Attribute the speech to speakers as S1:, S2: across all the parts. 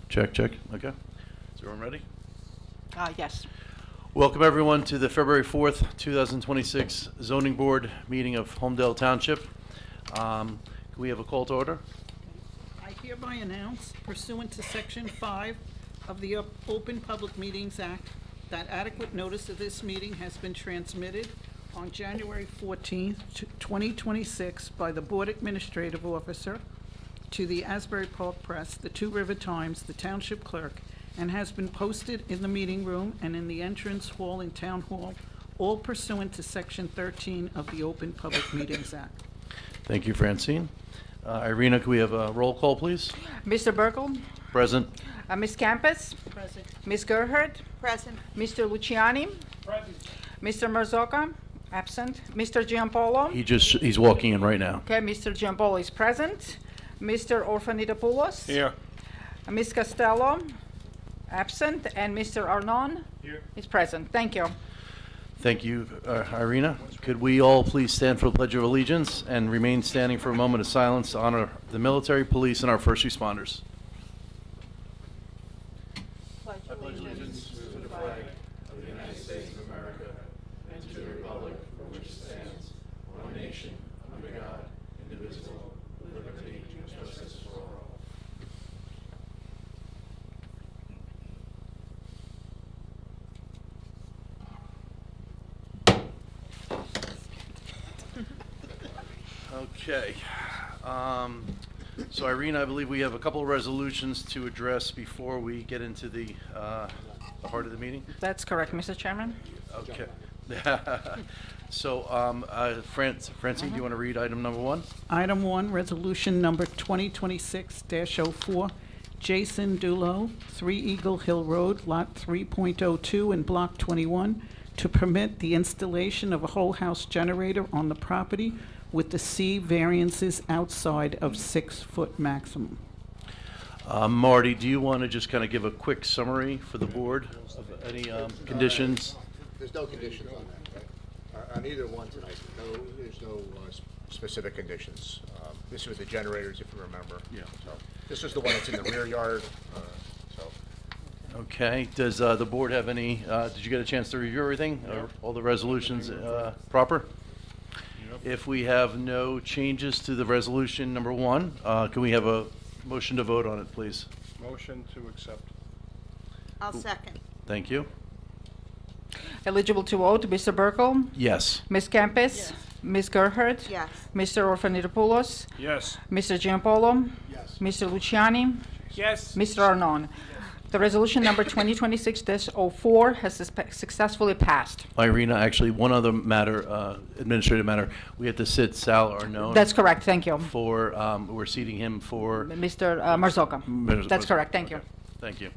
S1: Check, check. Okay. Is everyone ready?
S2: Yes.
S1: Welcome everyone to the February 4th, 2026 Zoning Board meeting of Homedale Township. Can we have a call to order?
S2: I hereby announce pursuant to Section 5 of the Open Public Meetings Act that adequate notice of this meeting has been transmitted on January 14th, 2026 by the Board Administrative Officer to the Asbury Park Press, the Two River Times, the Township Clerk, and has been posted in the meeting room and in the entrance hall in Town Hall, all pursuant to Section 13 of the Open Public Meetings Act.
S1: Thank you, Francine. Irina, can we have a roll call, please?
S3: Mr. Burkle?
S1: Present.
S3: Ms. Campus?
S2: Present.
S3: Ms. Gerhardt?
S4: Present.
S3: Mr. Luciani?
S4: Present.
S3: Mr. Marzocca? Absent. Mr. Giampolo?
S1: He's walking in right now.
S3: Okay, Mr. Giampolo is present. Mr. Orfanitopoulos?
S4: Here.
S3: Ms. Costello? Absent. And Mr. Arnon?
S4: Here.
S3: Is present. Thank you.
S1: Thank you, Irina. Could we all please stand for the Pledge of Allegiance and remain standing for a moment of silence to honor the military, police, and our first responders? I pledge allegiance to the flag of the United States of America and to the republic for which it stands, one nation, under God, indivisible, with liberty and justice for all. Okay. So Irene, I believe we have a couple of resolutions to address before we get into the heart of the meeting.
S3: That's correct, Mr. Chairman.
S1: Okay. So, Francine, do you want to read item number 1?
S2: Item 1, Resolution Number 2026-04, Jason Dulo, 3 Eagle Hill Road, Lot 3.02 in Block 21, to permit the installation of a whole house generator on the property with the C variances outside of 6-foot maximum.
S1: Marty, do you want to just kind of give a quick summary for the board of any conditions?
S5: There's no conditions on that, right? On either one tonight, there's no specific conditions. This was the generators, if you remember.
S1: Yeah.
S5: So this is the one that's in the rear yard, so.
S1: Okay. Does the board have any, did you get a chance to review everything? Are all the resolutions proper? If we have no changes to the resolution number 1, can we have a motion to vote on it, please?
S4: Motion to accept. I'll second.
S1: Thank you.
S3: Eligible to vote, Mr. Burkle?
S1: Yes.
S3: Ms. Campus? Ms. Gerhardt?
S4: Yes.
S3: Mr. Orfanitopoulos?
S4: Yes.
S3: Mr. Giampolo?
S5: Yes.
S3: Mr. Luciani?
S4: Yes.
S3: Mr. Arnon? The resolution number 2026-04 has successfully passed.
S1: Irina, actually, one other matter, administrative matter. We have to sit Sal Arnone.
S3: That's correct, thank you.
S1: For, we're seating him for.
S3: Mr. Marzocca. That's correct, thank you.
S1: Okay. Thank you.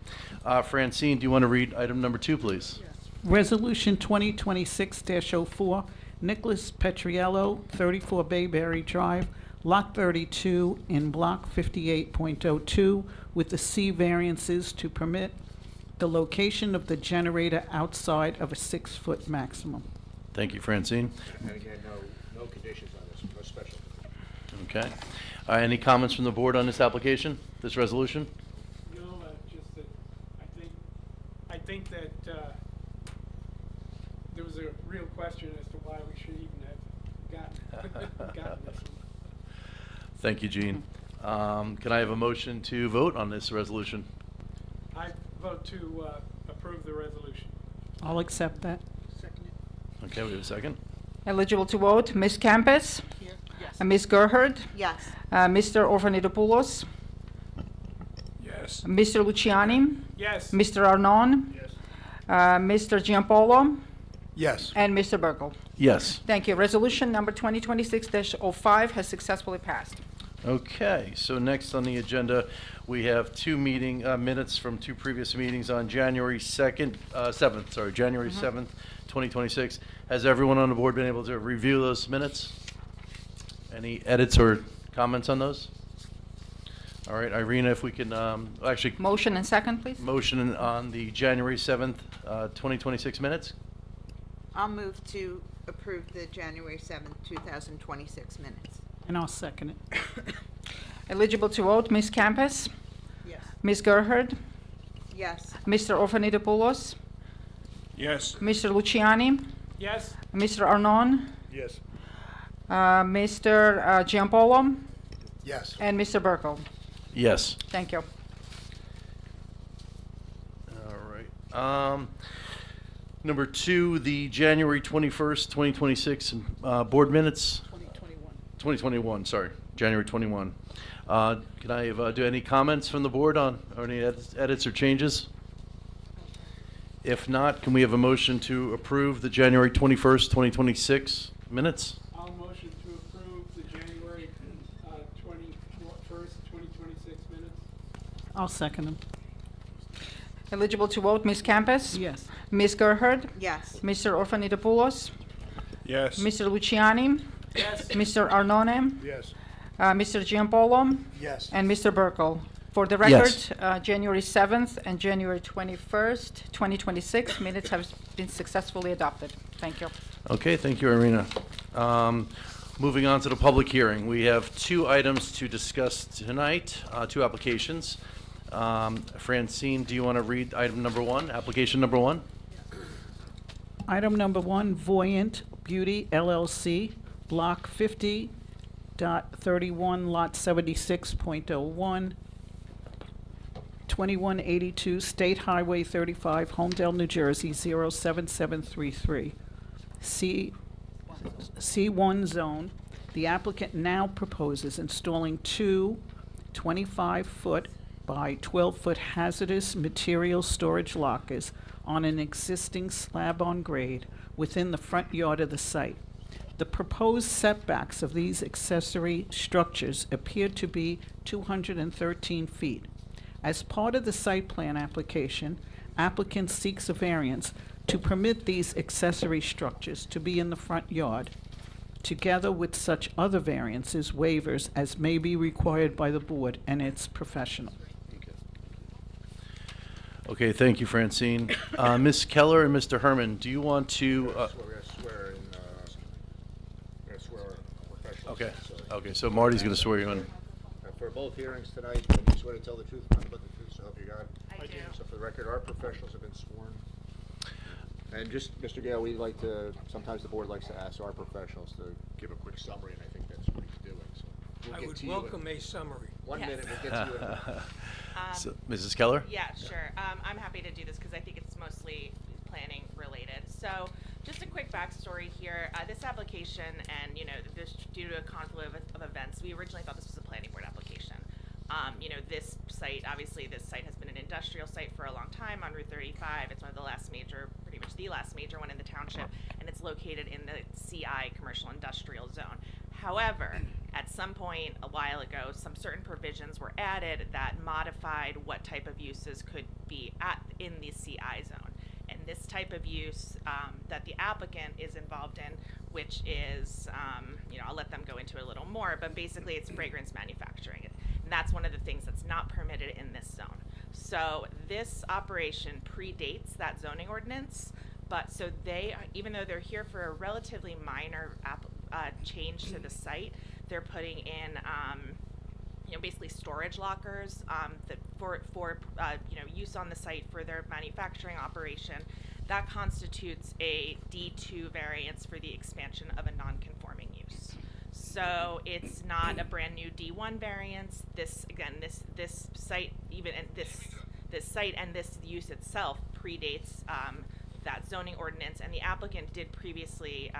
S1: Francine, do you want to read item number 2, please?
S2: Resolution 2026-04, Nicholas Petriello, 34 Bayberry Drive, Lot 32 in Block 58.02, with the C variances to permit the location of the generator outside of a 6-foot maximum.
S1: Thank you, Francine.
S5: And again, no conditions on this, no special.
S1: Okay. Any comments from the board on this application, this resolution?
S6: No, just that I think that there was a real question as to why we should even have gotten this one.
S1: Thank you, Gene. Can I have a motion to vote on this resolution?
S6: I vote to approve the resolution.
S2: I'll accept that.
S1: Okay, we have a second.
S3: Eligible to vote, Ms. Campus?
S2: Yes.
S3: Ms. Gerhardt?
S4: Yes.
S3: Mr. Orfanitopoulos?
S4: Yes.
S3: Mr. Luciani?
S6: Yes.
S3: Mr. Arnon?
S4: Yes.
S3: Mr. Giampolo?
S5: Yes.
S3: And Mr. Burkle?
S1: Yes.
S3: Thank you. Resolution number 2026-05 has successfully passed.
S1: Okay, so next on the agenda, we have 2 meeting minutes from 2 previous meetings on January 7th, January 7th, 2026. Has everyone on the board been able to review those minutes? Any edits or comments on those? All right, Irina, if we can, actually,
S3: Motion and second, please.
S1: motion on the January 7th, 2026 minutes?
S4: I'll move to approve the January 7th, 2026 minutes.
S2: And I'll second it.
S3: Eligible to vote, Ms. Campus?
S4: Yes.
S3: Ms. Gerhard,
S4: Yes.
S3: Mr. Orfanidopoulos,
S7: Yes.
S3: Mr. Luciani,
S6: Yes,
S3: Mr. Arnon,
S5: Yes.
S3: Mr. Giampolo,
S5: Yes.
S3: and Mr. Burkle.
S1: Yes.
S3: Thank you.
S1: All right. Number 2, the January 21st, 2026 board minutes.
S2: 2021.
S1: 2021, sorry, January 21. Can I do any comments from the board on, or any edits or changes? If not, can we have a motion to approve the January 21st, 2026 minutes?
S6: I'll motion to approve the January 21st, 2026 minutes.
S2: I'll second them.
S3: Eligible to vote, Ms. Campus?
S2: Yes.
S3: Ms. Gerhard,
S4: Yes.
S3: Mr. Orfanidopoulos,
S7: Yes.
S3: Mr. Luciani,
S6: Yes,
S3: Mr. Arnone,
S5: Yes.
S3: Mr. Giampolo,
S5: Yes.
S3: and Mr. Burkle. For the record,
S1: Yes.
S3: January 7th and January 21st, 2026 minutes have been successfully adopted. Thank you.
S1: Okay, thank you, Irina. Moving on to the public hearing, we have 2 items to discuss tonight, 2 applications. Francine, do you want to read item number 1, application number 1?
S2: Item number 1, Voyant Beauty LLC, Block 50.31, Lot 76.01, 2182 State Highway 35, Homedale, New Jersey, 07733. C1 zone. The applicant now proposes installing 2 25-foot by 12-foot hazardous material storage lockers on an existing slab-on-grade within the front yard of the site. The proposed setbacks of these accessory structures appear to be 213 feet. As part of the site plan application, applicant seeks a variance to permit these accessory structures to be in the front yard, together with such other variances, waivers, as may be required by the board and its professional.
S1: Okay, thank you, Francine. Ms. Keller and Mr. Herman, do you want to?
S5: We're gonna swear in, we're gonna swear our professionals.
S1: Okay,
S5: So,
S1: okay, so Marty's going to swear you in.
S5: For both hearings tonight, do you swear to tell the truth, nothing but the truth, so help you God?
S4: I do.
S5: So for the record, our professionals have been sworn. And just, Mr. Gale, we like to, sometimes the board likes to ask our professionals to give a quick summary, and I think that's what he's doing, so. we'll
S7: I
S5: get
S7: would
S5: to you in
S7: welcome a summary.
S5: 1
S8: Yes.
S5: minute, we'll get to you in.
S1: So, Mrs. Keller?
S8: Yeah, sure. I'm happy to do this because I think it's mostly planning related. So just a quick backstory here. This application and, this due to a confluence of events, we originally thought this was a planning board application. This site, obviously this site has been an industrial site for a long time on Route 35. It's one of the last major, pretty much the last major one in the township, and it's located in the CI, commercial industrial zone. However, at some point a while ago, some certain provisions were added that modified what type of uses could be in the CI zone. And this type of use that the applicant is involved in, which is, I'll let them go into it a little more, but basically it's fragrance manufacturing. And that's one of the things that's not permitted in this zone. So this operation predates that zoning ordinance, but so even though they're here for a relatively minor change to the site, they're putting in basically storage lockers that for use on the site for their manufacturing operation. That constitutes a D2 variance for the expansion of a non-conforming use. So it's not a brand new D1 variance. This site, even and this site and this use itself predates that zoning ordinance, and the applicant did previously.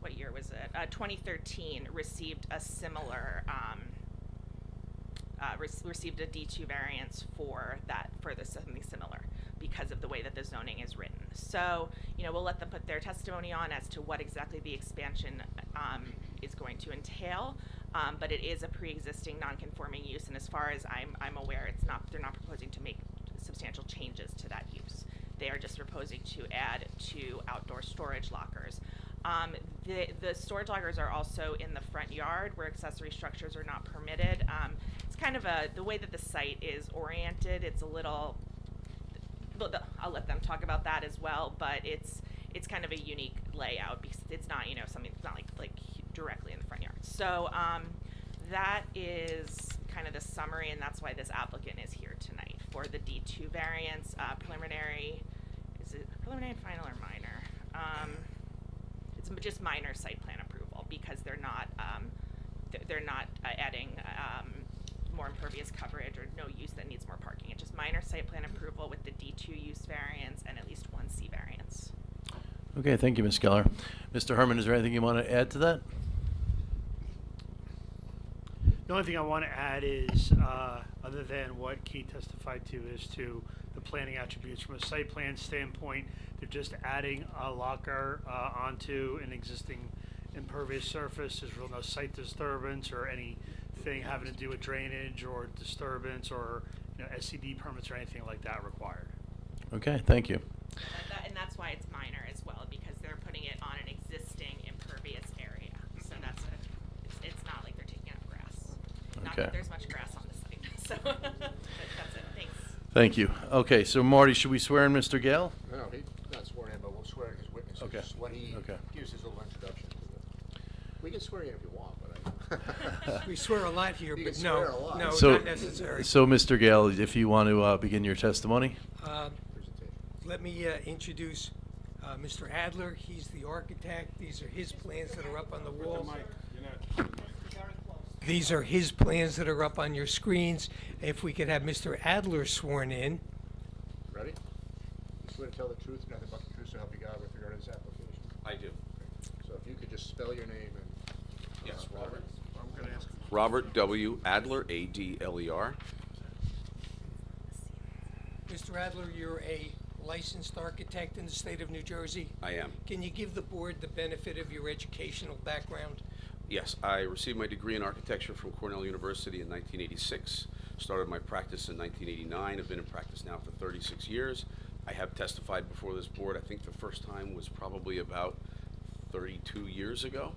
S8: What year was it? 2013 received a similar received a D2 variance for something similar because of the way that the zoning is written. So we'll let them put their testimony on as to what exactly the expansion is going to entail. But it is a pre-existing non-conforming use, and as far as I'm aware, they're not proposing to make substantial changes to that use. They are just proposing to add 2 outdoor storage lockers. The storage lockers are also in the front yard where accessory structures are not permitted. It's kind of the way that the site is oriented, it's a little, I'll let them talk about that as well, but it's kind of a unique layout because it's not, something that's not like directly in the front yard. So that is kind of the summary, and that's why this applicant is here for the D2 variance, preliminary, is it preliminary, final, or minor? It's just minor site plan approval because they're not adding more impervious coverage or no use that needs more parking. It's just minor site plan approval with the D2 use variance and at least one C variance.
S1: Okay, thank you, Ms. Keller. Mr. Herman, is there anything you want to add to that?
S9: The only thing I want to add is, other than what Keith testified to, is to the planning attributes. From a site plan standpoint, they're just adding a locker onto an existing impervious surface. There's real no site disturbance or anything having to do with drainage or disturbance or SCD permits or anything like that required.
S1: Okay, thank you.
S8: And that's why it's minor as well, because they're putting it on an existing impervious area. So it's not like they're taking out grass. Not
S1: Okay.
S8: that there's much grass on the site, so, but that's it, thanks.
S1: Thank you. Okay, so Marty, should we swear in Mr. Gale?
S5: No, he's not sworn in, but we'll swear in his witnesses
S1: Okay.
S5: when he
S1: Okay.
S5: gives his little introduction to the. We can swear in if you want, but
S7: We swear a lot here,
S5: You
S7: but
S5: can
S7: no,
S5: swear a lot.
S7: no,
S1: So,
S7: not necessary.
S1: so Mr. Gale, if you want to begin your testimony?
S5: Presentation.
S7: Let me introduce Mr. Adler. He's the architect. These are his plans that are up on the wall. These are his plans that are up on your screens. If we could have Mr. Adler sworn in.
S5: Ready? You swear to tell the truth, nothing but the truth, so help you God with regard to this application?
S10: I do.
S5: So if you could just spell your name and.
S10: Yes,
S5: Robert. I'm gonna ask.
S10: Robert W. Adler, A-D-L-E-R.
S7: Mr. Adler, you're a licensed architect in the state of New Jersey.
S10: I am.
S7: Can you give the board the benefit of your educational background?
S10: Yes, I received my degree in architecture from Cornell University in 1986. Started my practice in 1989. I've been in practice now for 36 years. I have testified before this board. I think the first time was probably about 32 years ago.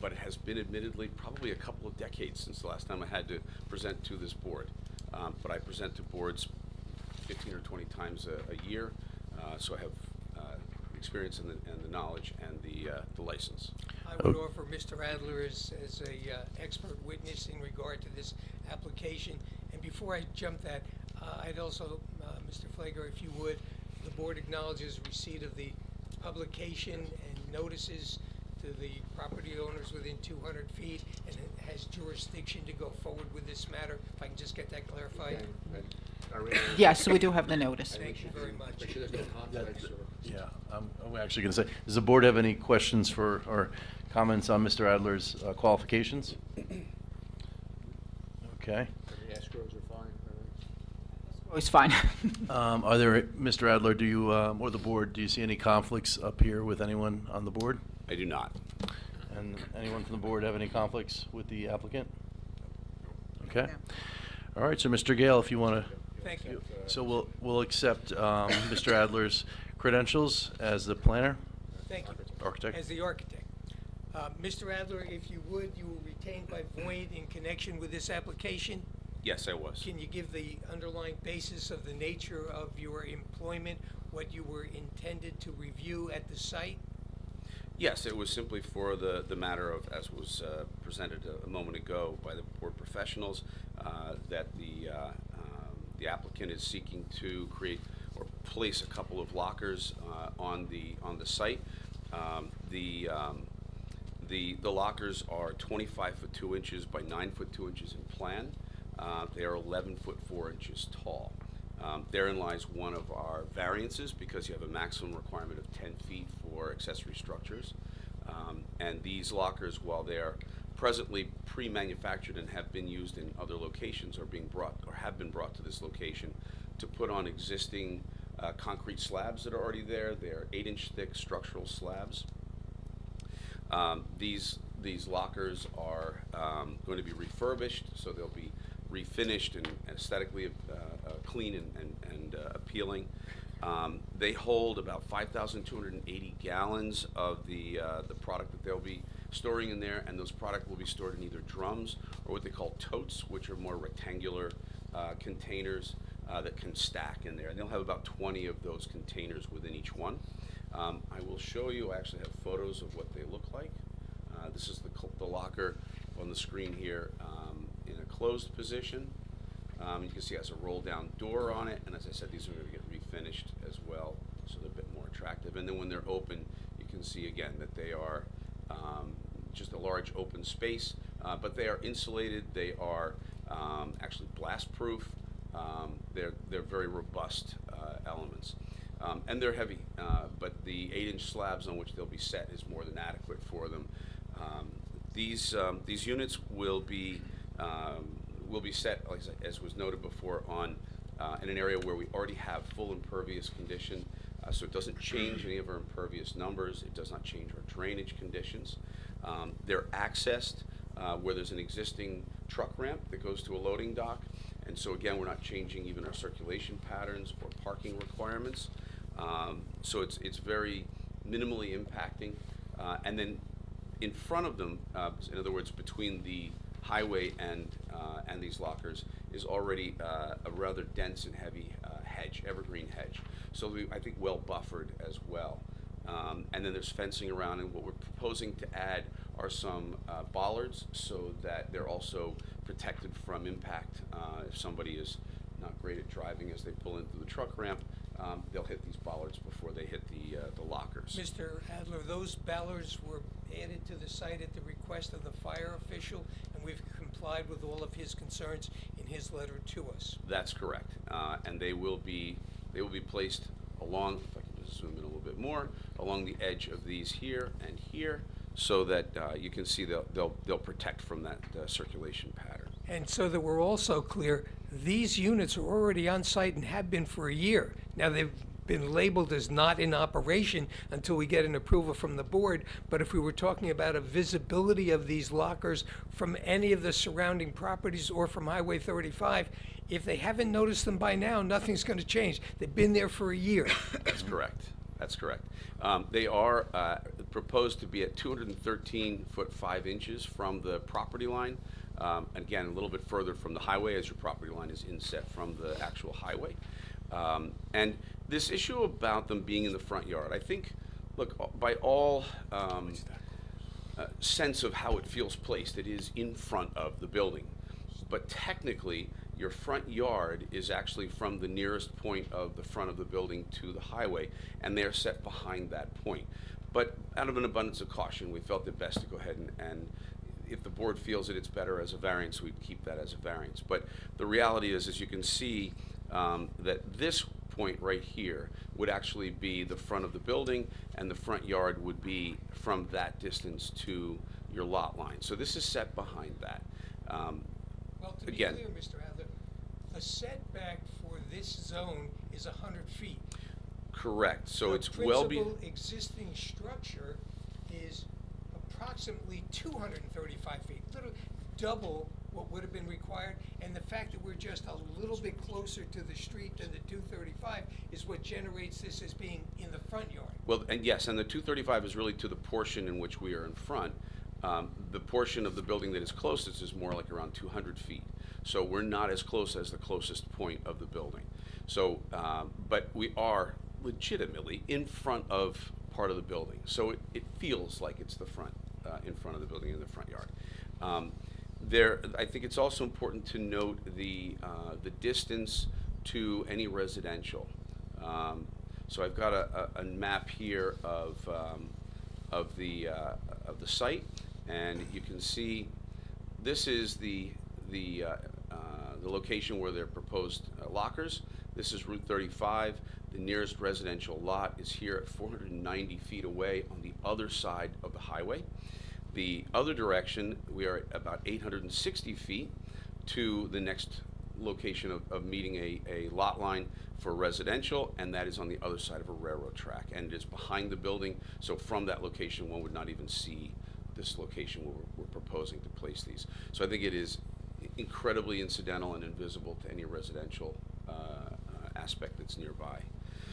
S10: But it has been admittedly probably a couple of decades since the last time I had to present to this board. But I present to boards 15 or 20 times a year, so I have experience and the knowledge and the license.
S7: I would offer Mr. Adler as a expert witness in regard to this application. And before I jump that, I'd also, Mr. Flager, if you would, the board acknowledges receipt of the publication and notices to the property owners within 200 feet, and it has jurisdiction to go forward with this matter. If I can just get that clarified.
S5: Okay, and are we-
S3: Yes, we do have the notice.
S7: Thank you very much.
S5: Make sure there's no conflicts or.
S1: Yeah, I'm actually going to say, does the board have any questions for, or comments on Mr. Adler's qualifications? Okay.
S5: The escrows are fine, everything?
S3: Oh, it's fine.
S1: Are there, Mr. Adler, do you, or the board, do you see any conflicts up here with anyone on the board?
S10: I do not.
S1: And anyone from the board have any conflicts with the applicant? Okay. All right, so Mr. Gale, if you want to.
S7: Thank you.
S1: So we'll accept Mr. Adler's credentials as the planner,
S7: Thank you.
S1: architect.
S7: As the architect. Mr. Adler, if you would, you were retained by Voyant in connection with this application.
S10: Yes, I was.
S7: Can you give the underlying basis of the nature of your employment, what you were intended to review at the site?
S10: Yes, it was simply for the matter of, as was presented a moment ago by the board professionals, that the applicant is seeking to create or place a couple of lockers on the site. The lockers are 25 foot 2 inches by 9 foot 2 inches in plan. They are 11 foot 4 inches tall. Therein lies one of our variances because you have a maximum requirement of 10 feet for accessory structures. And these lockers, while they are presently pre-manufactured and have been used in other locations, are being brought or have been brought to this location to put on existing concrete slabs that are already there. They are 8-inch thick structural slabs. These lockers are going to be refurbished, so they'll be refinished and aesthetically clean and appealing. They hold about 5,280 gallons of the product that they'll be storing in there, and those product will be stored in either drums or what they call totes, which are more rectangular containers that can stack in there. And they'll have about 20 of those containers within each one. I will show you, I actually have photos of what they look like. This is the locker on the screen here in a closed position. You can see it has a roll-down door on it, and as I said, these are going to get refinished as well, so they're a bit more attractive. And then when they're open, you can see again that they are just a large open space, but they are insulated. They are actually blast-proof. They're very robust elements. And they're heavy, but the 8-inch slabs on which they'll be set is more than adequate for them. These units will be set, like as was noted before, on in an area where we already have full impervious condition, so it doesn't change any of our impervious numbers. It does not change our drainage conditions. They're accessed where there's an existing truck ramp that goes to a loading dock, and so again, we're not changing even our circulation patterns or parking requirements. So it's very minimally impacting, and then in front of them, in other words, between the highway and these lockers, is already a rather dense and heavy hedge, evergreen hedge. So I think well buffered as well. And then there's fencing around, and what we're proposing to add are some bollards so that they're also protected from impact. If somebody is not great at driving as they pull into the truck ramp, they'll hit these bollards before they hit the lockers.
S7: Mr. Adler, those bollards were added to the site at the request of the fire official, and we've complied with all of his concerns in his letter to us.
S10: That's correct, and they will be placed along. If I can just zoom in a little bit more, along the edge of these here and here, so that you can see they'll protect from that circulation pattern.
S7: And so that we're also clear, these units are already on site and have been for a year. Now, they've been labeled as not in operation until we get an approval from the board, but if we were talking about a visibility of these lockers from any of the surrounding properties or from Highway 35, if they haven't noticed them by now, nothing's going to change. They've been there for a year.
S10: That's correct. That's correct. They are proposed to be at 213 foot 5 inches from the property line. Again, a little bit further from the highway, as your property line is inset from the actual highway. And this issue about them being in the front yard, I think, look, by all sense of how it feels placed, it is in front of the building. But technically, your front yard is actually from the nearest point of the front of the building to the highway, and they're set behind that point. But out of an abundance of caution, we felt it best to go ahead and if the board feels that it's better as a variance, we'd keep that as a variance. But the reality is, as you can see, that this point right here would actually be the front of the building, and the front yard would be from that distance to your lot line. So this is set behind that.
S7: Well, to be
S10: Again,
S7: clear, Mr. Adler, the setback for this zone is 100 feet.
S10: correct. So
S7: The
S10: it's well be.
S7: principal existing structure is approximately 235 feet, literally double what would have been required, and the fact that we're just a little bit closer to the street than the 235 is what generates this as being in the front yard.
S10: Well, and yes, and the 235 is really to the portion in which we are in front. The portion of the building that is closest is more like around 200 feet. So we're not as close as the closest point of the building. So, but we are legitimately in front of part of the building. So it feels like it's the front, in front of the building in the front yard. I think it's also important to note the distance to any residential. So I've got a map here of the site, and you can see this is the location where they're proposed lockers. This is Route 35. The nearest residential lot is here at 490 feet away on the other side of the highway. The other direction, we are at about 860 feet to the next location of meeting a lot line for residential, and that is on the other side of a railroad track, and it is behind the building. So from that location, one would not even see this location where we're proposing to place these. So I think it is incredibly incidental and invisible to any residential aspect that's nearby.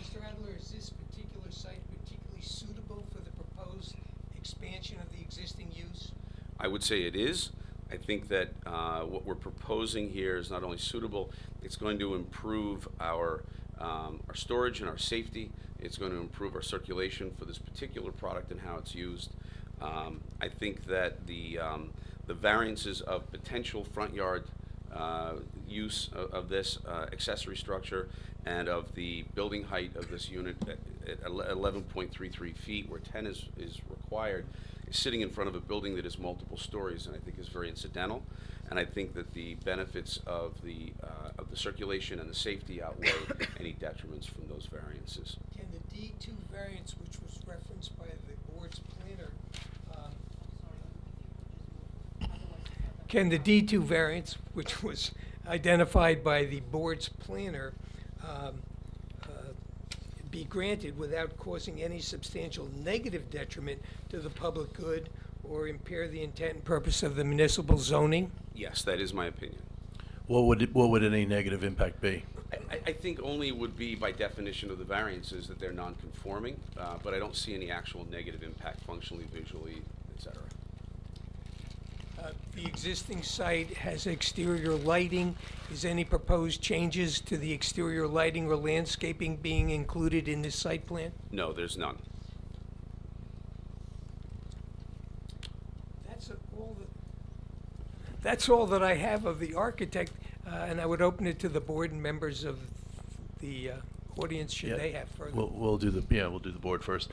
S7: Mr. Adler, is this particular site particularly suitable for the proposed expansion of the existing use?
S10: I would say it is. I think that what we're proposing here is not only suitable, it's going to improve our storage and our safety. It's going to improve our circulation for this particular product and how it's used. I think that the variances of potential front yard use of this accessory structure and of the building height of this unit at 11.33 feet, where 10 is required, is sitting in front of a building that is multiple stories, and I think is very incidental. And I think that the benefits of the circulation and the safety outweigh any detriments from those variances.
S7: Can the D2 variance, which was referenced by the board's planner, can the D2 variance, which was identified by the board's planner, be granted without causing any substantial negative detriment to the public good or impair the intent and purpose of the municipal zoning?
S10: Yes, that is my opinion.
S1: What would any negative impact be?
S10: I think only would be by definition of the variances that they're non-conforming, but I don't see any actual negative impact functionally, visually, et cetera.
S7: The existing site has exterior lighting. Is any proposed changes to the exterior lighting or landscaping being included in this site plan?
S10: No, there's none.
S7: That's all that I have of the architect, and I would open it to the board and members of the audience should
S1: Yeah.
S7: they have further.
S1: We'll do the board first.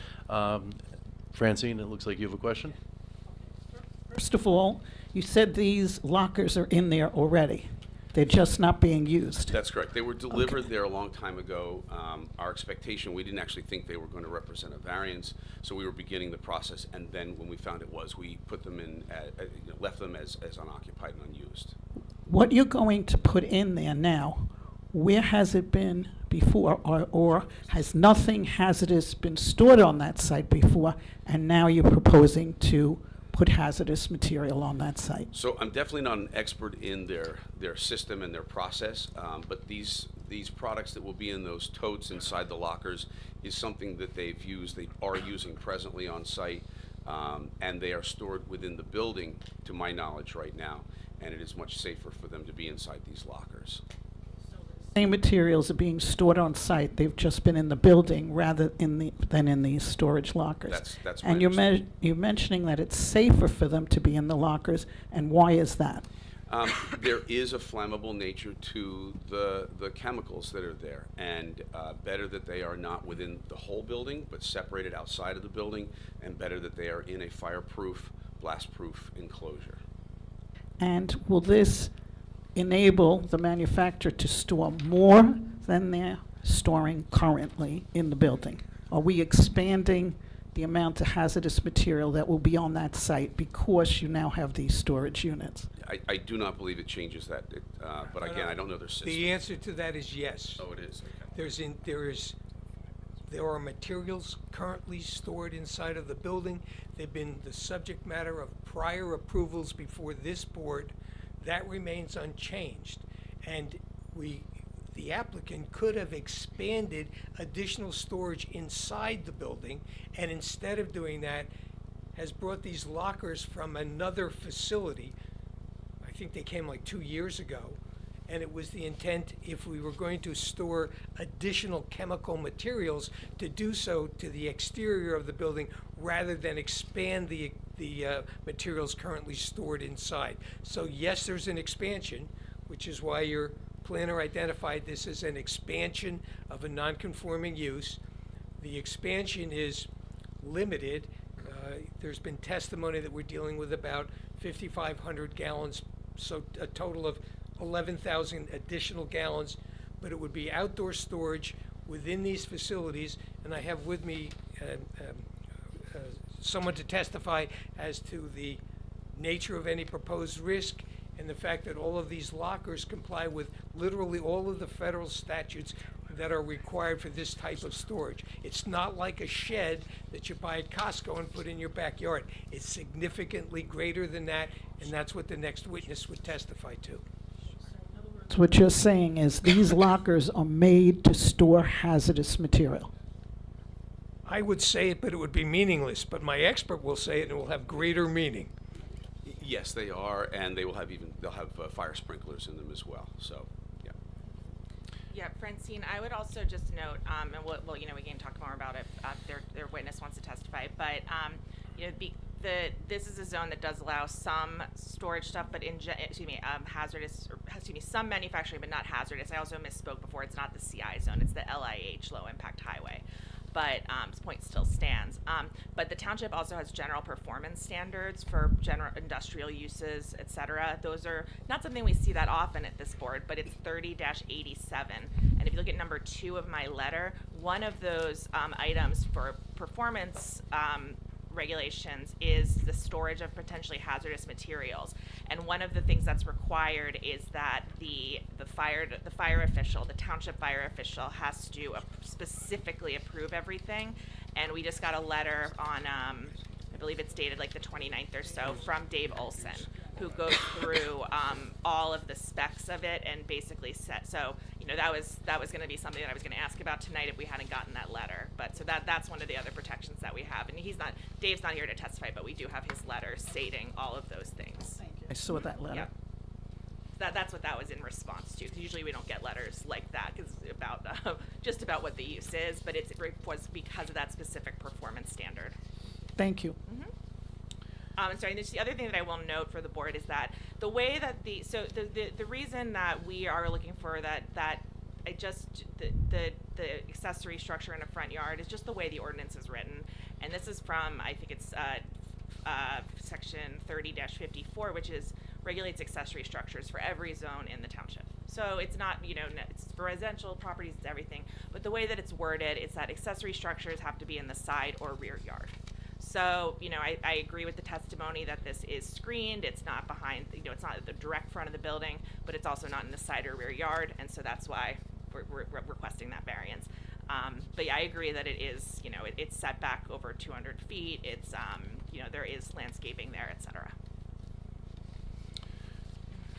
S1: Francine, it looks like you have a question?
S2: First of all, you said these lockers are in there already. They're just not being used.
S10: That's correct. They were delivered there a long time ago. Our expectation, we didn't actually think they were going to represent a variance, so we were beginning the process, and then when we found it was, we put them in, left them as unoccupied and unused.
S2: What you're going to put in there now, where has it been before, or has nothing hazardous been stored on that site before, and now you're proposing to put hazardous material on that site?
S10: So I'm definitely not an expert in their system and their process, but these products that will be in those totes inside the lockers is something that they are using presently on site, and they are stored within the building, to my knowledge, right now, and it is much safer for them to be inside these lockers.
S2: Same materials are being stored on site, they've just been in the building rather than in these storage lockers.
S10: That's my
S2: And you're
S10: understanding.
S2: mentioning that it's safer for them to be in the lockers, and why is that?
S10: There is a flammable nature to the chemicals that are there, and better that they are not within the whole building, but separated outside of the building, and better that they are in a fireproof, blast-proof enclosure.
S2: And will this enable the manufacturer to store more than they're storing currently in the building? Are we expanding the amount of hazardous material that will be on that site because you now have these storage units?
S10: I do not believe it changes that, but again, I don't know their system.
S7: The answer to that is yes.
S10: Oh, it is? Okay.
S7: There are materials currently stored inside of the building. They've been the subject matter of prior approvals before this board. That remains unchanged, and the applicant could have expanded additional storage inside the building, and instead of doing that, has brought these lockers from another facility. I think they came like 2 years ago, and it was the intent, if we were going to store additional chemical materials, to do so to the exterior of the building rather than expand the materials currently stored inside. So yes, there's an expansion, which is why your planner identified this as an expansion of a non-conforming use. The expansion is limited. There's been testimony that we're dealing with about 5,500 gallons, so a total of 11,000 additional gallons, but it would be outdoor storage within these facilities, and I have with me someone to testify as to the nature of any proposed risk and the fact that all of these lockers comply with literally all of the federal statutes that are required for this type of storage. It's not like a shed that you buy at Costco and put in your backyard. It's significantly greater than that, and that's what the next witness would testify to.
S2: So what you're saying is these lockers are made to store hazardous material.
S7: I would say it, but it would be meaningless, but my expert will say it and it will have greater meaning.
S10: Yes, they are, and they'll have fire sprinklers in them as well. So, yeah.
S8: Yeah, Francine, I would also just note, and we can talk more about it. Their witness wants to testify, but this is a zone that does allow some storage stuff, but hazardous, or some manufacturing, but not hazardous. I also misspoke before. It's not the CI zone. It's the LIH, low impact highway. But this point still stands. But the township also has general performance standards for general industrial uses, et cetera. Those are not something we see that often at this board, but it's 30-87. And if you look at number 2 of my letter, one of those items for performance regulations is the storage of potentially hazardous materials. And one of the things that's required is that the fire official, the township fire official, has to specifically approve everything. And we just got a letter on, I believe it's dated like the 29th or so, from Dave Olson, who goes through all of the specs of it and basically so that was going to be something that I was going to ask about tonight if we hadn't gotten that letter. But so that's one of the other protections that we have. And Dave's not here to testify, but we do have his letter stating all of those things.
S2: I saw that letter.
S8: Yep. That's what that was in response to, because usually we don't get letters like that, because about just about what the use is, but it was because of that specific performance standard.
S2: Thank you.
S8: Sorry, and the other thing that I will note for the board is that the way that the reason that we are looking for the accessory structure in a front yard is just the way the ordinance is written, and this is from, I think it's section 30-54, which regulates accessory structures for every zone in the township. So it's not, it's for residential properties, it's everything, but the way that it's worded is that accessory structures have to be in the side or rear yard. So, I agree with the testimony that this is screened. It's not behind, it's not at the direct front of the building, but it's also not in the side or rear yard, and so that's why we're requesting that variance. But yeah, I agree that it is, it's set back over 200 feet. It's, there is landscaping there, et cetera.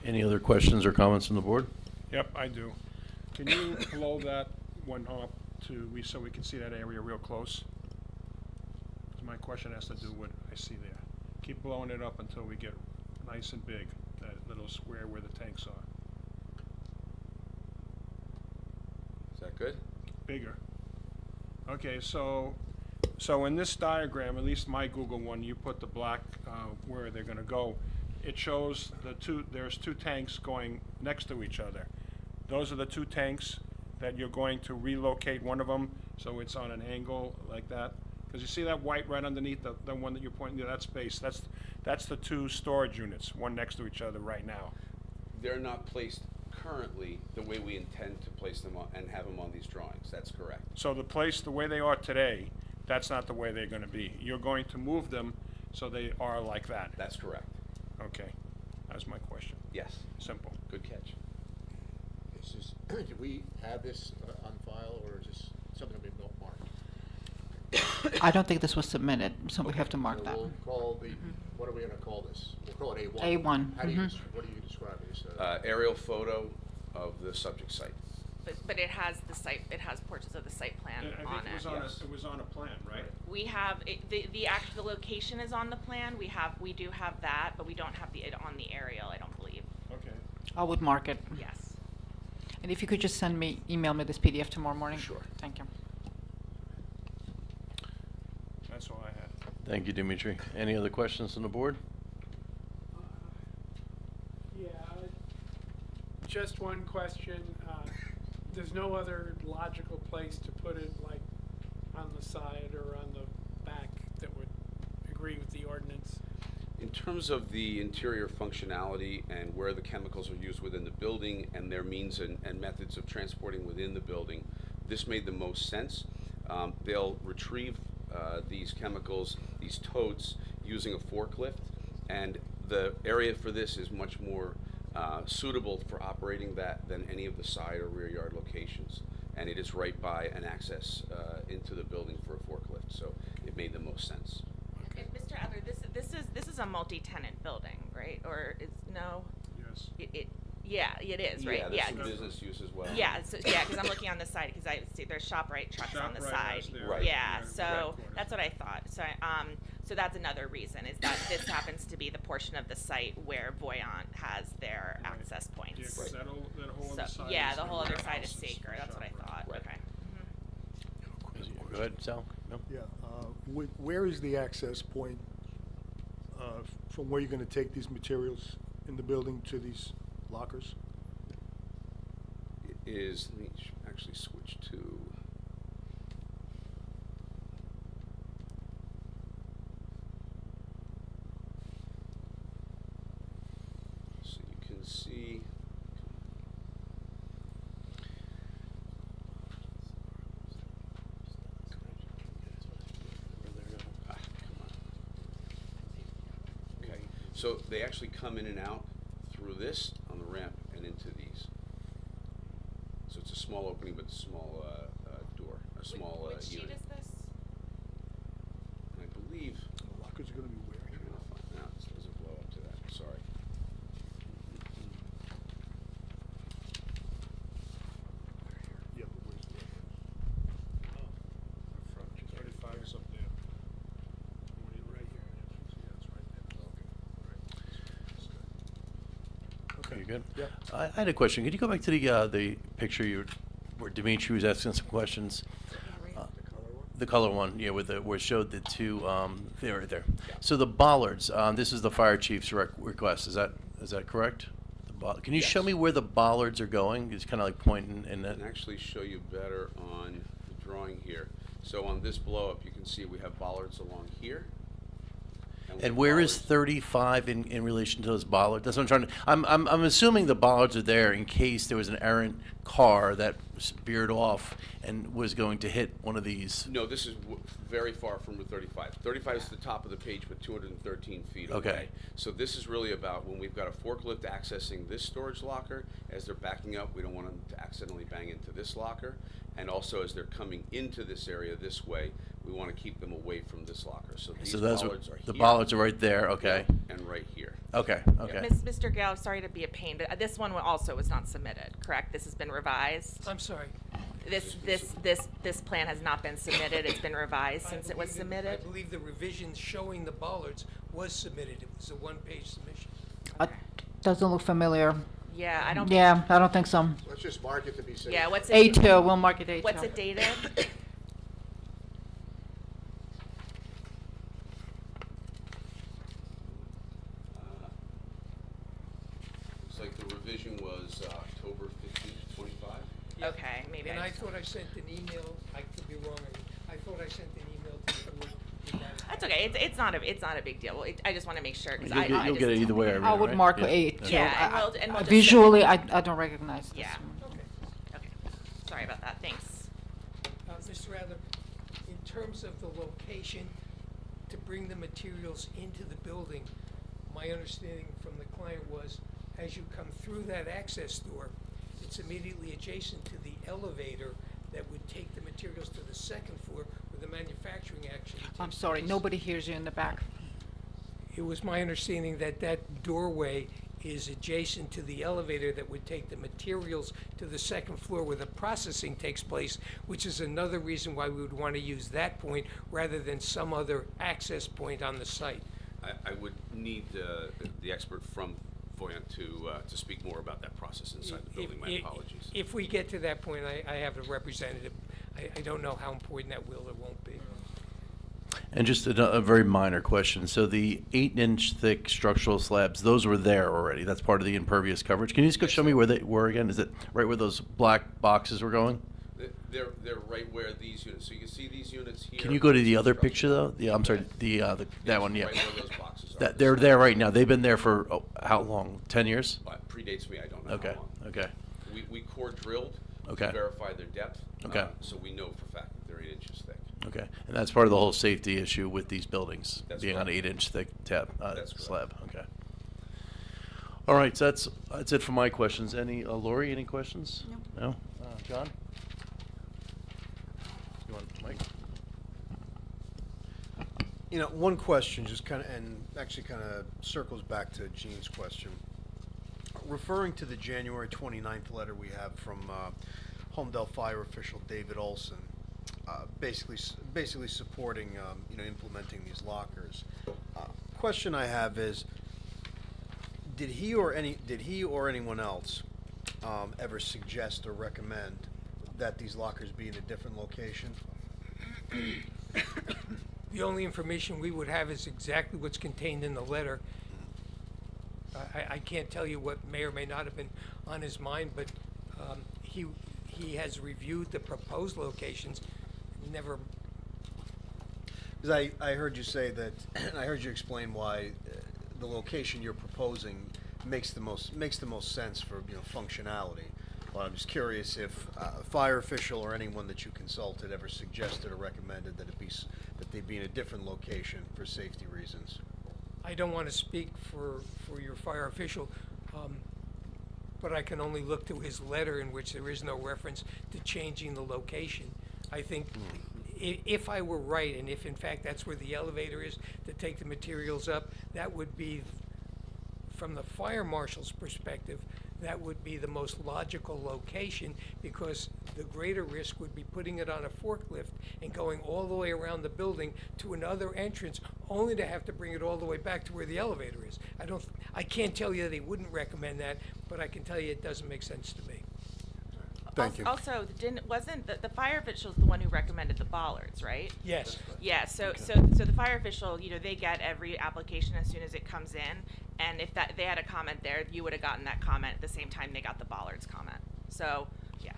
S1: Any other questions or comments from the board?
S6: Yep, I do. Can you blow that one up so we can see that area real close? My question has to do with what I see there. Keep blowing it up until we get nice and big, that little square where the tanks are.
S10: Is that good?
S6: Bigger. Okay, so in this diagram, at least my Google one, you put the black where they're gonna go. It shows there's 2 tanks going next to each other. Those are the 2 tanks that you're going to relocate one of them so it's on an angle like that. Because you see that white right underneath the one that you're pointing to, that space, that's the 2 storage units, one next to each other right now.
S10: They're not placed currently the way we intend to place them on and have them on these drawings. That's correct.
S6: So the way they are today, that's not the way they're going to be. You're going to move them so they are like that.
S10: That's correct.
S6: Okay, that's my question.
S10: Yes.
S6: Simple.
S10: Good catch.
S5: Do we have this on file, or is this something that we've not marked?
S3: I don't think this was submitted, so we have to mark
S5: So
S3: that.
S5: we'll call what are we going to call this? We'll call it A1.
S3: A1,
S5: How do you, what do you describe it as?
S10: Aerial photo of the subject site.
S8: But it has it has portions of the site plan on it.
S6: It was on a plan, right?
S8: We have the location is on the plan. We do have that, but we don't have it on the aerial, I don't believe.
S6: Okay.
S3: I would mark it.
S8: Yes.
S3: And if you could just email me this PDF tomorrow morning.
S10: Sure.
S3: Thank you.
S6: That's all I had.
S1: Thank you, Dimitri. Any other questions from the board?
S6: Yeah, just one question. There's no other logical place to put it, like on the side or on the back, that would agree with the ordinance?
S10: In terms of the interior functionality and where the chemicals are used within the building and their means and methods of transporting within the building, this made the most sense. They'll retrieve these chemicals, these totes, using a forklift, and the area for this is much more suitable for operating that than any of the side or rear yard locations. And it is right by an access into the building for a forklift, so it made the most sense.
S8: And Mr. Adler, this is a multi-tenant building, right? Or is no?
S6: Yes.
S8: Yeah, it is, right?
S10: Yeah, there's some business use as well.
S8: Yeah, because I'm looking on the side, because I see there's ShopRite trucks on the side.
S10: Right.
S8: Yeah,
S6: Right.
S8: so that's what I thought. So that's another reason, is that this happens to be the portion of the site where Voyant has their
S6: Right.
S8: access points.
S6: Yeah, 'cause that whole
S8: So,
S6: other side.
S8: yeah,
S6: is
S8: the whole other side is
S6: warehouses,
S8: Saker. That's what I
S6: ShopRite.
S8: thought.
S10: Right.
S8: Okay.
S1: Go ahead, Sal. No?
S11: Yeah, where is the access point from where you're gonna take these materials in the building to these lockers?
S10: It is, let me actually switch to. So you can see. Ah, come on. Okay, so they actually come in and out through this on the ramp and into these. So it's a small opening, but a small door, a small
S8: Which sheet
S10: unit.
S8: is this?
S10: And I believe,
S11: The lockers are gonna be where?
S10: I'm trying to find out, this doesn't blow up to that, sorry.
S11: Yeah, but where's the lockers?
S6: Up front, 35 is up there. What do you right here?
S11: Yeah, it's right there. Okay, all right.
S1: Okay, you good?
S11: Yep.
S1: I had a question. Could you go back to the picture where Dimitri was asking some questions? The color one, yeah, where it showed the two, there, right there. So the bollards, this is the fire chief's request, is that correct? Can you show
S10: Yes.
S1: me where the bollards are going? It's kind of like pointing in
S10: I
S1: that.
S10: can actually show you better on the drawing here. So on this blow up, you can see we have bollards along here. we
S1: And
S10: have
S1: where is
S10: bollards-
S1: 35 in relation to those bollards? That's what I'm trying to, I'm assuming the bollards are there in case there was an errant car that veered off and was going to hit one of these.
S10: No, this is very far from Route 35. 35 is the top of the page, but 213 feet
S1: Okay.
S10: away. So this is really about when we've got a forklift accessing this storage locker, as they're backing up, we don't want them to accidentally bang into this locker. And also as they're coming into this area this way, we want to keep them away from this locker. So these
S1: So those
S10: bollards are here.
S1: the bollards are right there, okay.
S10: And right here.
S1: Okay, okay.
S8: Mr. Gale, sorry to be a pain, but this one also was not submitted, correct? This has been revised?
S7: I'm sorry.
S8: This plan has not been submitted, it's been revised since it was
S7: I
S8: submitted?
S7: believe the revision showing the bollards was submitted. It was a one-page submission.
S3: Doesn't look familiar.
S8: Yeah, I don't.
S3: Yeah, I don't think so.
S5: Let's just mark it to be safe.
S8: Yeah, what's it?
S3: A2, we'll mark it A2.
S8: What's it dated?
S10: Looks like the revision was October 15th, 25.
S8: Okay, maybe
S7: And
S8: I
S7: I
S8: just-
S7: thought I sent an email, I could be wrong, I thought I sent an email to the board. with that.
S8: That's okay, it's not a big deal. I just wanna make sure, cause
S1: You'll get it either way.
S3: I would
S1: right?
S3: mark
S1: Yeah.
S3: A2.
S8: Yeah, and we'll just-
S3: Visually, I don't recognize this
S8: Yeah.
S3: one.
S8: Okay, sorry about that, thanks.
S7: Mr. Adler, in terms of the location to bring the materials into the building, my understanding from the client was, as you come through that access door, it's immediately adjacent to the elevator that would take the materials to the second floor where the manufacturing actually takes
S3: I'm sorry,
S7: place.
S3: nobody hears you in the back.
S7: It was my understanding that that doorway is adjacent to the elevator that would take the materials to the second floor where the processing takes place, which is another reason why we would want to use that point rather than some other access point on the site.
S10: I would need the expert from Voyant to speak more about that process inside the building. My apologies.
S7: If we get to that point, I have a representative. I don't know how important that will or won't be.
S1: And just a very minor question. So the 8-inch thick structural slabs, those were there already. That's part of the impervious coverage. Can you just go show me where they were again? Is it right where those black boxes were going?
S10: They're right where these units. So you can see these units here.
S1: Can you go to the other
S10: Structural.
S1: picture though? Yeah, I'm sorry, that one, yeah.
S10: Right where those boxes are.
S1: They're there right now. They've been there for how long? 10 years?
S10: Predates me. I don't know
S1: Okay,
S10: how long.
S1: okay.
S10: We core drilled
S1: Okay.
S10: to verify their depth.
S1: Okay.
S10: So we know for a fact that they're 8 inches thick.
S1: Okay, and that's part of the whole safety issue with these buildings,
S10: That's
S1: being on
S10: correct.
S1: 8-inch thick
S10: That's correct.
S1: slab, okay. All right, so that's it for my questions. Lori, any questions? No. John? You want Mike?
S11: You know, one question just kind of, and actually kind of circles back to Gene's question. Referring to the January 29th letter we have from Homedale Fire official David Olson, basically supporting, implementing these lockers. Question I have is, did he or anyone else ever suggest or recommend that these lockers be in a different location?
S7: The only information we would have is exactly what's contained in the letter. I can't tell you what may or may not have been on his mind, but he has reviewed the proposed locations, never.
S11: Because I heard you say that, I heard you explain why the location you're proposing makes the most sense for, you know, functionality. Well, I'm just curious if a fire official or anyone that you consulted ever suggested or recommended that they be in a different location for safety reasons.
S7: I don't want to speak for your fire official, but I can only look to his letter in which there is no reference to changing the location. I think if I were right, and if in fact that's where the elevator is to take the materials up, that would be, from the fire marshal's perspective, that would be the most logical location, because the greater risk would be putting it on a forklift and going all the way around the building to another entrance, only to have to bring it all the way back to where the elevator is. I can't tell you that he wouldn't recommend that, but I can tell you it doesn't make sense to me.
S11: Thank you.
S8: Also, wasn't the fire official the one who recommended the bollards, right?
S7: Yes.
S8: Yeah, so the fire official, you know, they get every application as soon as it comes in, and if they had a comment there, you would have gotten that comment at the same time they got the bollards comment. So, yeah.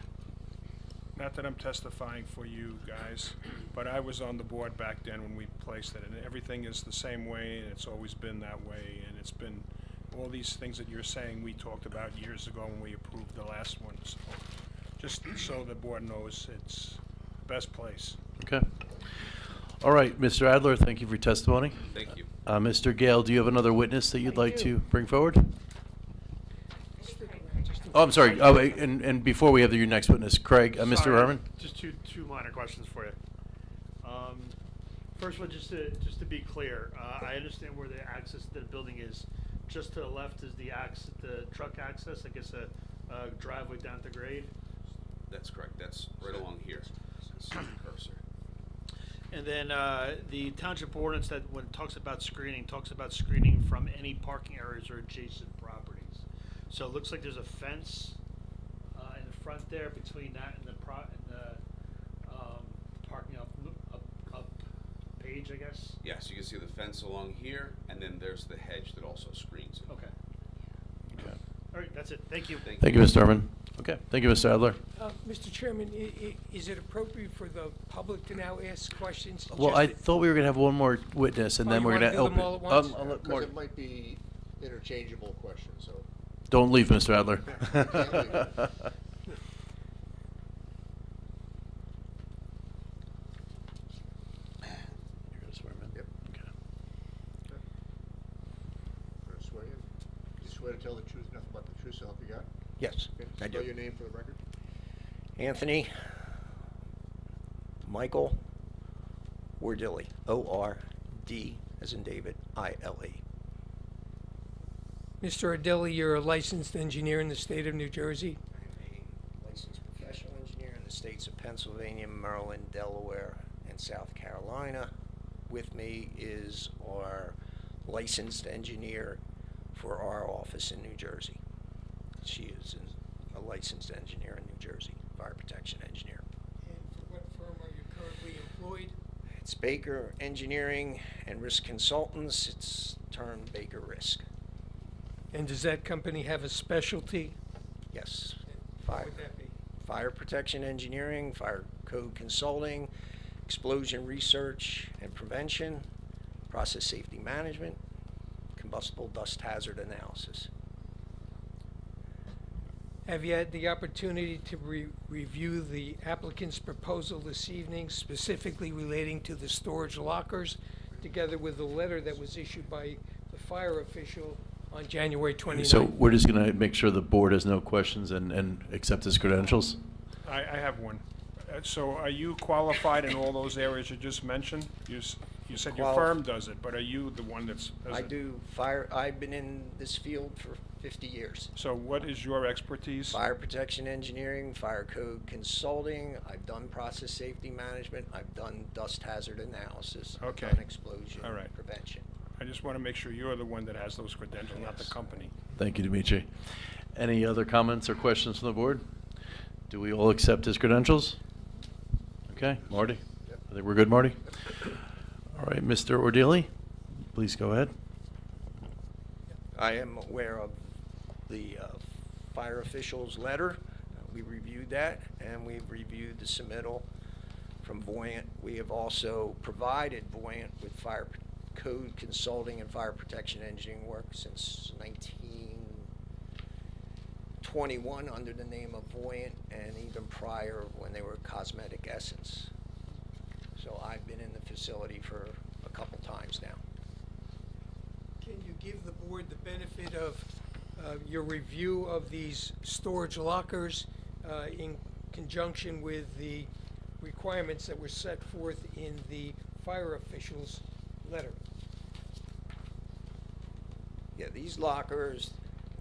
S6: Not that I'm testifying for you guys, but I was on the board back then when we placed it, and everything is the same way, and it's always been that way, and it's been all these things that you're saying we talked about years ago when we approved the last one. So just so the board knows, it's the best place.
S1: Okay. All right, Mr. Adler, thank you for your testimony.
S10: Thank you.
S1: Mr. Gale, do you have another witness that you'd like to bring forward? Oh, I'm sorry. Oh, wait, and before we have your next witness, Craig, Mr.
S9: Sorry,
S1: Herman?
S9: Just two minor questions for you. First one, just to be clear, I understand where the access to the building is. Just to the left is the truck access, I guess a driveway down to grade.
S10: That's correct. That's right along here. That's the cursor.
S9: And then the township ordinance that when it talks about screening from any parking areas or adjacent properties. So it looks like there's a fence in the front there between that and the parking up page, I guess.
S10: Yeah, so you can see the fence along here, and then there's the hedge that also screens it.
S9: Okay.
S1: Okay.
S9: All right, that's it. Thank you.
S1: Thank you, Mr. Herman. Okay, thank you, Mr. Adler.
S7: Mr. Chairman, is it appropriate for the public to now ask questions?
S1: Well, I thought we were going to have one more witness, and
S7: Oh,
S1: then
S7: you
S1: we're
S7: wanna
S1: going to
S7: do them
S1: open.
S7: all at once?
S1: I'll let
S5: Because
S1: Marty-
S5: it might be interchangeable questions, so.
S1: Don't leave, Mr. Adler.
S5: Can't leave.
S1: You're gonna swear him in?
S5: Yep.
S1: Okay.
S5: Gonna swear you? You swear to tell the truth, nothing but the truth, so help you God?
S12: Yes,
S5: Okay,
S12: I
S5: spell
S12: do.
S5: your name for the record.
S12: Anthony Michael Wardilli, O-R-D as in David, I-L-E.
S7: Mr. Adeli, you're a licensed engineer in the state of New Jersey.
S12: I'm a licensed professional engineer in the states of Pennsylvania, Maryland, Delaware, and South Carolina. With me is our licensed engineer for our office in New Jersey. She is a licensed engineer in New Jersey, fire protection engineer.
S7: And for what firm are you currently employed?
S12: It's Baker Engineering and Risk Consultants. It's termed Baker Risk.
S7: And does that company have a specialty?
S12: Yes.
S7: What
S12: Fire,
S7: would that be?
S12: fire protection engineering, fire code consulting, explosion research and prevention, process safety management, combustible dust hazard analysis.
S7: Have you had the opportunity to review the applicant's proposal this evening, specifically relating to the storage lockers, together with the letter that was issued by the fire official on January 29th?
S1: So we're just going to make sure the board has no questions and accept his credentials?
S6: I have one. So are you qualified in all those areas you just mentioned? You said your firm does it, but are you the one that's does
S12: I
S6: it?
S12: do fire, I've been in this field for 50 years.
S6: So what is your expertise?
S12: Fire protection engineering, fire code consulting, I've done process safety management, I've done dust hazard analysis, I've
S6: Okay.
S12: done explosion
S6: All right.
S12: prevention.
S6: I just want to make sure you're the one that has those credentials, not the
S12: Yes.
S6: company.
S1: Thank you, Dimitri. Any other comments or questions from the board? Do we all accept his credentials? Okay, Marty?
S5: Yep.
S1: I think we're good, Marty? All right, Mr. Ordili, please go ahead.
S12: I am aware of the fire official's letter. We reviewed that, and we've reviewed the submittal from Voyant. We have also provided Voyant with fire code consulting and fire protection engineering work since 1921 under the name of Voyant, and even prior when they were Cosmetic Essence. So I've been in the facility for a couple times now.
S7: Can you give the board the benefit of your review of these storage lockers in conjunction with the requirements that were set forth in the fire official's letter?
S12: Yeah, these lockers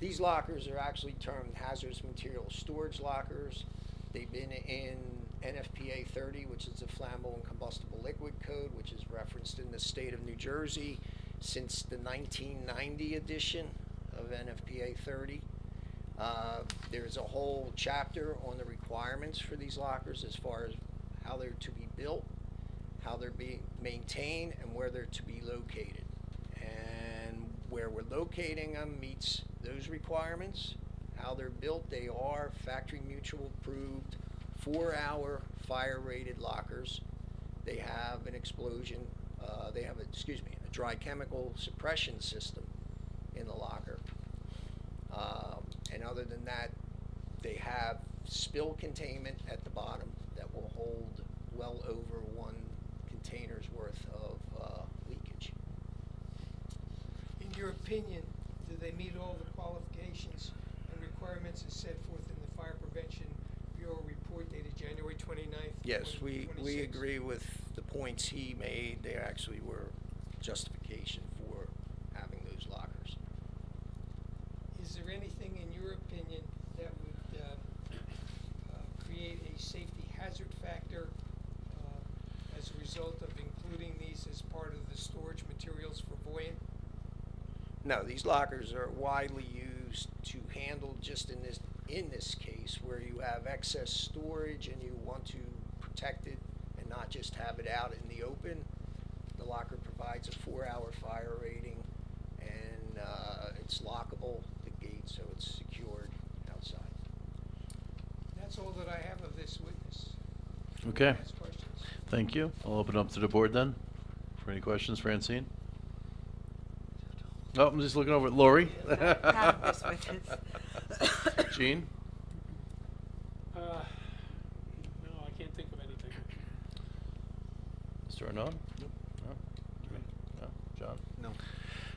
S12: are actually termed hazardous material storage lockers. They've been in NFPA 30, which is the Flammable and Combustible Liquid Code, which is referenced in the state of New Jersey since the 1990 edition of NFPA 30. There's a whole chapter on the requirements for these lockers as far as how they're to be built, how they're being maintained, and where they're to be located. And where we're locating them meets those requirements. How they're built, they are factory mutual approved 4-hour fire rated lockers. They have an explosion, they have a dry chemical suppression system in the locker. And other than that, they have spill containment at the bottom that will hold well over 1 container's worth of leakage.
S7: In your opinion, do they meet all the qualifications and requirements as set forth in the Fire Prevention Bureau report dated January 29th?
S12: Yes, we
S7: 2026?
S12: agree with the points he made. They actually were justification for having those lockers.
S7: Is there anything, in your opinion, that would create a safety hazard factor as a result of including these as part of the storage materials for Voyant?
S12: No, these lockers are widely used to handle just in this case where you have excess storage and you want to protect it and not just have it out in the open. The locker provides a 4-hour fire rating, and it's lockable, the gate, so it's secured outside.
S7: That's all that I have of this witness.
S1: Okay.
S7: Ask questions.
S1: Thank you. I'll open up to the board then for any questions. Francine? Oh, I'm just looking over at Lori.
S4: Have this witness.
S1: Jean?
S6: No, I can't think of anything.
S1: Mr. Arnaud? No? No? John?
S11: No.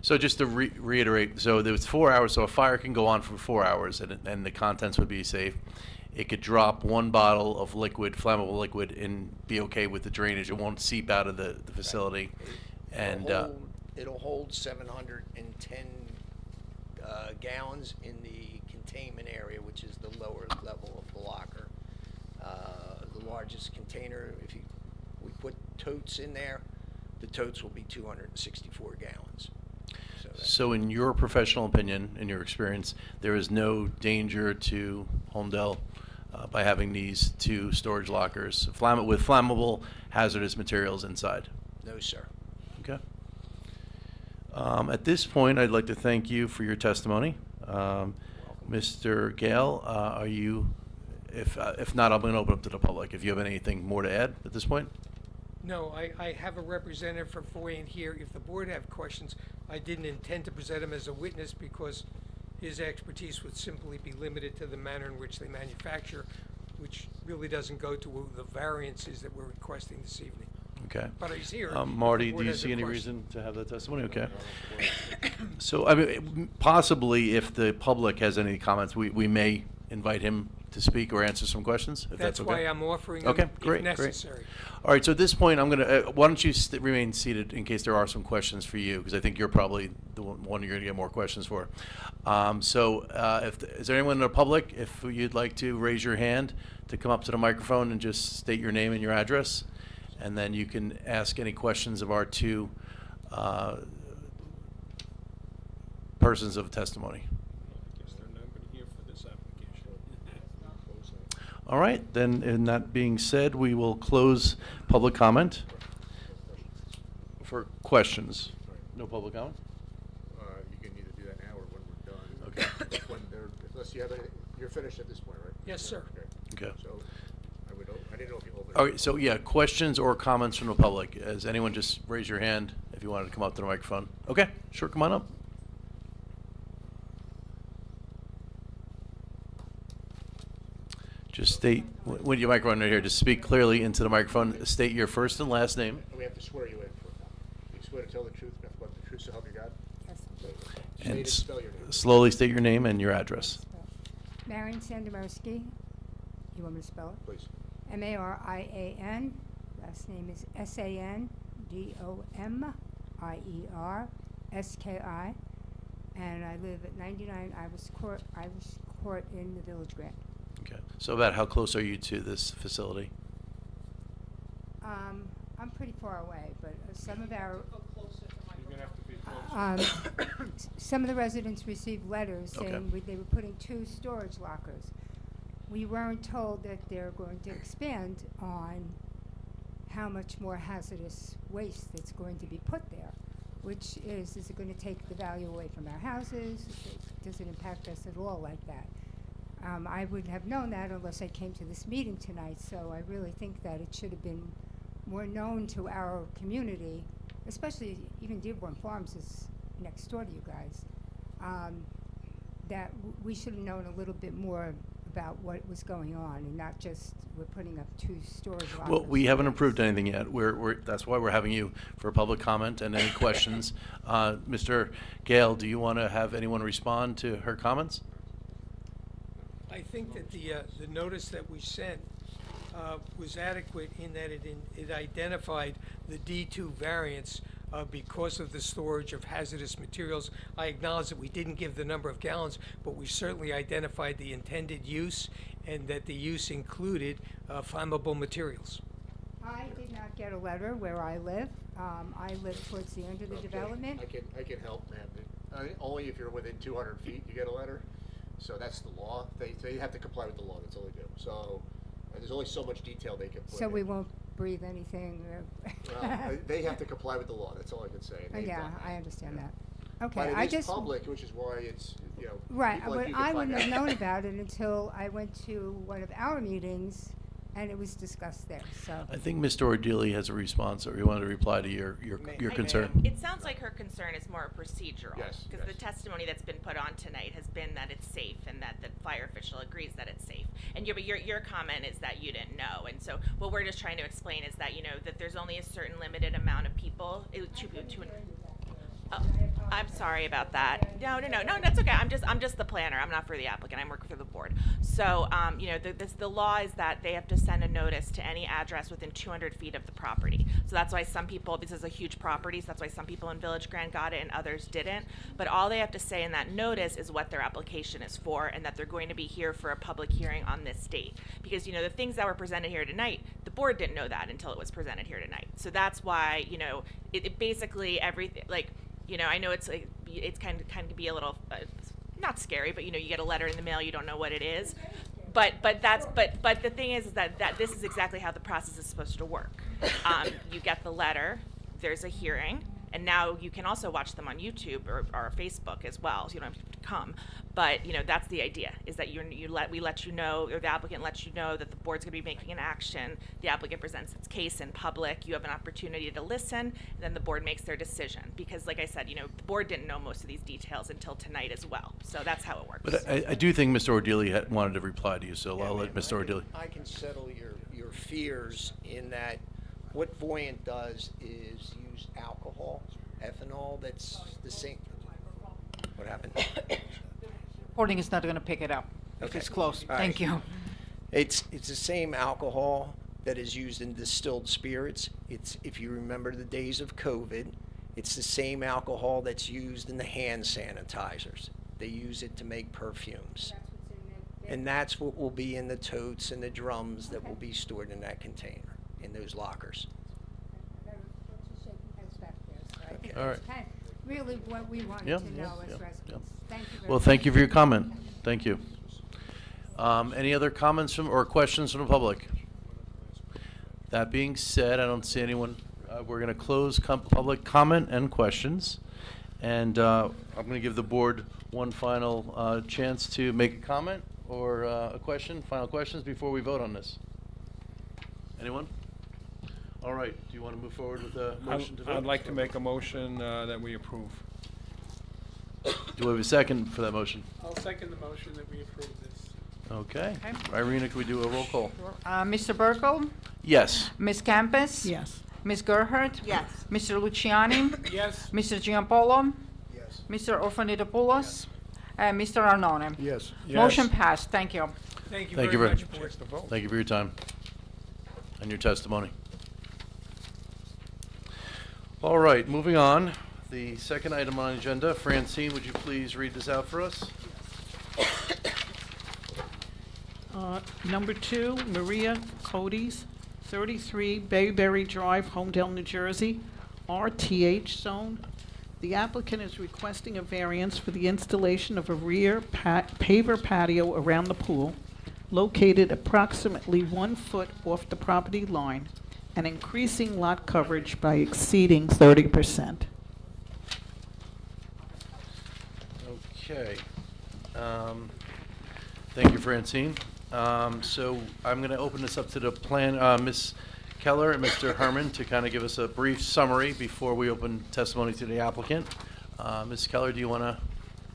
S1: So just to reiterate, so there was 4 hours, so a fire can go on for 4 hours and the contents would be safe. It could drop 1 bottle of liquid, flammable liquid, and be okay with the drainage. It won't seep out of the facility. And
S12: It'll hold 710 gallons in the containment area, which is the lower level of the locker. The largest container, we put totes in there, the totes will be 264 gallons.
S1: so in your professional opinion, in your experience, there is no danger to Homedale by having these 2 storage lockers with flammable hazardous materials inside?
S12: No, sir.
S1: Okay. At this point, I'd like to thank you for your testimony. Mr. Gale, are you, if not, I'm going to open up to the public. If you have anything more to add at this point?
S7: No, I have a representative from Voyant here. If the board have questions, I didn't intend to present him as a witness because his expertise would simply be limited to the manner in which they manufacture, which really doesn't go to the variances that we're requesting this evening.
S1: Okay.
S7: But he's here.
S1: Marty,
S7: If the
S1: do
S7: board
S1: you
S7: has a
S1: see any
S7: question.
S1: reason to have that testimony? Okay. So, I mean, possibly if the public has any comments, we may invite him to speak or answer some questions, if that's okay.
S7: That's why I'm offering
S1: Okay,
S7: them
S1: great,
S7: if
S1: great.
S7: necessary.
S1: All right, so at this point, I'm going to, why don't you remain seated in case there are some questions for you, because I think you're probably the one you're going to get more questions for. Is there anyone in the public, if you'd like to raise your hand to come up to the microphone and just state your name and your address, and then you can ask any questions of our 2 persons of testimony.
S6: I guess they're not going to hear for this application.
S1: All right, then, in that being said, we will close public comment. for questions. No public comment?
S5: You can either do that now or when we're done.
S1: Okay.
S5: Unless you have any, you're finished at this point, right?
S7: Yes, sir.
S5: Okay.
S1: Okay.
S5: So, I didn't know if you opened.
S1: Okay, so yeah, questions or comments from the public? As anyone, just raise your hand if you wanted to come up to the microphone. Okay, sure, come on up. Just state, with your microphone right here, just speak clearly into the microphone. State your first and last name.
S5: We have to swear you in for a moment. You swear to tell the truth, nothing but the truth, so help you God?
S13: Yes.
S5: State
S1: And
S5: and spell your name.
S1: slowly state your name and your address.
S13: Marion Sandomierski. You want me to spell it?
S5: Please.
S13: Marian. Last name is Sandomierski. And I live at 99 Irish Court in the Village Grant.
S1: Okay, so about how close are you to this facility?
S13: I'm pretty far away, but some of our
S6: You're gonna have to be close.
S13: some of the residents received letters
S1: Okay.
S13: saying they were putting 2 storage lockers. We weren't told that they're going to expand on how much more hazardous waste that's going to be put there, which is it going to take the value away from our houses? Does it impact us at all like that? I wouldn't have known that unless I came to this meeting tonight, so I really think that it should have been more known to our community, especially even Dearborn Farms is next door to you guys, that we should have known a little bit more about what was going on and not just we're putting up 2 storage lockers.
S1: Well, we haven't approved anything yet. That's why we're having you for public comment and any questions. Mr. Gale, do you want to have anyone respond to her comments?
S7: I think that the notice that we sent was adequate in that it identified the D2 variance because of the storage of hazardous materials. I acknowledge that we didn't give the number of gallons, but we certainly identified the intended use and that the use included flammable materials.
S13: I did not get a letter where I live. I live towards the end of the
S5: Okay.
S13: development.
S5: I can help, ma'am. Only if you're within 200 feet, you get a letter. So that's the law. They have to comply with the law. That's all they do. So there's only so much detail they can put
S13: So
S5: in.
S13: we won't breathe anything.
S5: Well, they have to comply with the law. That's all I can say. and they've
S13: Yeah,
S5: done that.
S13: I understand
S5: Yeah.
S13: that. Okay,
S5: But it
S13: I
S5: is
S13: just.
S5: public, which is why it's,
S13: Right,
S5: people like
S13: but
S5: you can
S13: I
S5: find
S13: wouldn't have
S5: out.
S13: known about it until I went to one of our meetings and it was discussed there, so.
S1: I think Mr. Ordili has a response, or he wanted to reply to your
S8: I-
S1: concern.
S8: It sounds like her concern is more procedural.
S5: Yes,
S8: Because the
S5: yes.
S8: testimony that's been put on tonight has been that it's safe and that the fire official agrees that it's safe. And your comment is that you didn't know. And so what we're just trying to explain is that, that there's only a certain limited amount of people. Oh, I'm sorry about that. No, that's okay. I'm just the planner. I'm not for the applicant. I'm working for the board. So, the law is that they have to send a notice to any address within 200 feet of the property. So that's why some people, this is a huge property, so that's why some people in Village Grand got it and others didn't. But all they have to say in that notice is what their application is for and that they're going to be here for a public hearing on this date. Because, the things that were presented here tonight, the board didn't know that until it was presented here tonight. So that's why, it basically everything, I know it's kind of be a little not scary, but you get a letter in the mail, you don't know what it is. But the thing is that this is exactly how the process is supposed to work. You get the letter, there's a hearing, and now you can also watch them on YouTube or Facebook as well, so you don't have to come. But that's the idea, is that we let you know, or the applicant lets you know that the board's going to be making an action. The applicant presents its case in public. You have an opportunity to listen, and then the board makes their decision. Because, like I said, the board didn't know most of these details until tonight as well. So that's how it works.
S1: But I do think Mr. Ordili wanted to reply to you, so I'll let
S12: ma'am,
S1: Mr. Ordili.
S12: I can settle your fears in that what Voyant does is use alcohol, ethanol, that's the same. What happened?
S3: Recording is not going to pick it up if
S12: Okay.
S3: it's close.
S12: All right.
S3: Thank you.
S12: It's the same alcohol that is used in distilled spirits. It's, if you remember the days of COVID, it's the same alcohol that's used in the hand sanitizers. They use it to make perfumes. And that's what will be in the totes and the drums that will be stored in that container, in those lockers.
S13: Okay.
S1: All right.
S13: Really what we wanted
S1: Yeah,
S13: to know
S1: yeah,
S13: as
S1: yeah,
S13: residents.
S1: yeah.
S13: Thank you very
S1: Well,
S13: much.
S1: thank you for your comment. Thank you. Any other comments or questions from the public? That being said, I don't see anyone we're going to close public comment and questions. And I'm going to give the board one final chance to make a comment or a question, final questions before we vote on this. Anyone? All right, do you want to move forward with the motion to vote?
S6: I'd like to make a motion that we approve.
S1: Do we have a second for that motion?
S7: I'll second the motion that we approve this.
S1: Okay.
S3: Okay.
S1: Irina, can we do a roll call?
S3: Mr. Burkle?
S1: Yes.
S3: Ms. Campus?
S2: Yes.
S3: Ms. Gerhart?
S4: Yes.
S3: Mr. Luciani?
S7: Yes.
S3: Mr. Giampolo?
S11: Yes.
S3: Mr. Orfanitopoulos? And Mr. Arnone?
S11: Yes.
S3: Motion passed. Thank you.
S7: Thank you
S1: Thank you
S7: very
S1: very-
S7: much, board.
S6: Chance to vote.
S1: Thank you for your time and your testimony. All right, moving on. The second item on the agenda, Francine, would you please read this out for us?
S2: Number 2, Maria Cody's, 33 Bayberry Drive, Homedale, New Jersey, RTH zone. The applicant is requesting a variance for the installation of a rear paver patio around the pool, located approximately 1 foot off the property line, and increasing lot coverage by exceeding 30%.
S1: Okay. Thank you, Francine. So I'm going to open this up to the Ms. Keller and Mr. Herman to kind of give us a brief summary before we open testimony to the applicant. Ms. Keller, do you want to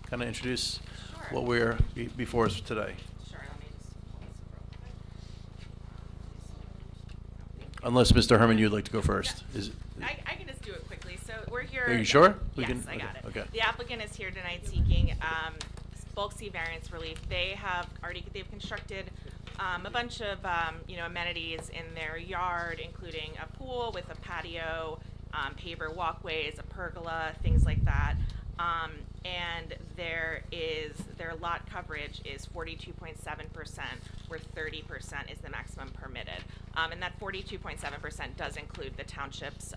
S1: kind of introduce
S8: Sure.
S1: what we're before us today?
S8: Sure, let me just pull this real quick.
S1: Unless, Mr. Herman, you'd like to go first. Is
S8: I can just do it quickly. So we're here.
S1: Are you sure? We
S8: Yes,
S1: can-
S8: I got
S1: okay,
S8: it.
S1: okay.
S8: The applicant is here tonight seeking bulk C variance relief. They've constructed a bunch of amenities in their yard, including a pool with a patio, paver walkways, a pergola, things like that. And their lot coverage is 42.7%, where 30% is the maximum permitted. And that 42.7% does include the township's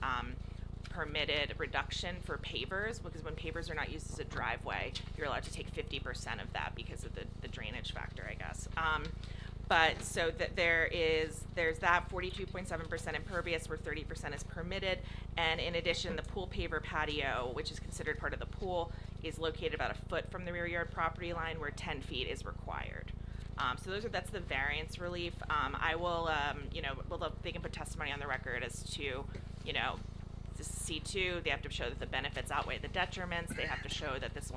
S8: permitted reduction for pavers, because when pavers are not used as a driveway, you're allowed to take 50% of that because of the drainage factor, I guess. But so that there's that 42.7% impervious where 30% is permitted, and in addition, the pool paver patio, which is considered part of the pool, is located about a foot from the rear yard property line where 10 feet is required. So that's the variance relief. I will, they can put testimony on the record as to, this is C2, they have to show that the benefits outweigh the detriments. They have to show that this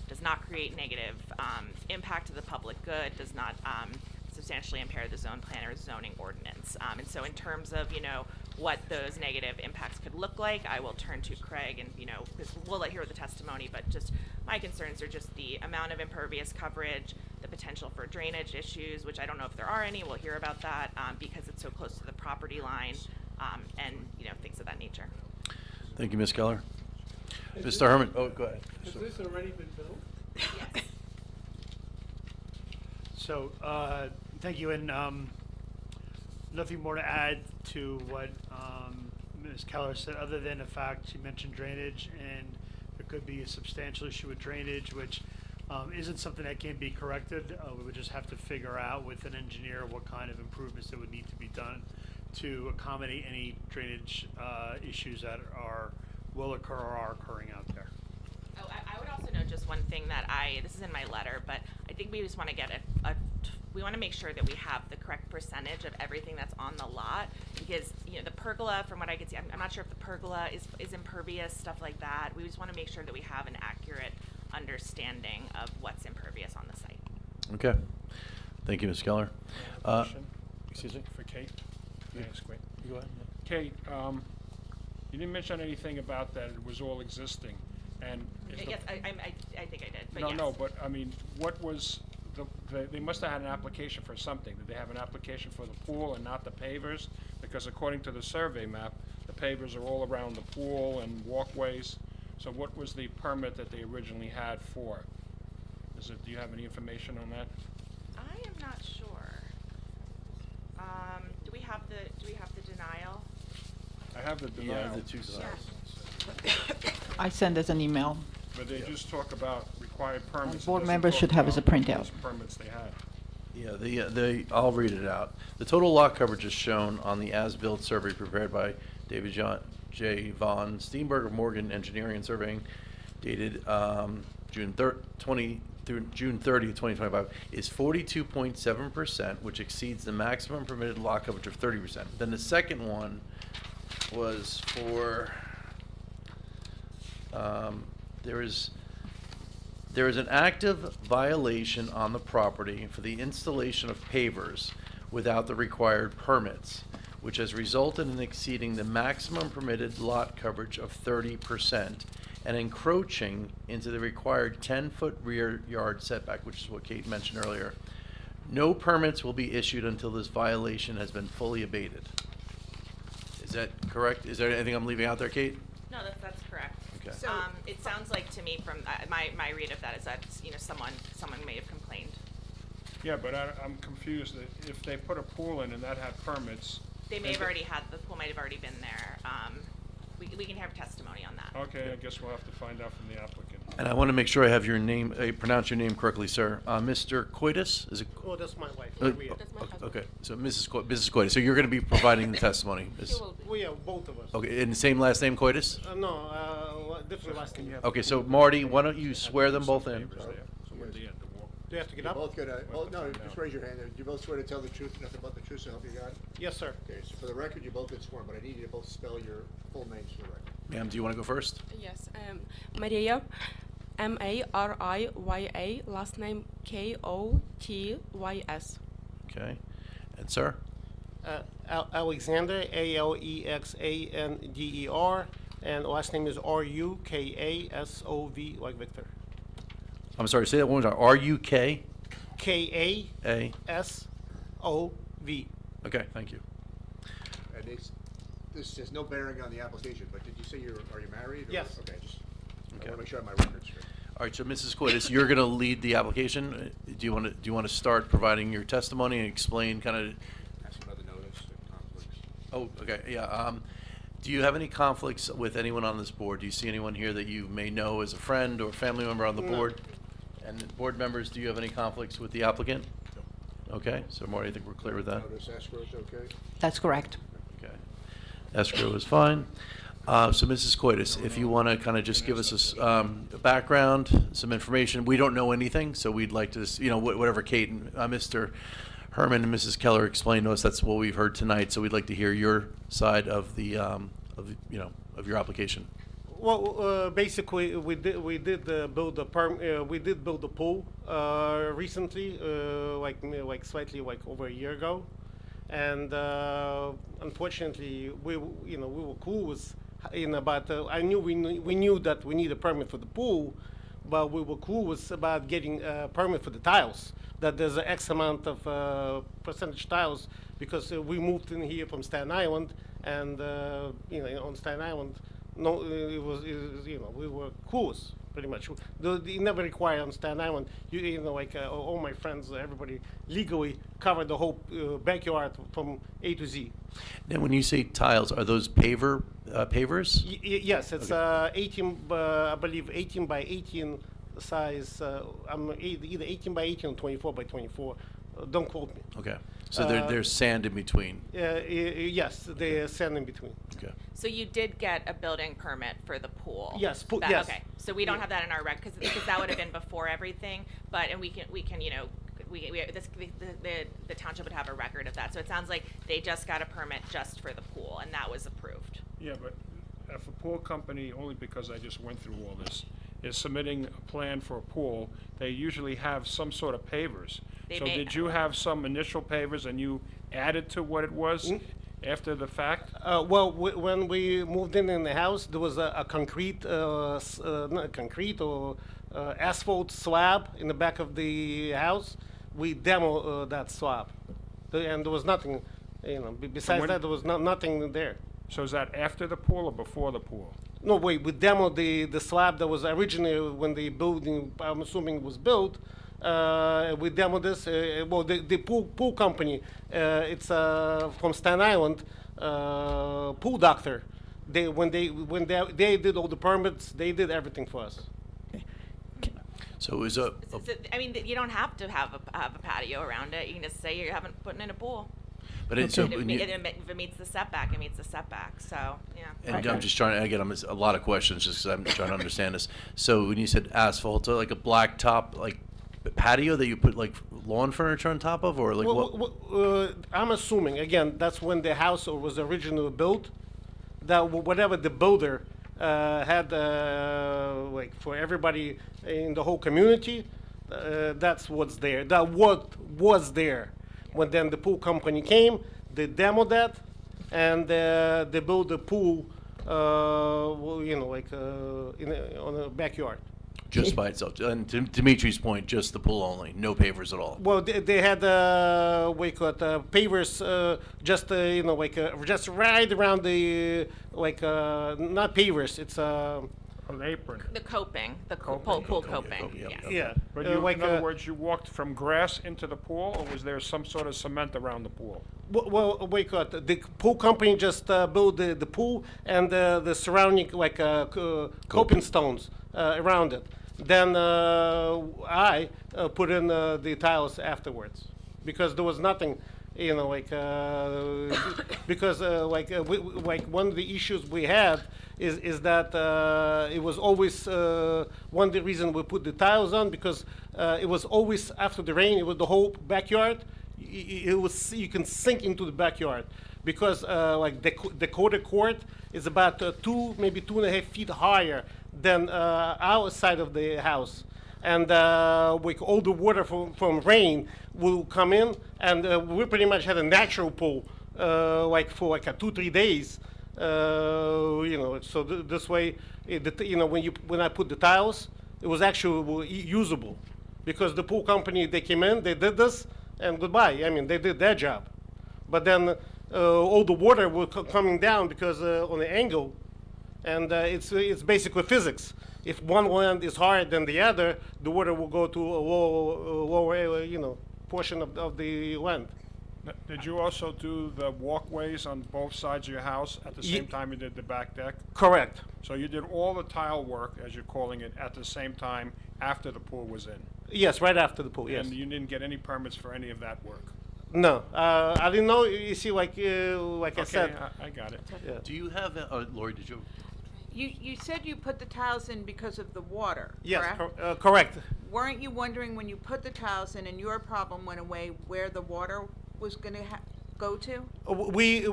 S8: does not create negative impact to the public good, does not substantially impair the zone plan or zoning ordinance. And so in terms of, what those negative impacts could look like, I will turn to Craig and, because we'll hear the testimony, but just my concerns are just the amount of impervious coverage, the potential for drainage issues, which I don't know if there are any, we'll hear about that, because it's so close to the property line, and, things of that nature.
S1: Thank you, Ms. Keller. Mr. Herman, oh, go ahead.
S7: Has this already been built?
S8: Yes.
S9: So, thank you, and nothing more to add to what Ms. Keller said, other than the fact she mentioned drainage, and there could be a substantial issue with drainage, which isn't something that can be corrected. We would just have to figure out with an engineer what kind of improvements that would need to be done to accommodate any drainage issues that will occur or are occurring out there.
S8: Oh, I would also note just one thing that this is in my letter, but I think we just want to get we want to make sure that we have the correct percentage of everything that's on the lot, because, the pergola, from what I can see, I'm not sure if the pergola is impervious, stuff like that. We just want to make sure that we have an accurate understanding of what's impervious on the site.
S1: Okay. Thank you, Ms. Keller.
S6: Question
S1: Excuse me?
S6: for Kate. Can I ask quick?
S1: You go ahead.
S6: Kate, you didn't mention anything about that it was all existing, and is the-
S8: Yes, I think I did, but
S6: No,
S8: yes.
S6: no, but I mean, what was they must have had an application for something. Did they have an application for the pool and not the pavers? Because according to the survey map, the pavers are all around the pool and walkways. So what was the permit that they originally had for? Do you have any information on that?
S8: I am not sure. Do we have the denial?
S6: I have the
S1: Yeah,
S6: denial.
S1: the two denials.
S3: I send as an email.
S6: But they just talk about required permits. It
S3: board
S6: doesn't
S3: members
S6: talk
S3: should have as a
S6: about
S3: printout.
S6: those permits they had.
S1: Yeah, I'll read it out. The total lot coverage is shown on the as-built survey prepared by David J. Von Steenberg of Morgan Engineering and Surveying, dated June 30th, 2025, is 42.7%, which exceeds the maximum permitted lot coverage of 30%. Then the second one was for, there is an active violation on the property for the installation of pavers without the required permits, which has resulted in exceeding the maximum permitted lot coverage of 30% and encroaching into the required 10-foot rear yard setback, which is what Kate mentioned earlier. No permits will be issued until this violation has been fully abated. Is that correct? Is there anything I'm leaving out there, Kate?
S8: No, that's correct.
S1: Okay.
S4: So-
S8: It sounds like to me from my read of that is that, someone may have complained.
S6: Yeah, but I'm confused that if they put a pool in and that had permits.
S8: They may have already the pool might have already been there. We can have testimony on that.
S6: Okay, I guess we'll have to find out from the applicant.
S1: And I want to make sure I have your name, pronounce your name correctly, sir. Mr. Coitus, is it?
S9: Oh, that's my wife.
S8: That's my husband.
S1: Okay, so Mrs. Coitus, so you're going to be providing the testimony?
S9: We are both of us.
S1: Okay, and the same last name, Coitus?
S9: No, different last name.
S1: Okay, so Marty, why don't you swear them both in?
S6: Papers there, so when they had to walk.
S9: Do you have to get
S5: You're
S9: up?
S5: both gonna,
S6: We'll have to
S5: no,
S6: find
S5: just
S6: out.
S5: raise your hand. Do you both swear to tell the truth, nothing but the truth, so help you God?
S9: Yes, sir.
S5: Okay, so for the record, you both been sworn, but I need you to both spell your full names for the record.
S1: Ma'am, do you want to go first?
S14: Yes, Maria, Mariya, last name Kotys.
S1: Okay, and sir?
S9: Alexander, Alexander, and last name is Rukasov, like Victor.
S1: I'm sorry, say that one more time. R-U-K?
S9: Kasov.
S1: A? Okay, thank you.
S5: And this has no bearing on the application, but did you say are you married? or-
S9: Yes.
S5: Okay, just, I
S1: Okay.
S5: wanna make sure I have my records straight.
S1: All right, so Mrs. Coitus, you're going to lead the application. Do you want to start providing your testimony and explain kind of?
S10: Ask about the notice and conflicts.
S1: Oh, okay, yeah. Do you have any conflicts with anyone on this board? Do you see anyone here that you may know as a friend or family member on the
S9: No.
S1: board? And board members, do you have any conflicts with the applicant? Okay, so Marty, I think we're clear with that.
S5: Notice escrow is okay?
S3: That's correct.
S1: Okay. Escrow is fine. So Mrs. Coitus, if you want to kind of just give us a background, some information. We don't know anything, so we'd like to, whatever Kate and Mr. Herman and Mrs. Keller explained to us, that's what we've heard tonight. So we'd like to hear your side of the, of your application.
S9: Well, basically, we did build the pool recently, like slightly like over a year ago, and unfortunately, we were cool with, but I knew we knew that we need a permit for the pool, but we were cool with about getting a permit for the tiles. That there's an X amount of percentage tiles because we moved in here from Staten Island, and on Staten Island. No, it was we were cool, pretty much. They never require on Staten Island. All my friends, everybody legally covered the whole backyard from A to Z.
S1: Now, when you say tiles, are those pavers?
S9: Yes, it's
S1: Okay.
S9: 18, I believe 18 by 18 size. I'm either 18 by 18 or 24 by 24. Don't quote me.
S1: Okay. So there's sand in between.
S9: Yes, there's sand in between.
S1: Okay.
S8: So you did get a building permit for the pool?
S9: Yes,
S8: Yes.
S9: yes.
S8: Okay, so we don't
S9: Yeah.
S8: have that in our record, because that would have been before everything, and the township would have a record of that. So it sounds like they just got a permit just for the pool, and that was approved.
S6: Yeah, but if a pool company, only because I just went through all this, is submitting a plan for a pool, they usually have some sort of pavers.
S8: They
S6: So
S8: may-
S6: did you have some initial pavers and you added to what it was after the fact?
S9: When we moved in the house, there was a concrete, not concrete or asphalt slab in the back of the house. We demoed that slab, and there was nothing, besides
S6: when-
S9: that, there was nothing there.
S6: So is that after the pool or before the pool?
S9: No, wait, we demoed the slab that was originally when the building, I'm assuming, was built. We demoed this. The pool company, it's from Staten Island, pool doctor. When they did all the permits, they did everything for us.
S1: So it was a,
S8: I mean, you don't have to have a patio around it. You can just say you haven't put in a pool.
S1: but it, so,
S8: And
S1: when you-
S8: if it meets the setback, it meets the setback, so, yeah.
S1: and I'm just trying to, again, I'm a lot of questions just because I'm trying to understand this. So when you said asphalt, so like a black top, like patio that you put like lawn furniture on top of, or like what?
S15: I'm assuming, again, that's when the house was originally built, that whatever the builder had, like for everybody in the whole community, that's what's there. That what was there. When then the pool company came, they demoed that, and they built the pool, well, you know, like on a backyard.
S1: Just by itself. And to Dimitri's point, just the pool only, no pavers at all.
S15: Well, they had what you call it, pavers, just you know, like just right around the like not pavers. It's
S6: An apron.
S8: The coping, the
S6: Coping.
S8: pool coping,
S1: yeah,
S8: yes.
S15: yeah.
S6: But
S15: like
S6: in other words, you walked from grass into the pool, or was there some sort of cement around the pool?
S15: Well, what you call it, the pool company just built the pool and the surrounding like coping stones around it. Then I put in the tiles afterwards because there was nothing, you know, like because like one of the issues we had is that it was always one of the reasons we put the tiles on because it was always after the rain. It was the whole backyard. It was you can sink into the backyard because like the quarter court is about maybe 2.5 feet higher than our side of the house, and with all the water from rain will come in, and we pretty much had a natural pool like for like 2-3 days. You know, so this way, you know, when I put the tiles, it was actually usable, because the pool company, they came in, they did this, and goodbye. I mean, they did their job, but then all the water was coming down because on the angle, and it's basically physics. If one land is higher than the other, the water will go to a lower you know, portion of the land.
S6: Did you also do the walkways on both sides of your house at the same time you did the back deck?
S15: Correct.
S6: So you did all the tile work, as you're calling it, at the same time after the pool was in?
S15: Yes, right after the pool, yes.
S6: And you didn't get any permits for any of that work?
S15: No, I didn't know. You see, like I said.
S6: I got it.
S15: Yeah.
S1: Do you have, Lori, did you?
S4: You said you put the tiles in because of the water,
S15: Yes,
S4: correct?
S15: correct.
S4: Weren't you wondering when you put the tiles in and your problem went away where the water was going to go to?
S15: We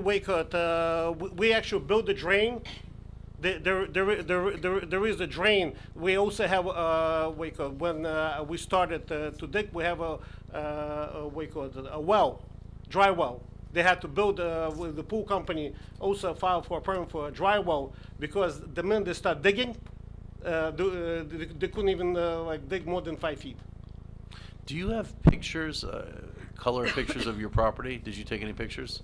S15: actually built the drain. There is a drain. We also have when we started to dig, we have a well, dry well. They had to build with the pool company also filed for a permit for a dry well, because the minute they start digging, they couldn't even like dig more than 5 feet.
S1: Do you have pictures, color pictures of your property? Did you take any pictures?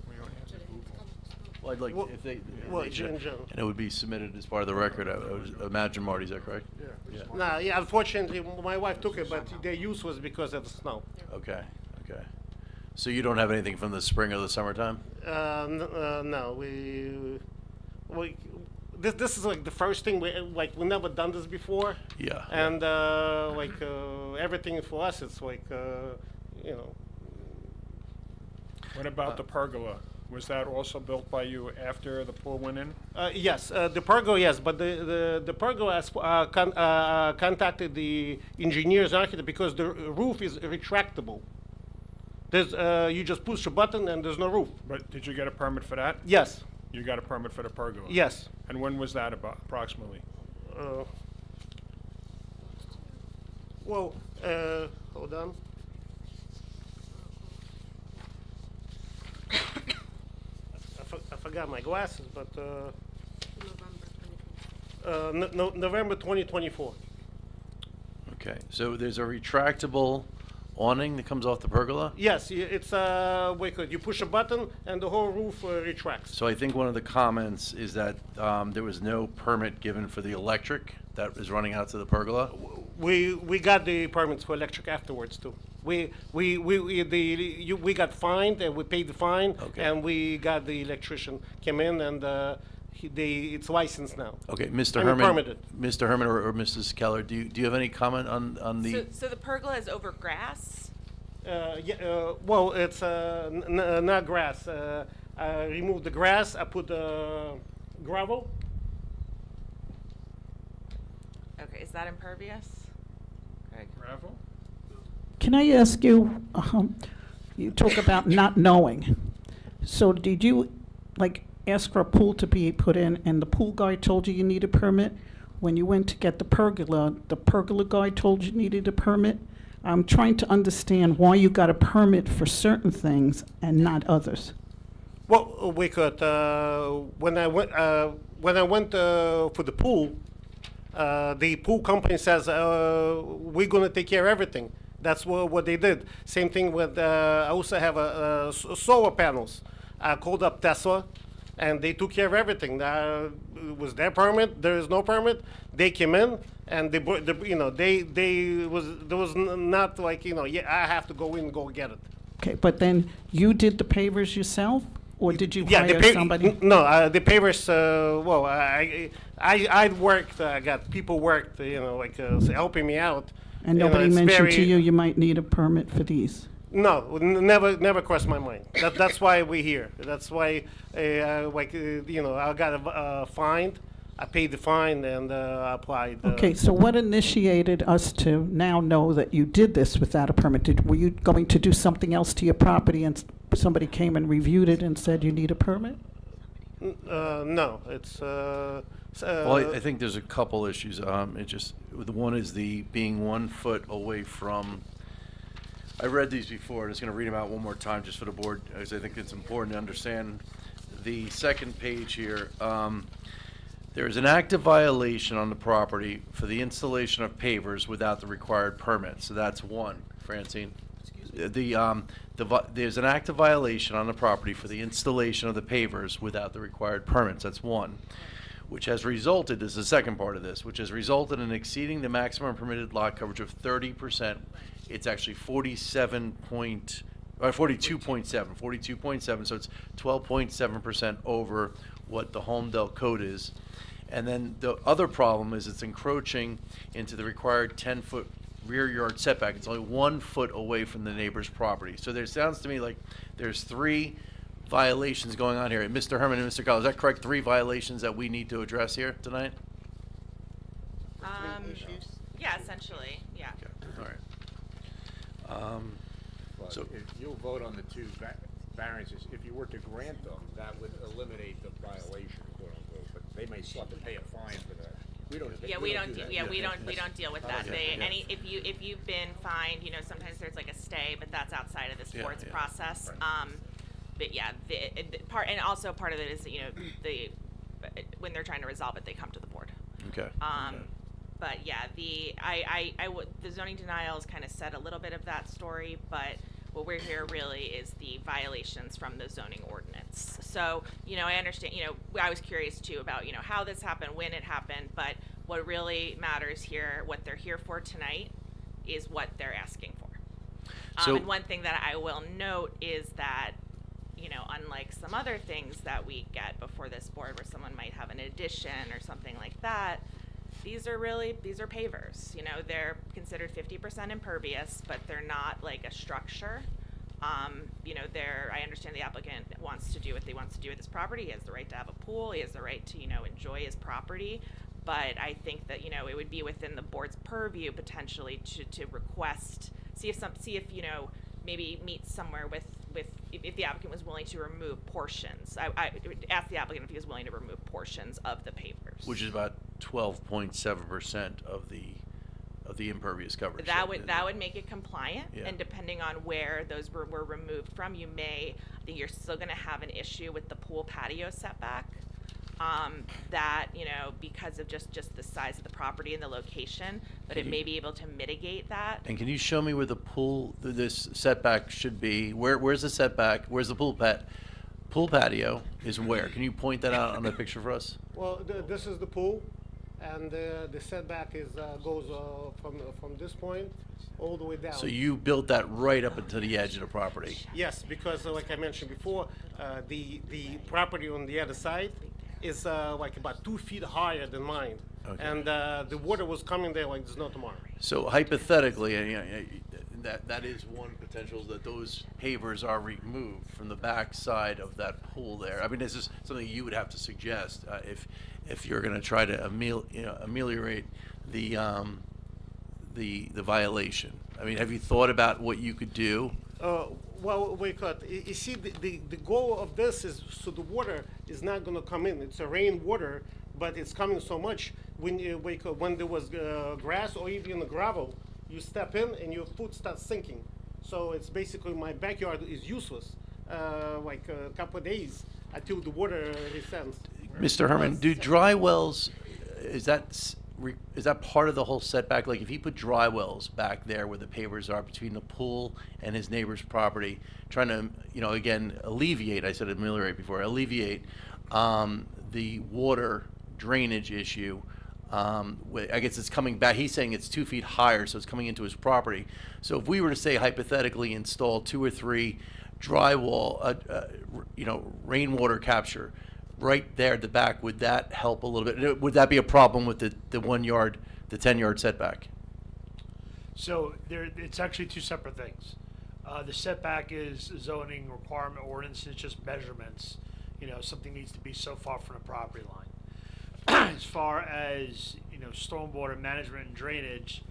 S1: Well, I'd like,
S15: Well-
S1: if they,
S15: well,
S1: they should-
S15: in general.
S1: and it would be submitted as part of the record, I would imagine, Marty, is that correct? Yeah.
S15: Nah, yeah, unfortunately, my wife took it, but their use was because of the snow.
S1: Okay, okay. So you don't have anything from the spring or the summertime?
S15: No, this is like the first thing we never done this before.
S1: Yeah.
S15: And everything for us, it's like you know.
S6: What about the pergola? Was that also built by you after the pool went in?
S15: Yes, the pergola, yes, but the pergola has contacted the engineers, architect, because the roof is retractable. There's you just push a button and there's no roof.
S6: But did you get a permit for that?
S15: Yes.
S6: You got a permit for the pergola?
S15: Yes.
S6: And when was that approximately?
S15: Well, hold on. I forgot my glasses, but November 2024.
S1: Okay, so there's a retractable awning that comes off the pergola?
S15: Yes, it's you push a button and the whole roof retracts.
S1: So I think one of the comments is that there was no permit given for the electric that is running out to the pergola?
S15: We got the permits for electric afterwards too. We got fined and we paid the fine,
S1: Okay.
S15: and we got the electrician came in and it's licensed now.
S1: Okay, Mr.
S15: I mean,
S1: Herman,
S15: permitted.
S1: Mr. Herman or Mrs. Keller, do you have any comment on the?
S8: So the pergola is over grass?
S15: Well, it's not grass. I removed the grass. I put gravel.
S8: Okay, is that impervious? Greg?
S6: Gravel?
S2: Can I ask you, you talk about not knowing. So did you, like, ask for a pool to be put in, and the pool guy told you need a permit? When you went to get the pergola guy told you needed a permit? I'm trying to understand why you got a permit for certain things and not others.
S15: Well, we could. When I went for the pool company says we're gonna take care of everything. That's what they did. Same thing with. I also have solar panels. I called up Tesla, and they took care of everything. It was their permit. There is no permit. They came in, and there was not like I have to go in and go get it.
S2: Okay, but then you did the pavers yourself, or did you
S15: Yeah,
S2: hire somebody?
S15: No, the pavers. Well, I worked. I got people worked. Helping me out.
S2: And
S15: You know,
S2: nobody
S15: it's
S2: mentioned
S15: very-
S2: to you might need a permit for these?
S15: No, never crossed my mind. That's why we're here. That's why, I got a fine. I paid the fine and I applied.
S2: Okay, so what initiated us to now know that you did this without a permit? Were you going to do something else to your property and somebody came and reviewed it and said you need a permit?
S15: No, it's.
S1: Well, I think there's a couple issues. The one is the being 1 foot away from. I read these before, and I'm just going to read them out one more time just for the board, because I think it's important to understand. The second page here, there is an active violation on the property for the installation of pavers without the required permit. So that's one, Francine. There's an active violation on the property for the installation of the pavers without the required permits. That's one. Which has resulted, this is the second part of this, which has resulted in exceeding the maximum permitted lot coverage of 30%. It's actually 42.7, so it's 12.7% over what the Homedale code is. And then the other problem is it's encroaching into the required 10-foot rear yard setback. It's only 1 foot away from the neighbor's property. So there sounds to me like there's 3 violations going on here. Mr. Herman and Mr. Collins, is that correct? 3 violations that we need to address here tonight?
S8: Yeah, essentially, yeah.
S1: Okay, all right.
S5: But
S1: So-
S5: if you'll vote on the 2 variances, if you were to grant them, that would eliminate the violation, quote unquote, but they may still have to pay a fine for that. We don't.
S8: Yeah, we don't
S5: that.
S8: we don't deal with that.
S1: Okay, yeah.
S8: If you've been fined, sometimes there's like a stay, but that's outside of this
S1: Yeah,
S8: board's
S1: yeah.
S8: process. But yeah, the part, and also part of it is, when they're trying to resolve it, they come to the board.
S1: Okay.
S8: But yeah, the zoning denials kind of said a little bit of that story, but what we're here really is the violations from the zoning ordinance. So, I understand, I was curious too about, how this happened, when it happened, but what really matters here, what they're here for tonight, is what they're asking for.
S1: So-
S8: And one thing that I will note is that, unlike some other things that we get before this board where someone might have an addition or something like that, these are pavers. They're considered 50% impervious, but they're not like a structure. I understand the applicant wants to do what they want to do with his property. He has the right to have a pool. He has the right to, enjoy his property. But I think that, it would be within the board's purview potentially to request, see if maybe meet somewhere with if the applicant was willing to remove portions. I asked the applicant if he was willing to remove portions of the pavers.
S1: Which is about 12.7% of the impervious coverage.
S8: That would make it compliant,
S1: Yeah.
S8: and depending on where those were removed from, I think you're still going to have an issue with the pool patio setback. That because of just the size of the property and the location, but it may be able to mitigate that.
S1: And can you show me where the pool, this setback should be? Where's the setback? Where's the pool patio is where? Can you point that out on the picture for us?
S15: Well, this is the pool, and the setback goes from this point all the way down.
S1: So you built that right up into the edge of the property?
S15: Yes, because like I mentioned before, the property on the other side is like about 2 feet higher than mine.
S1: Okay.
S15: And the water was coming there like there's no tomorrow.
S1: So hypothetically, that is one potential, that those pavers are removed from the back side of that pool there. I mean, this is something you would have to suggest if you're going to try to ameliorate the violation. I mean, have you thought about what you could do?
S15: Well, you see, the goal of this is so the water is not going to come in. It's a rainwater, but it's coming so much. When there was grass or even the gravel, you step in and your foot starts sinking. So it's basically my backyard is useless. Like a couple of days until the water descends.
S1: Mr. Herman, do dry wells, is that part of the whole setback? Like if he put dry wells back there where the pavers are between the pool and his neighbor's property, trying to, again, alleviate, I said ameliorate before, alleviate the water drainage issue. I guess it's coming back. He's saying it's 2 feet higher, so it's coming into his property. So if we were to say hypothetically install 2 or 3 drywall, rainwater capture right there at the back, would that help a little bit? Would that be a problem with the 1 yard, the 10-yard setback?
S9: So it's actually two separate things. The setback is zoning requirement ordinance. It's just measurements. Something needs to be so far from the property line. As far as stormwater management and drainage,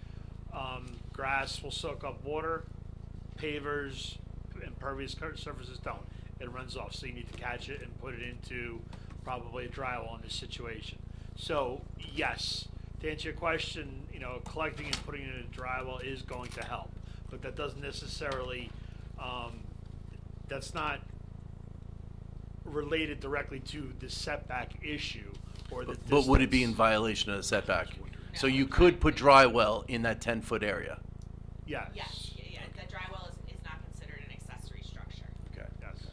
S9: grass will soak up water, pavers, impervious surfaces don't. It runs off, so you need to catch it and put it into probably a drywall in this situation. So yes, to answer your question, collecting and putting it in a drywall is going to help, but that doesn't necessarily, that's not related directly to the setback issue or the
S1: But would it be in
S9: distance.
S1: violation of the setback? So you could put dry well in that 10-foot area?
S9: Yes.
S8: Yes, the dry well is not considered an accessory structure.
S1: Okay.
S9: Yes.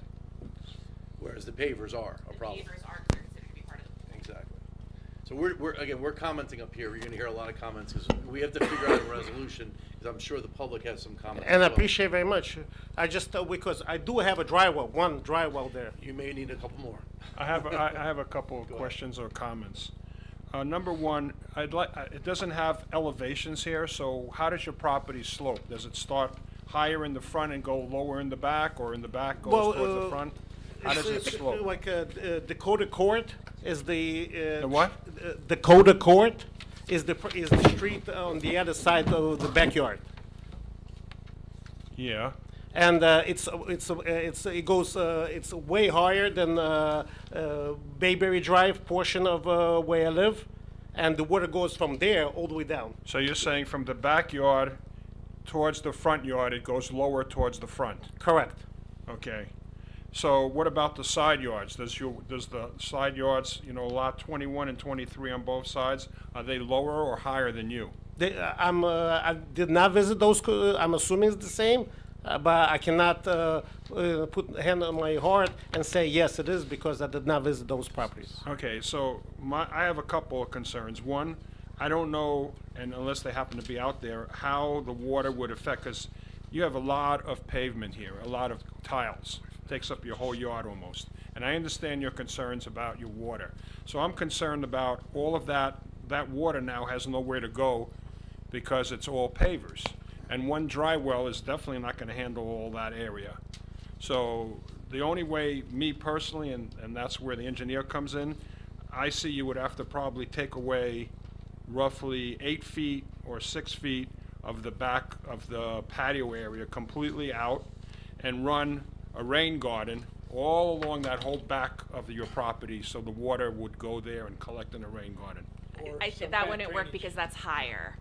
S1: Whereas the pavers are a problem.
S8: The pavers are considered to be part of the
S1: Exactly. So we're commenting up here. You're going to hear a lot of comments because we have to figure out a resolution, because I'm sure the public has some comments.
S15: And I
S1: as well.
S15: appreciate very much. I just because I do have a drywall, one drywall there.
S1: You may need a couple more.
S6: I have a couple of questions or comments. Number one, it doesn't have elevations here, so how does your property slope? Does it start higher in the front and go lower in the back, or in the back goes towards the front? How does it
S15: It's
S6: slope?
S15: like Dakota Court is the
S6: what?
S15: Dakota Court is the street on the other side of the backyard,
S6: Yeah.
S15: and it's way higher than Bayberry Drive portion of where I live, and the water goes from there all the way down.
S6: So you're saying from the backyard towards the front yard, it goes lower towards the front?
S15: Correct.
S6: Okay. So what about the side yards? Does the side yards, lot 21 and 23 on both sides, are they lower or higher than you?
S15: I did not visit those. I'm assuming it's the same, but I cannot put a hand on my heart and say yes, it is, because I did not visit those properties.
S6: Okay, so I have a couple of concerns. One, I don't know, and unless they happen to be out there, how the water would affect, because you have a lot of pavement here, a lot of tiles. Takes up your whole yard almost. And I understand your concerns about your water. So I'm concerned about all of that. That water now has nowhere to go because it's all pavers. And one dry well is definitely not going to handle all that area. So the only way, me personally, and that's where the engineer comes in, I see you would have to probably take away roughly 8 feet or 6 feet of the back of the patio area completely out and run a rain garden all along that whole back of your property, so the water would go there and collect in a rain garden.
S8: I think that wouldn't work because that's higher.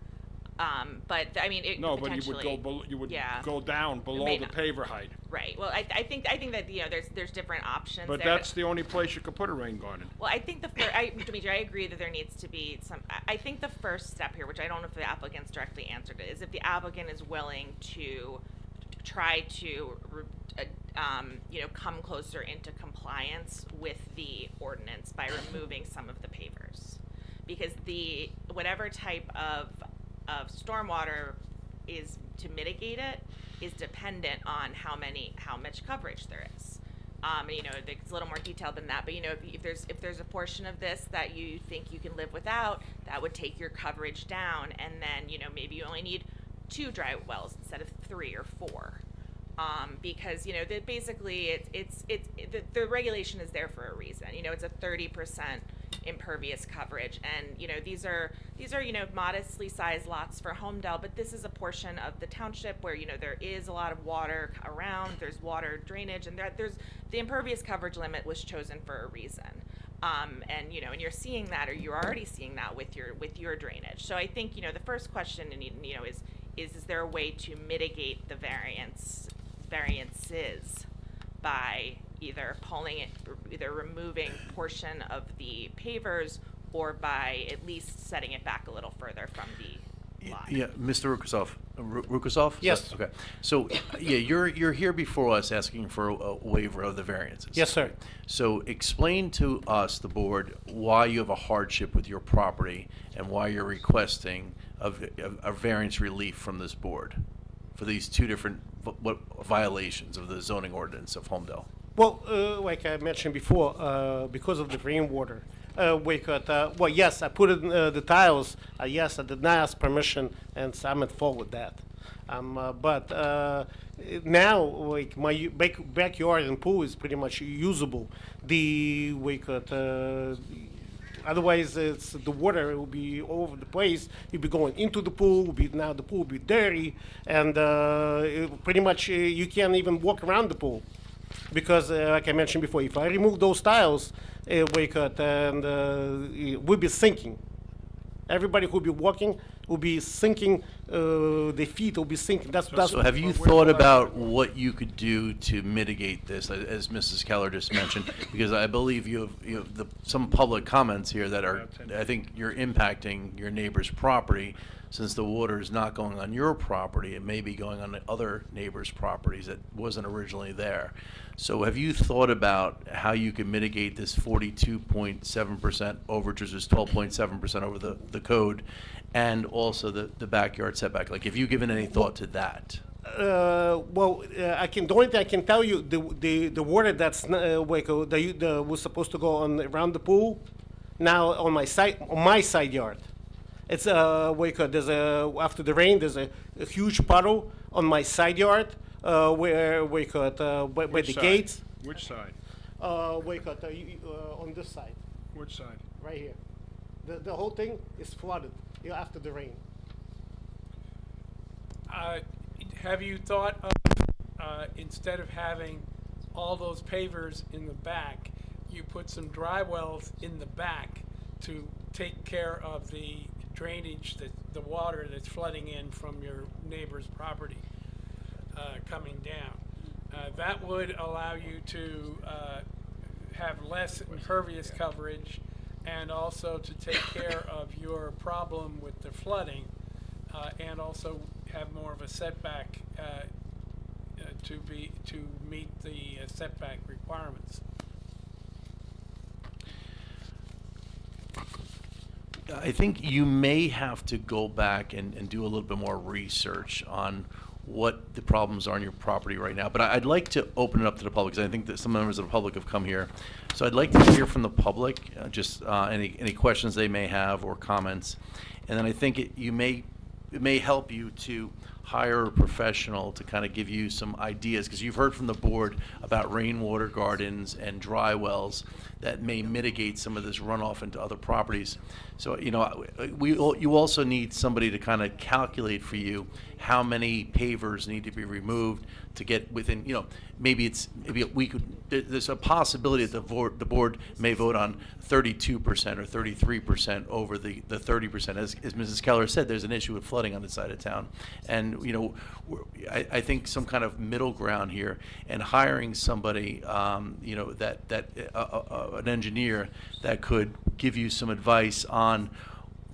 S8: But I mean, it
S6: No, but you would
S8: potentially- yeah.
S6: go down below
S8: may
S6: the
S8: not.
S6: paver height.
S8: Right. Well, I think that there's different options.
S6: But
S8: there.
S6: that's the only place you could put a rain garden.
S8: Well, I think Dimitri, I agree that there needs to be some. I think the first step here, which I don't know if the applicant's directly answered it, is if the applicant is willing to try to, come closer into compliance with the ordinance by removing some of the pavers, because whatever type of stormwater is to mitigate it is dependent on how much coverage there is. You know, it's a little more detailed than that, but you know, if there's a portion of this that you think you can live without, that would take your coverage down, and then, you know, maybe you only need 2 dry wells instead of 3 or 4. Because, you know, basically the regulation is there for a reason. You know, it's a 30% impervious coverage, and you know, these are you know, modestly sized lots for Homedale, but this is a portion of the township where, you know, there is a lot of water around, there's water drainage, and there's the impervious coverage limit was chosen for a reason. And you know, and you're seeing that, or you're already seeing that with your drainage. So I think, you know, the first question, you know, is there a way to mitigate the variances by either removing portion of the pavers, or by at least setting it back a little further from the lot.
S1: Yeah, Mr. Rukasov?
S15: Yes.
S1: Okay. So, yeah, you're here before us asking for a waiver of the variances.
S15: Yes, sir.
S1: So explain to us, the board, why you have a hardship with your property and why you're requesting a variance relief from this board for these 2 different violations of the zoning ordinance of Homedale.
S15: Well, like I mentioned before, because of the rainwater, we could, well, yes, I put in the tiles. Yes, I did not ask permission, and so I'm at fault with that. But now, like, my backyard and pool is pretty much usable. We could, otherwise, the water will be all over the place. You'll be going into the pool. Now the pool will be dirty, and pretty much you can't even walk around the pool. Because, like I mentioned before, if I remove those tiles, we could, and we'll be sinking. Everybody who'll be walking will be sinking. Their feet will be sinking. That's
S1: So have you thought about what you could do to mitigate this, as Mrs. Keller just mentioned? Because I believe you have some public comments here that are, I think you're impacting your neighbor's property. Since the water is not going on your property, it may be going on the other neighbors' properties that wasn't originally there. So have you thought about how you can mitigate this 42.7% overage, which is 12.7% over the code, and also the backyard setback? Like, have you given any thought to that?
S15: Well, I can. The only thing I can tell you, the water that's was supposed to go on around the pool, now on my side yard. It's there's after the rain, there's a huge puddle on my side yard where by the
S6: side?
S15: gates.
S6: Which side?
S15: On this side,
S6: Which side?
S15: right here. The whole thing is flooded after the rain.
S7: Have you thought of, instead of having all those pavers in the back, you put some dry wells in the back to take care of the drainage, the water that's flooding in from your neighbor's property coming down? That would allow you to have less impervious coverage, and also to take care of your problem with the flooding, and also have more of a setback to meet the setback requirements.
S1: I think you may have to go back and do a little bit more research on what the problems are on your property right now. But I'd like to open it up to the public, because I think that some members of the public have come here. So I'd like to hear from the public, just any questions they may have or comments. And then I think it may help you to hire a professional to kind of give you some ideas, because you've heard from the board about rainwater gardens and dry wells that may mitigate some of this runoff into other properties. So, you know, you also need somebody to kind of calculate for you how many pavers need to be removed to get within, you know, maybe there's a possibility that the board may vote on 32% or 33% over the 30%. As Mrs. Keller said, there's an issue with flooding on the side of town. And, you know, I think some kind of middle ground here, and hiring somebody, you know, an engineer that could give you some advice on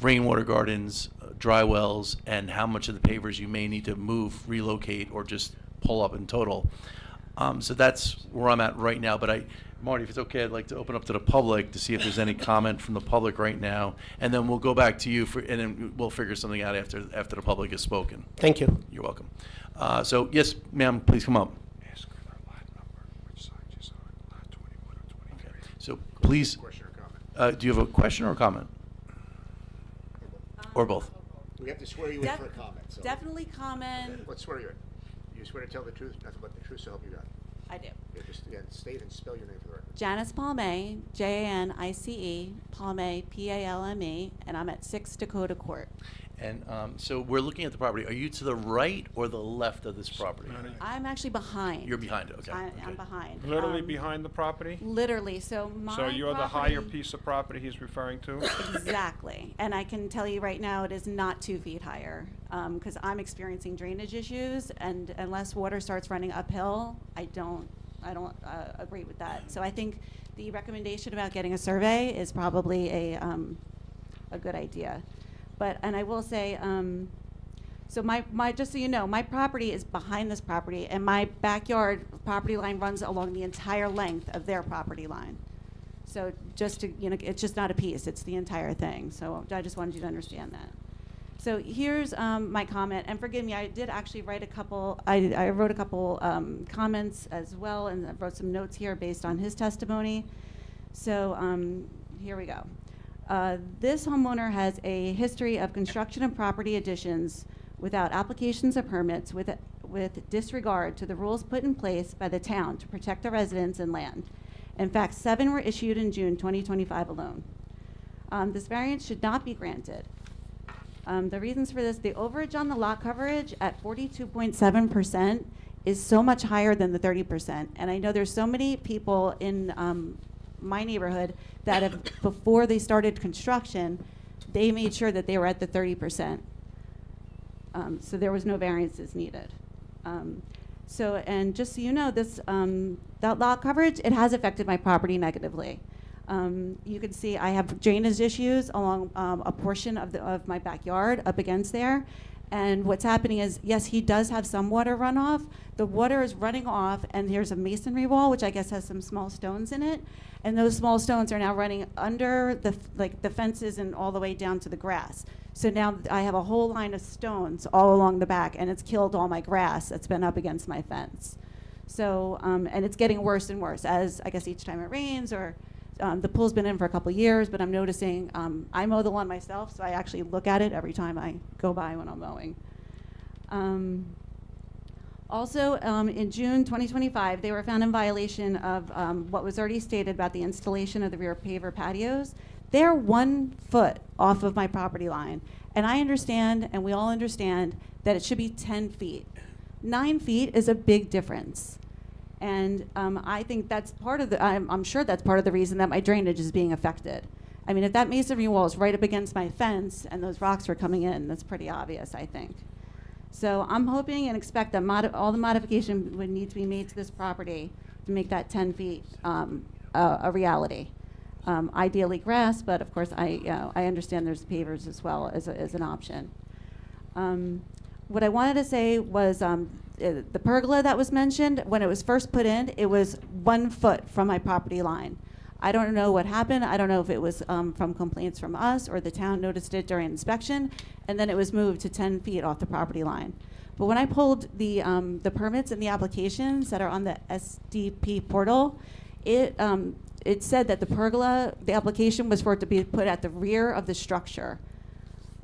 S1: rainwater gardens, dry wells, and how much of the pavers you may need to move, relocate, or just pull up in total. So that's where I'm at right now. But Marty, if it's okay, I'd like to open up to the public to see if there's any comment from the public right now, and then we'll go back to you and then we'll figure something out after the public has spoken.
S15: Thank you.
S1: You're welcome. So yes, ma'am, please come up.
S6: Ask her the lot number, which side she's on.
S1: So please,
S5: Question or comment?
S1: do you have a question or a comment? Or both?
S5: We have to swear you in for a comment, so.
S16: Definitely comment.
S5: Let's swear you in. You swear to tell the truth, nothing but the truth, so help you God.
S16: I do.
S5: Yeah, just, again, state and spell your name for the record.
S16: Janice Palme, Janice, Palme, Palme, and I'm at 6 Dakota Court.
S1: And so we're looking at the property. Are you to the right or the left of this property?
S16: I'm actually behind.
S1: You're behind it, okay.
S16: I'm
S1: okay.
S16: behind.
S6: Literally behind the property?
S16: Literally, so my
S6: So you're the
S16: property-
S6: higher piece of property he's referring to?
S16: Exactly, and I can tell you right now, it is not 2 feet higher, because I'm experiencing drainage issues, and unless water starts running uphill, I don't agree with that. So I think the recommendation about getting a survey is probably a good idea. And I will say, so my just so you know, my property is behind this property, and my backyard property line runs along the entire length of their property line. So just to, it's just not a piece, it's the entire thing. So I just wanted you to understand that. So here's my comment, and forgive me, I did actually write a couple, I wrote a couple comments as well, and I wrote some notes here based on his testimony. So here we go. This homeowner has a history of construction and property additions without applications or permits with disregard to the rules put in place by the town to protect the residents and land. In fact, 7 were issued in June 2025 alone. This variance should not be granted. The reasons for this, the overage on the lot coverage at 42.7% is so much higher than the 30%. And I know there's so many people in my neighborhood that have, before they started construction, they made sure that they were at the 30%. So there was no variances needed. And just so you know, this that lot coverage, it has affected my property negatively. You can see I have drainage issues along a portion of my backyard up against there. And what's happening is, yes, he does have some water runoff. The water is running off, and there's a masonry wall, which I guess has some small stones in it. And those small stones are now running under the fences and all the way down to the grass. So now I have a whole line of stones all along the back, and it's killed all my grass that's been up against my fence. So, and it's getting worse and worse as, I guess, each time it rains, or the pool's been in for a couple of years, but I'm noticing, I mow the lawn myself, so I actually look at it every time I go by when I'm mowing. Also, in June 2025, they were found in violation of what was already stated about the installation of the rear paver patios. They're 1 foot off of my property line. And I understand, and we all understand, that it should be 10 feet. 9 feet is a big difference. And I think that's part of I'm sure that's part of the reason that my drainage is being affected. I mean, if that masonry wall is right up against my fence and those rocks were coming in, that's pretty obvious, I think. So I'm hoping and expect that all the modification would need to be made to this property to make that 10 feet a reality. Ideally grass, but of course I understand there's pavers as well as an option. What I wanted to say was the pergola that was mentioned, when it was first put in, it was 1 foot from my property line. I don't know what happened. I don't know if it was from complaints from us or the town noticed it during inspection, and then it was moved to 10 feet off the property line. But when I pulled the permits and the applications that are on the SDP portal, it said that the pergola, the application was for it to be put at the rear of the structure,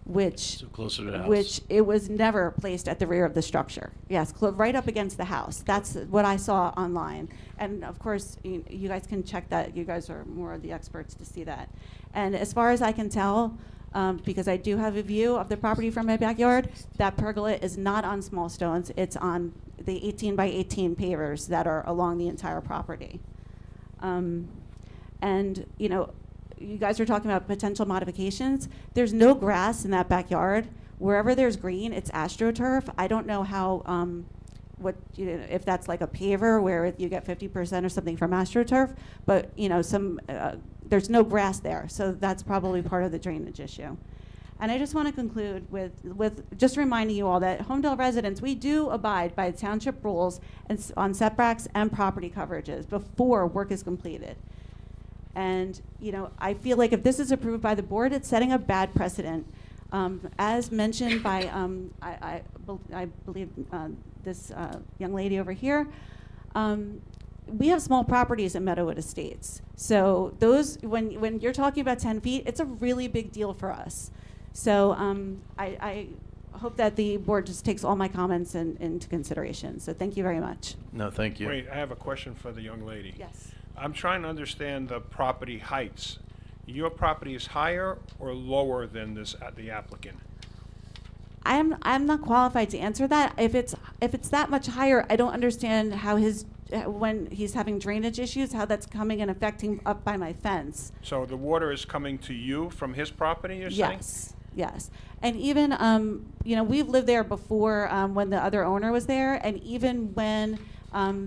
S16: which
S1: So closer to the house.
S16: which it was never placed at the rear of the structure. Yes, right up against the house. That's what I saw online. And of course, you guys can check that. You guys are more of the experts to see that. And as far as I can tell, because I do have a view of the property from my backyard, that pergola is not on small stones. It's on the 18 by 18 pavers that are along the entire property. And you guys are talking about potential modifications. There's no grass in that backyard. Wherever there's green, it's AstroTurf. I don't know how, if that's like a paver where you get 50% or something from AstroTurf, but there's no grass there, so that's probably part of the drainage issue. And I just want to conclude with just reminding you all that Homedale residents, we do abide by township rules on setbacks and property coverages before work is completed. And, I feel like if this is approved by the board, it's setting a bad precedent. As mentioned by, I believe this young lady over here, we have small properties in Meadowood Estates. So those, when you're talking about 10 feet, it's a really big deal for us. So I hope that the board just takes all my comments into consideration. So thank you very much.
S1: No, thank you.
S6: Wait, I have a question for the young lady.
S16: Yes.
S6: I'm trying to understand the property heights. Your property is higher or lower than the applicant?
S16: I'm not qualified to answer that. If it's that much higher, I don't understand how when he's having drainage issues, how that's coming and affecting up by my fence.
S6: So the water is coming to you from his property, you're saying?
S16: Yes, yes. And even, we've lived there before when the other owner was there, and even when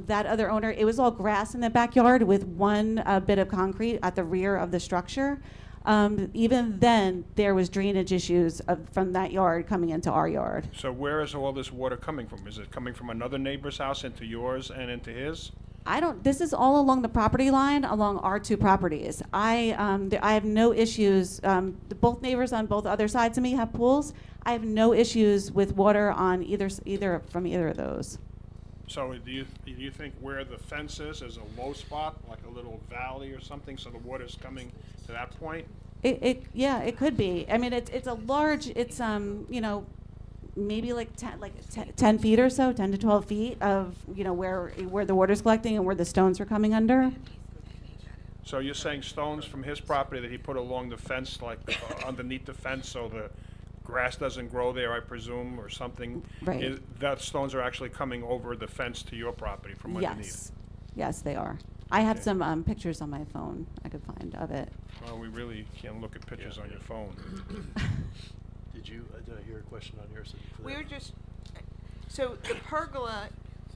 S16: that other owner, it was all grass in the backyard with one bit of concrete at the rear of the structure. Even then, there was drainage issues from that yard coming into our yard.
S6: So where is all this water coming from? Is it coming from another neighbor's house into yours and into his?
S16: This is all along the property line, along our two properties. I have no issues. Both neighbors on both other sides of me have pools. I have no issues with water on either of those.
S6: So do you think where the fence is a low spot, like a little valley or something, so the water's coming to that point?
S16: Yeah, it could be. I mean, it's a large. It's maybe like 10 feet or so, 10 to 12 feet of where the water's collecting and where the stones are coming under.
S6: So you're saying stones from his property that he put along the fence, like underneath the fence, so the grass doesn't grow there, I presume, or something?
S16: Right.
S6: That stones are actually coming over the fence to your property from underneath?
S16: Yes, they are. I have some pictures on my phone I could find of it.
S6: Well, we really can't look at pictures on your phone.
S1: Did I hear a question on yours?
S4: So the pergola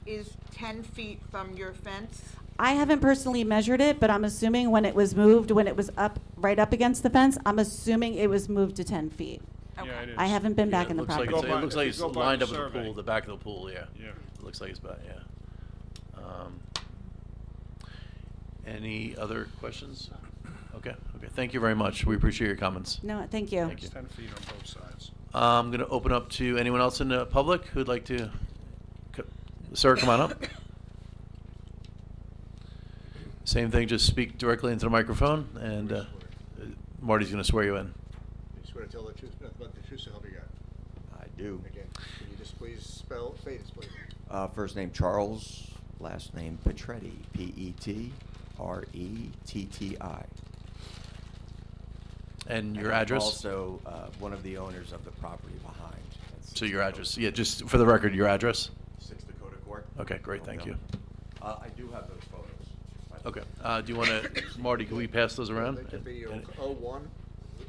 S4: is 10 feet from your fence?
S16: I haven't personally measured it, but I'm assuming when it was moved, when it was right up against the fence, I'm assuming it was moved to 10 feet.
S6: Yeah, it is.
S16: I haven't been back in the
S1: Looks like
S16: property.
S1: it looks like
S6: If
S1: it's
S6: you go by
S1: lined
S6: the
S1: up with the
S6: survey.
S1: pool, the back of the pool, yeah.
S6: Yeah.
S1: It looks like it's about, yeah. Any other questions? Okay, thank you very much. We appreciate your comments.
S16: No, thank you.
S1: Thank you.
S6: It's 10 feet on both sides.
S1: I'm going to open up to anyone else in the public who'd like to, sir, come on up. Same thing, just speak directly into the microphone, and Marty's going to swear you in.
S5: You swear to tell the truth, nothing but the truth, so help you God.
S17: I do.
S5: Again, can you just please say this, please?
S17: First name Charles, last name Petretti, Petretti.
S1: And your address?
S17: I'm also one of the owners of the property behind.
S1: So your address, yeah, just for the record, your address?
S17: 6 Dakota Court.
S1: Okay, great, thank you.
S17: I do have those photos.
S1: Okay, do you want to, Marty, can we pass those around?
S5: They could be 01.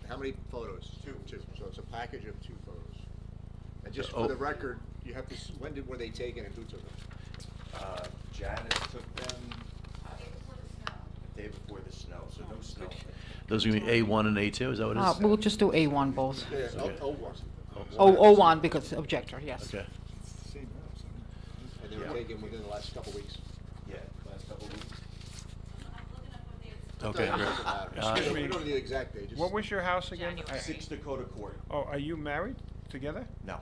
S5: How many photos? Two. So it's a package of 2 photos. And just for the record, you have to, when were they taken and who took them?
S17: Janice took them the day before the snow, so no snow.
S1: Those are going to be A1 and A2, is that what it is?
S3: We'll just do A1 both.
S5: Yeah,
S1: Okay.
S5: 01.
S3: O1 because objector, yes.
S1: Okay.
S5: And they were taken within the last couple weeks.
S17: Yeah, last couple of weeks.
S1: Okay,
S5: Doesn't
S1: great.
S5: matter.
S6: Excuse
S5: We
S6: me.
S5: don't need the exact date. just-
S6: What was your house again?
S17: 6 Dakota Court.
S6: Oh, are you married together?
S17: No.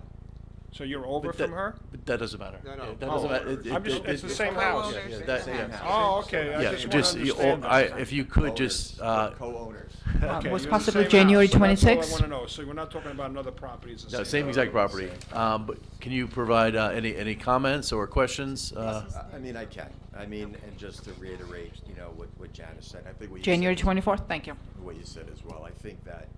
S6: So you're over
S1: But that-
S6: from her?
S1: But that doesn't matter.
S5: No, no.
S1: Yeah, That
S6: Oh,
S1: doesn't matter.
S6: I'm just, it's the same house.
S1: Yeah, yeah, that,
S17: Same
S1: yeah.
S17: house.
S6: Oh, okay, I
S1: Yeah,
S6: just want
S1: just,
S6: to
S1: you
S6: understand
S1: all-
S6: that.
S1: if you could just,
S17: Co-owners.
S6: Okay,
S3: was
S6: you're the
S3: possibly
S6: same
S3: January
S6: house, so that's all
S3: 26th?
S6: I want to know, so we're not talking about another property, it's the
S1: no,
S6: same.
S1: same exact property. But can you provide any comments or questions?
S17: I mean, I can. I mean, and just to reiterate, what Janice said, I think what you
S3: January
S17: said,
S3: 24th, thank you.
S17: what you said as well. I think that,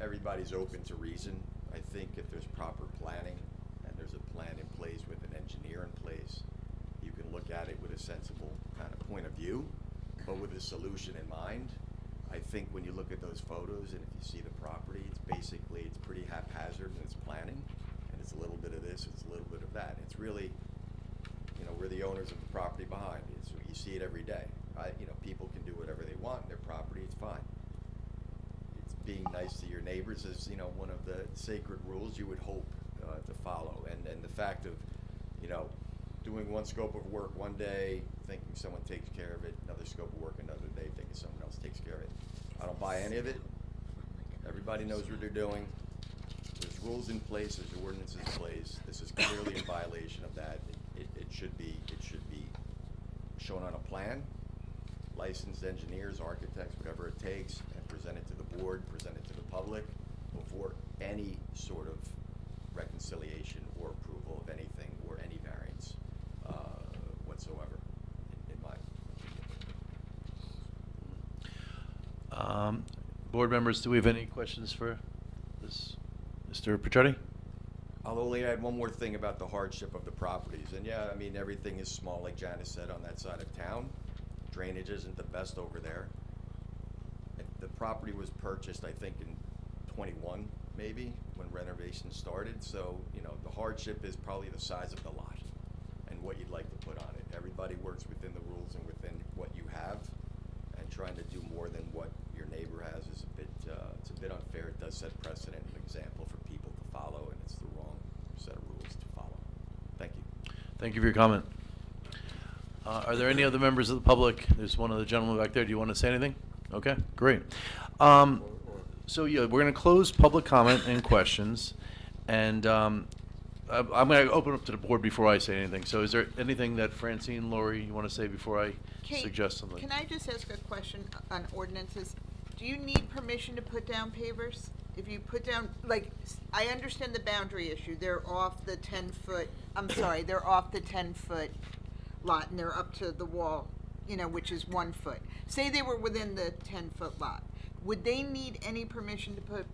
S17: everybody's open to reason. I think if there's proper planning and there's a plan in place with an engineer in place, you can look at it with a sensible kind of point of view, but with a solution in mind. I think when you look at those photos and if you see the property, it's pretty haphazard in its planning, and it's a little bit of this, it's a little bit of that. It's really, we're the owners of the property behind it, so you see it every day. People can do whatever they want in their property, it's fine. It's being nice to your neighbors is, one of the sacred rules you would hope to follow. And the fact of, doing one scope of work one day, thinking someone takes care of it, another scope of work another day, thinking someone else takes care of it. I don't buy any of it. Everybody knows what they're doing. There's rules in place, there's ordinances in place. This is clearly in violation of that. It should be shown on a plan, licensed engineers, architects, whatever it takes, and present it to the board, present it to the public before any sort of reconciliation or approval of anything or any variance whatsoever, in my opinion.
S1: Board members, do we have any questions for this, Mr. Pichetti?
S17: I'll only add one more thing about the hardship of the properties. And yeah, I mean, everything is small, like Janice said, on that side of town. Drainage isn't the best over there. The property was purchased, I think, in 21, maybe, when renovation started. So, you know, the hardship is probably the size of the lot and what you'd like to put on it. Everybody works within the rules and within what you have, and trying to do more than what your neighbor has is it's a bit unfair. It does set precedent and example for people to follow, and it's the wrong set of rules to follow. Thank you.
S1: Thank you for your comment. Are there any other members of the public? There's one other gentleman back there. Do you want to say anything? Okay, great. So yeah, we're going to close public comment and questions, and I'm going to open up to the board before I say anything. So is there anything that Francine, Lori, you want to say before I
S4: Kate,
S1: suggest something?
S4: can I just ask a question on ordinances? Do you need permission to put down pavers? If you put down, like, I understand the boundary issue. They're off the 10-foot, they're off the 10-foot lot and they're up to the wall, you know, which is 1 foot. Say they were within the 10-foot lot. Would they need any permission to put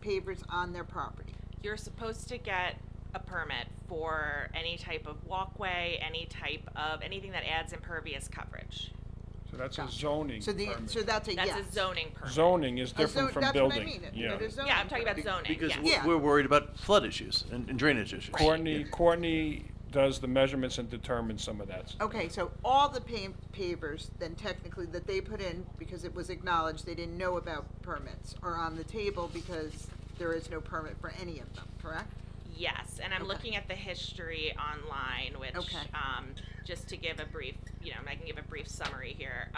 S4: pavers on their property?
S8: You're supposed to get a permit for any type of walkway, anything that adds impervious coverage.
S6: So that's a zoning permit.
S4: So that's a yes.
S8: That's a zoning permit.
S6: Zoning is different from building.
S4: That's what I mean.
S6: Yeah.
S8: Yeah, I'm talking about zoning,
S1: Because
S8: yes.
S1: we're worried about flood issues and drainage issues.
S6: Courtney does the measurements and determines some of that.
S4: Okay, so all the pavers, then technically that they put in, because it was acknowledged they didn't know about permits, are on the table because there is no permit for any of them, correct?
S8: Yes, and I'm looking at the history online, which, just to give a brief, I can give a brief summary here.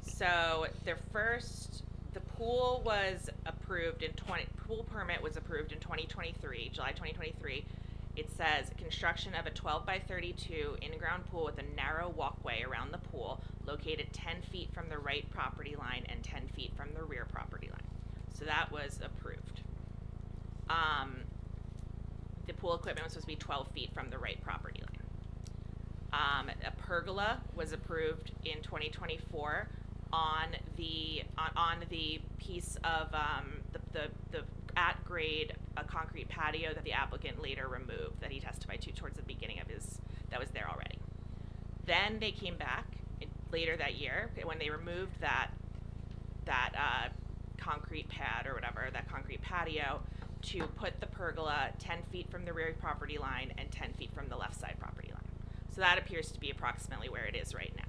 S8: So the pool was approved pool permit was approved in 2023, July 2023. It says construction of a 12 by 32 in-ground pool with a narrow walkway around the pool located 10 feet from the right property line and 10 feet from the rear property line. So that was approved. The pool equipment was supposed to be 12 feet from the right property line. A pergola was approved in 2024 on the piece of the at grade concrete patio that the applicant later removed, that he testified to towards the beginning of that was there already. Then they came back later that year when they removed that concrete pad or whatever, that concrete patio, to put the pergola 10 feet from the rear property line and 10 feet from the left side property line. So that appears to be approximately where it is right now.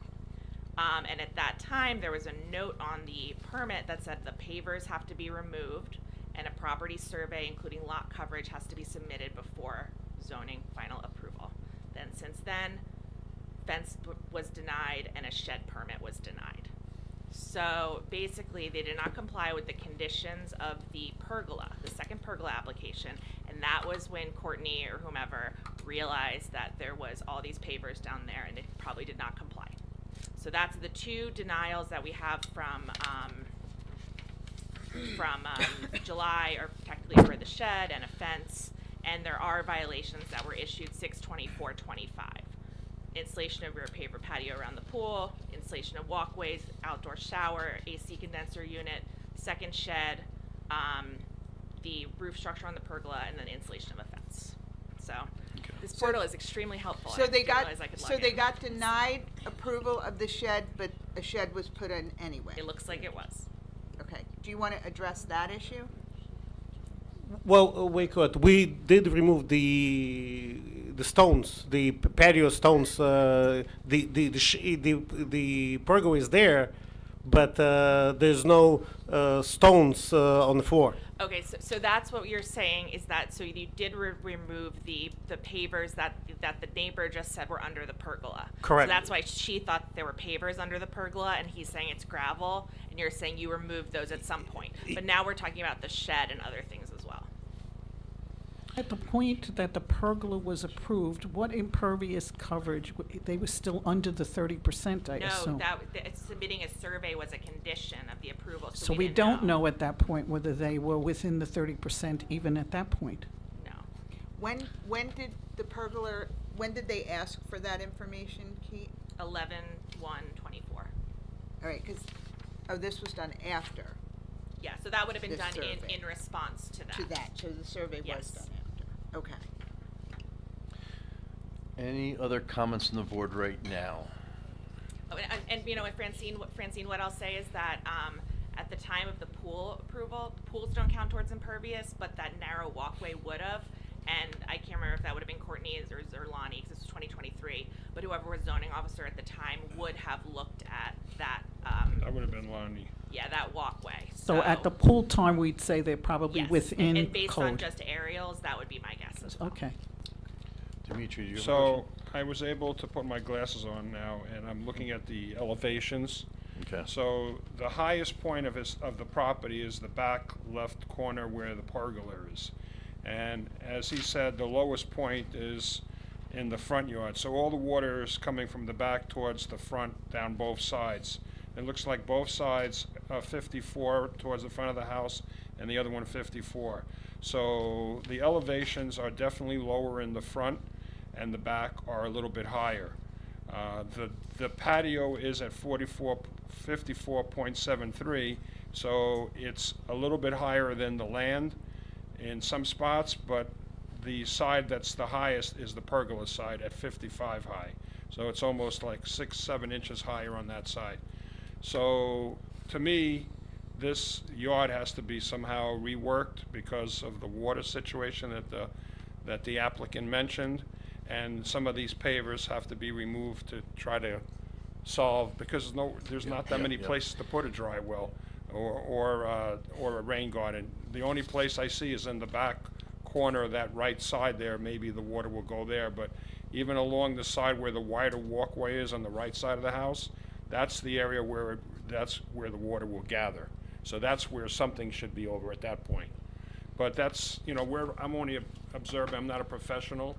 S8: And at that time, there was a note on the permit that said the pavers have to be removed and a property survey, including lot coverage, has to be submitted before zoning final approval. Then since then, fence was denied and a shed permit was denied. So basically, they did not comply with the conditions of the pergola, the second pergola application, and that was when Courtney or whomever realized that there was all these pavers down there and it probably did not comply. So that's the two denials that we have from July, or technically for the shed and a fence, and there are violations that were issued 6/24/25. Installation of rear paver patio around the pool, installation of walkways, outdoor shower, AC condenser unit, second shed, the roof structure on the pergola, and then installation of a fence. So this portal is extremely helpful.
S4: So they got
S8: got
S4: denied approval of the shed, but a shed was put in anyway.
S8: It looks like it was.
S4: Okay. Do you want to address that issue?
S15: Well, we did remove the stones, the patio stones. The pergola is there, but there's no stones on the floor.
S8: Okay, so that's what you're saying, is that so you did remove the pavers that the neighbor just said were under the pergola.
S15: Correct.
S8: So that's why she thought there were pavers under the pergola, and he's saying it's gravel, and you're saying you removed those at some point. But now we're talking about the shed and other things as well.
S2: At the point that the pergola was approved, what impervious coverage, they were still under the 30%, I
S8: No,
S2: assume?
S8: submitting a survey was a condition of the approval, so
S2: So we
S8: didn't
S2: don't know at that point whether they were within the 30% even at that point.
S8: No.
S4: When did the pergola, when did they ask for that information, Kate?
S8: 11/1/24.
S4: All right, because, oh, this was done after.
S8: Yeah, so that would have been
S4: This
S8: done
S4: survey.
S8: in response to that.
S4: To that, so the survey was
S8: Yes.
S4: done after. Okay.
S1: Any other comments from the board right now?
S8: Oh, and you know, and Francine, what I'll say is that, at the time of the pool approval, pools don't count towards impervious, but that narrow walkway would have. And I can't remember if that would have been Courtney's or Lonnie, because this was 2023, but whoever was zoning officer at the time would have looked at that,
S6: That would have been Lonnie.
S8: yeah, that walkway.
S2: So at the pool time, we'd say they're probably
S8: Yes,
S2: within
S8: and based on
S2: code.
S8: just aerials, that would be my guess as well.
S2: Okay.
S1: Dimitri, do you have a
S6: So
S1: question?
S6: I was able to put my glasses on now, and I'm looking at the elevations.
S1: Okay.
S6: So the highest point of the property is the back left corner where the pergola is. And as he said, the lowest point is in the front yard. So all the water is coming from the back towards the front down both sides. It looks like both sides are 54 towards the front of the house and the other one 54. So the elevations are definitely lower in the front and the back are a little bit higher. The patio is at 54.73, so it's a little bit higher than the land in some spots, but the side that's the highest is the pergola side at 55 high. So it's almost like 6-7 inches higher on that side. So to me, this yard has to be somehow reworked because of the water situation that the applicant mentioned, and some of these pavers have to be removed to try to solve, because there's not that many places to put a dry well or a rain garden. The only place I see is in the back corner of that right side there. Maybe the water will go there, but even along the side where the wider walkway is on the right side of the house, that's the area where the water will gather. So that's where something should be over at that point. But that's, I'm only observing, I'm not a professional,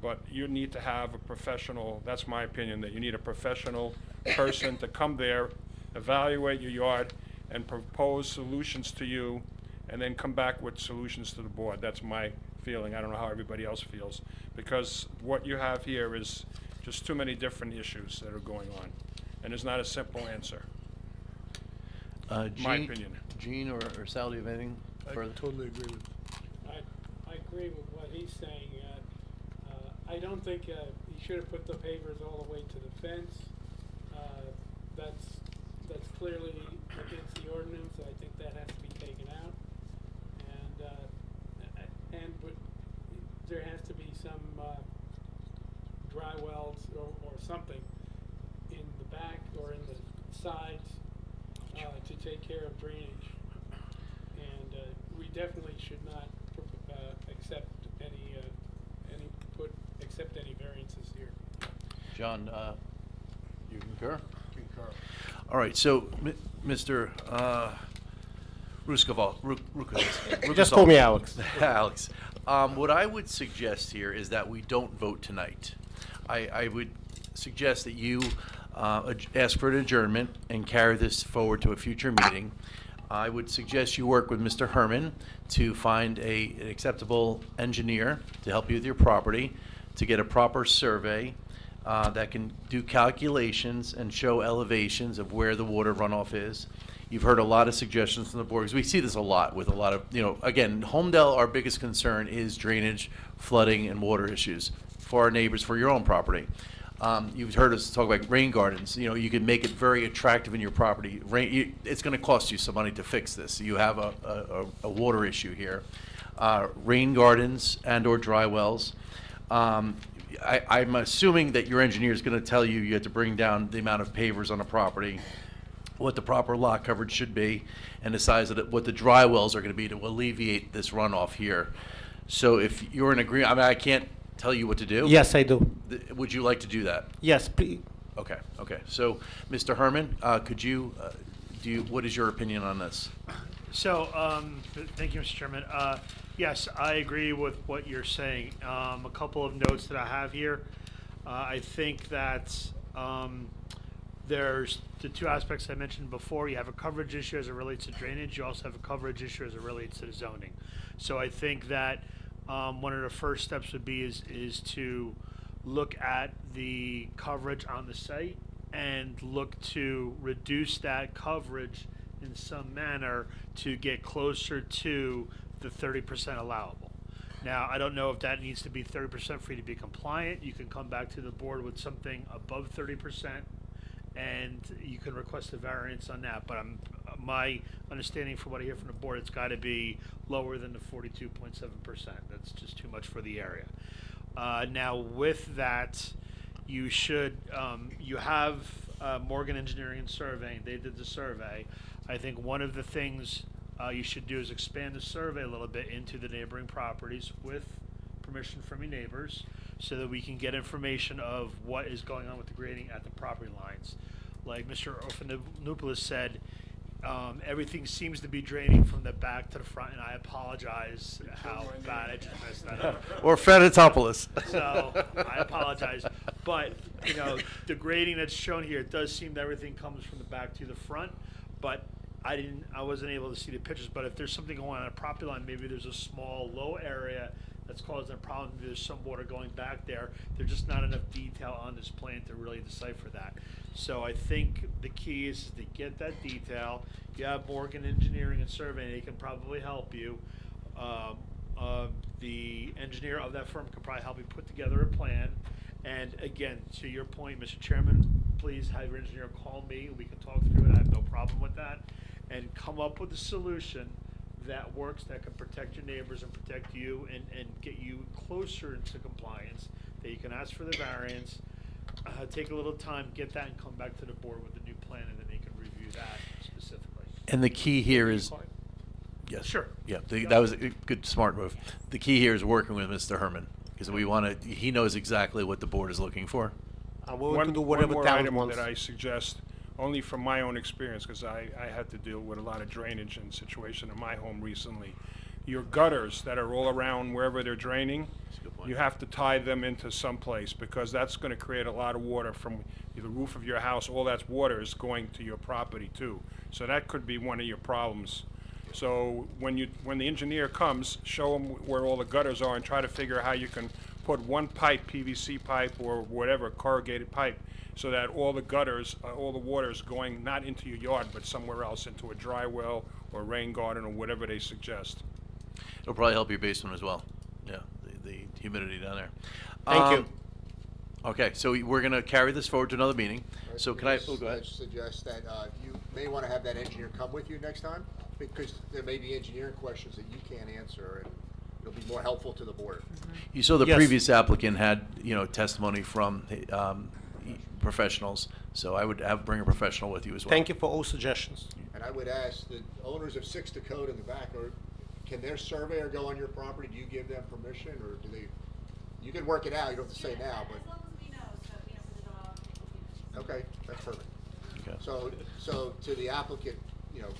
S6: but you need to have a professional, that's my opinion, that you need a professional person to come there, evaluate your yard, and propose solutions to you, and then come back with solutions to the board. That's my feeling. I don't know how everybody else feels, because what you have here is just too many different issues that are going on, and there's not a simple answer. My opinion.
S1: Gene or Sal, do you have anything further?
S11: I totally agree with.
S18: I agree with what he's saying. I don't think he should have put the pavers all the way to the fence. That's clearly against the ordinance. I think that has to be taken out. But there has to be some dry wells or something in the back or in the sides to take care of drainage. And we definitely should not accept any variances here.
S1: John, you concur?
S11: Concur.
S1: All right, so, Mr. Ruskoval.
S15: Just call me Alex.
S1: Alex, what I would suggest here is that we don't vote tonight. I would suggest that you ask for an adjournment and carry this forward to a future meeting. I would suggest you work with Mr. Herman to find an acceptable engineer to help you with your property, to get a proper survey that can do calculations and show elevations of where the water runoff is. You've heard a lot of suggestions from the board, because we see this a lot with a lot of, again, Homedale, our biggest concern is drainage, flooding, and water issues for our neighbors, for your own property. You've heard us talk about rain gardens. You can make it very attractive in your property. It's going to cost you some money to fix this. You have a water issue here. Rain gardens and/or dry wells. I'm assuming that your engineer is going to tell you have to bring down the amount of pavers on a property, what the proper lot coverage should be, and the size of what the dry wells are going to be to alleviate this runoff here. So if you're in agreement, I can't tell you what to do.
S15: Yes, I do.
S1: Would you like to do that?
S15: Yes, please.
S1: Okay. So, Mr. Herman, could you, what is your opinion on this?
S9: Thank you, Mr. Chairman. Yes, I agree with what you're saying. A couple of notes that I have here. I think that there's the two aspects I mentioned before. You have a coverage issue as it relates to drainage. You also have a coverage issue as it relates to the zoning. So I think that one of the first steps would be is to look at the coverage on the site and look to reduce that coverage in some manner to get closer to the 30% allowable. Now, I don't know if that needs to be 30% for you to be compliant. You can come back to the board with something above 30%, and you can request a variance on that. But my understanding from what I hear from the board, it's got to be lower than the 42.7%. That's just too much for the area. Now, with that, you should, you have Morgan Engineering and Surveying. They did the survey. I think one of the things you should do is expand the survey a little bit into the neighboring properties with permission from your neighbors so that we can get information of what is going on with the grading at the property lines. Like Mr. Orphanopoulos said, everything seems to be draining from the back to the front, and I apologize how bad I just messed that up.
S1: Or Fanatopoulos.
S9: So I apologize, but you know the grading that's shown here, it does seem that everything comes from the back to the front, but I wasn't able to see the pictures. But if there's something going on a property line, maybe there's a small low area that's causing a problem. Maybe there's some water going back there. There's just not enough detail on this plan to really decipher that. So I think the key is to get that detail. You have Morgan Engineering and Surveying; they can probably help you. The engineer of that firm can probably help you put together a plan. And again, to your point, Mr. Chairman, please have your engineer call me. We can talk through it. I have no problem with that. And come up with a solution that works, that can protect your neighbors and protect you and get you closer into compliance, that you can ask for the variance, take a little time, get that, and come back to the board with a new plan, and then they can review that specifically.
S1: And the key here is, yes.
S9: Sure.
S1: Yeah, that was a good, smart move. The key here is working with Mr. Herman, because we want to, he knows exactly what the board is looking for.
S15: I'm willing to do whatever
S6: one more
S15: town
S6: item
S15: wants.
S6: that I suggest, only from my own experience, because I had to deal with a lot of drainage and situation in my home recently. Your gutters that are all around wherever they're draining, you have to tie them into some place, because that's going to create a lot of water from the roof of your house. All that water is going to your property too. So that could be one of your problems. So when the engineer comes, show them where all the gutters are and try to figure out how you can put one pipe, PVC pipe or whatever, corrugated pipe, so that all the gutters, all the water is going not into your yard, but somewhere else, into a dry well or rain garden or whatever they suggest.
S1: It'll probably help your basement as well. Yeah, the humidity down there.
S15: Thank you.
S1: Okay, so we're going to carry this forward to another meeting. So can I, oh, go ahead.
S5: Suggest that you may want to have that engineer come with you next time, because there may be engineering questions that you can't answer, and it'll be more helpful to the board.
S1: You saw the
S15: Yes.
S1: previous applicant had, testimony from professionals, so I would bring a professional with you as well.
S15: Thank you for all suggestions.
S5: And I would ask the owners of 6 Dakota in the back, can their surveyor go on your property? Do you give them permission, or do they? You can work it out. You don't have to say now, but.
S8: As long as we know, so we know for the dog, it will be.
S5: Okay, that's perfect.
S1: Okay.
S5: So to the applicant,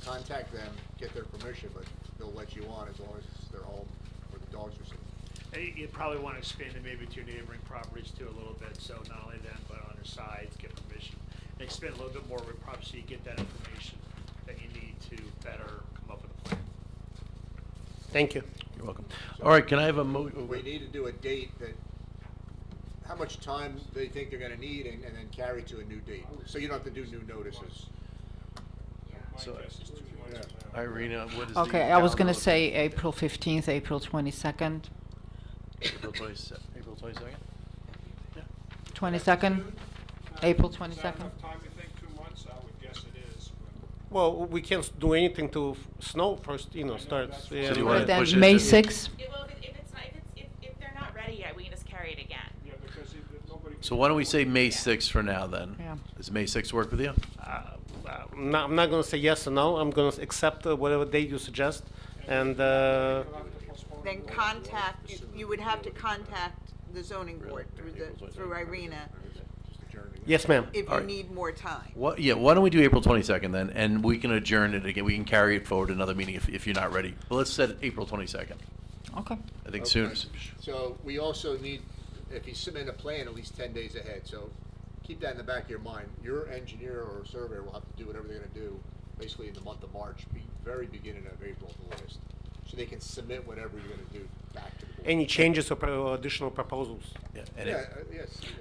S5: contact them, get their permission, but they'll let you on as long as it's their home where the dogs are sitting.
S9: You probably want to expand it maybe to your neighboring properties too a little bit, so not only them, but on their sides, get permission. And expand a little bit more, so you get that information that you need to better come up with a plan.
S15: Thank you.
S1: You're welcome. All right, can I have a
S5: We need to do a date that, how much time they think they're gonna need, and then carry to a new date, so you don't have to do new notices.
S1: So, Irina, what is
S3: Okay,
S1: the
S3: I was going
S1: calendar
S3: to say April 15th, April 22nd.
S1: April 22nd?
S3: 22nd? April
S6: Is that
S3: 22nd?
S6: enough time, you think, 2 months? I would guess it is.
S15: Well, we can't do anything to snow first, starts.
S1: So do you wanna
S3: Then
S1: push it
S3: May
S1: to-
S3: 6th?
S8: If they're not ready yet, we can just carry it again.
S6: Yeah, because nobody.
S1: So why don't we say May 6th for now then?
S3: Yeah.
S1: Does May 6th work with you?
S15: I'm not going to say yes or no. I'm going to accept whatever date you suggest. And
S4: Then you would have to contact the zoning board through Irina.
S5: Just adjourn the
S15: Yes, ma'am.
S4: if you
S1: Alright.
S4: need more time.
S1: Why don't we do April 22nd then, and we can adjourn it again. We can carry it forward to another meeting if you're not ready. But let's set April 22nd.
S3: Okay.
S1: I think soon.
S5: Okay. So we also need, if you submit a plan, at least 10 days ahead. So keep that in the back of your mind. Your engineer or surveyor will have to do whatever they're gonna do, basically in the month of March, very beginning of April at the latest. So they can submit whatever you're gonna do back to the board.
S15: Any changes or additional proposals?
S1: Yeah,
S5: Yes.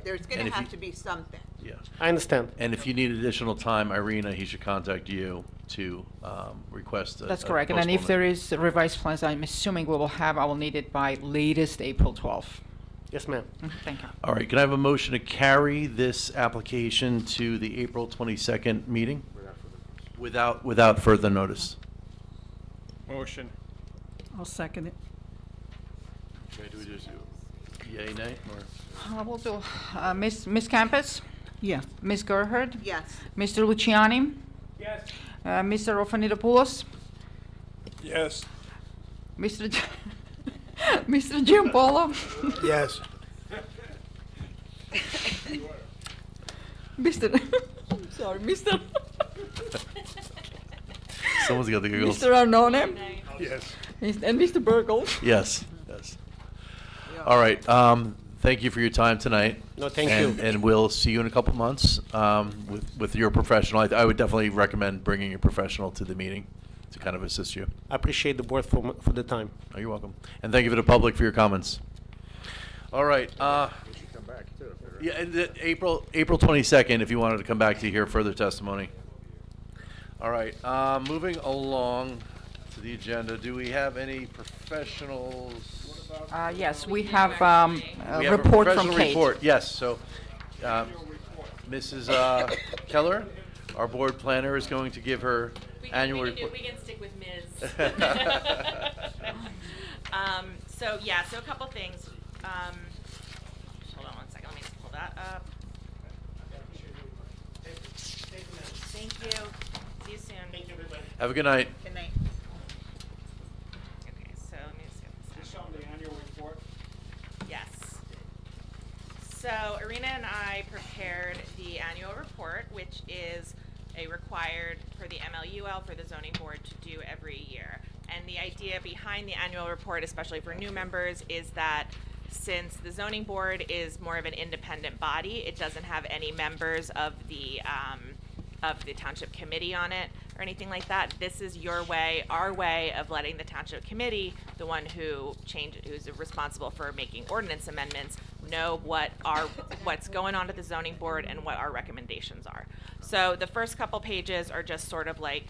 S4: There's
S1: And
S4: gonna
S1: if
S4: have
S1: you-
S4: to be something.
S1: Yeah.
S15: I understand.
S1: And if you need additional time, Irina, he should contact you to request a
S3: That's correct. And then if
S1: postponement.
S3: there is revised plans, I'm assuming we will have, I will need it by latest April 12th.
S15: Yes, ma'am.
S3: Thank you.
S1: All right, can I have a motion to carry this application to the April 22nd meeting? Without further notice.
S6: Motion.
S2: I'll second it.
S1: Okay, do we just do yay, nay, or?
S3: We'll do, Ms. Campus?
S2: Yeah.
S3: Ms. Gerhard?
S4: Yes.
S3: Mr. Luciani?
S18: Yes.
S3: Mr. Ofanidopoulos?
S6: Yes.
S3: Mr. Mr. Giampolo?
S11: Yes.
S3: Mr. Sorry, Mr.
S1: Someone's got the giggles.
S3: Mr. Arnone?
S6: Yes.
S3: And Mr. Burgle?
S1: Yes, yes. All right, thank you for your time tonight.
S15: No, thank
S1: And-
S15: you.
S1: And we'll see you in a couple months with your professional. I would definitely recommend bringing your professional to the meeting to kind of assist you.
S15: I appreciate the board for the time.
S1: Oh, you're welcome. And thank you to the public for your comments. All right.
S5: You should come back too. if they're-
S1: Yeah, and April 22nd, if you wanted to come back to hear further testimony. All right, moving along to the agenda, do we have any professionals?
S3: Yes, we have
S1: We
S3: a
S1: have
S3: report from
S1: professional
S3: Kate.
S1: report, yes, so, Mrs. Keller, our board planner, is going to give her annual report.
S8: We can stick with Ms. So a couple things. Hold on one second, let me just pull that up. Thank you. See you soon. Thank you, everybody.
S1: Have a good night.
S4: Good night.
S8: Okay, so let me see what this
S18: Just on the annual report.
S8: Yes. So Irina and I prepared the annual report, which is a required for the MLUL for the zoning board to do every year. And the idea behind the annual report, especially for new members, is that since the zoning board is more of an independent body, it doesn't have any members of the township committee on it or anything like that. This is your way, our way of letting the township committee, the one who's responsible for making ordinance amendments, know what's going on at the zoning board and what our recommendations are. So the first couple pages are just sort of like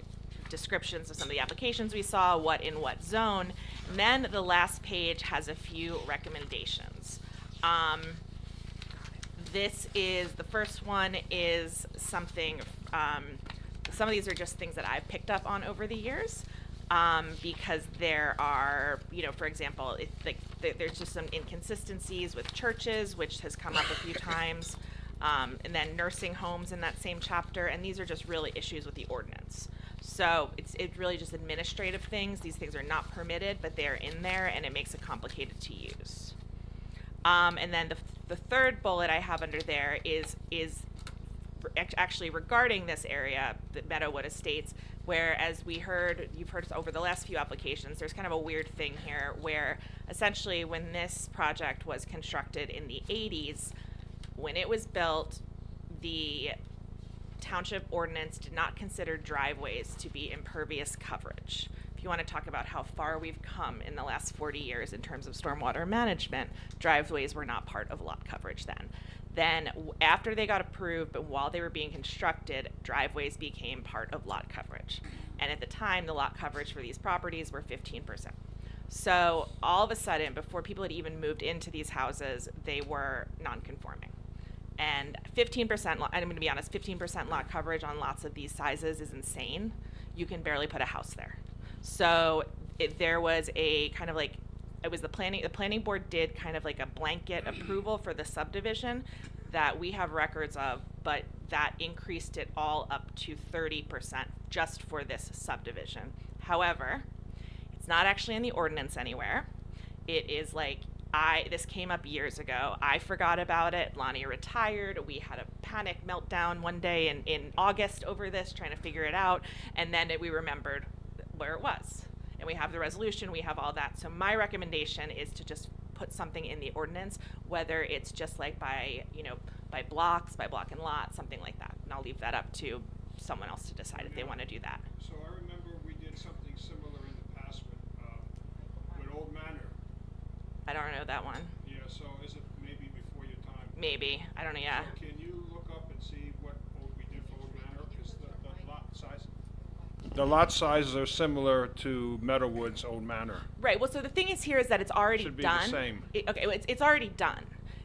S8: descriptions of some of the applications we saw, what in what zone. And then the last page has a few recommendations. The first one is something, some of these are just things that I've picked up on over the years, because there are, for example, there's just some inconsistencies with churches, which has come up a few times, and then nursing homes in that same chapter, and these are just really issues with the ordinance. So it's really just administrative things. These things are not permitted, but they're in there, and it makes it complicated to use. And then the third bullet I have under there is actually regarding this area, the Meadowwood Estates, where, as you've heard over the last few applications, there's kind of a weird thing here where essentially when this project was constructed in the 80s, when it was built, the township ordinance did not consider driveways to be impervious coverage. If you want to talk about how far we've come in the last 40 years in terms of stormwater management, driveways were not part of lot coverage then. Then after they got approved, but while they were being constructed, driveways became part of lot coverage. And at the time, the lot coverage for these properties were 15%. So all of a sudden, before people had even moved into these houses, they were non-conforming. And 15%, I'm going to be honest, 15% lot coverage on lots of these sizes is insane. You can barely put a house there. So there was a kind of like, the planning board did kind of like a blanket approval for the subdivision that we have records of, but that increased it all up to 30% just for this subdivision. However, it's not actually in the ordinance anywhere. It is like This came up years ago. I forgot about it. Lonnie retired. We had a panic meltdown one day in August over this, trying to figure it out. And then we remembered where it was. And we have the resolution, we have all that. So my recommendation is to just put something in the ordinance, whether it's just like by blocks, by block and lot, something like that. And I'll leave that up to someone else to decide if they want to do that.
S6: So I remember we did something similar in the past with Old Manor.
S8: I don't know that one.
S6: Yeah, so is it maybe before your time?
S8: Maybe. I don't know, yeah.
S6: So can you look up and see what we did for Old Manor? Because the lot size. The lot sizes are similar to Meadowwood's Old Manor.
S8: Right. Well, so the thing is here is that it's already
S6: Should be
S8: done.
S6: the same.
S8: It's already done.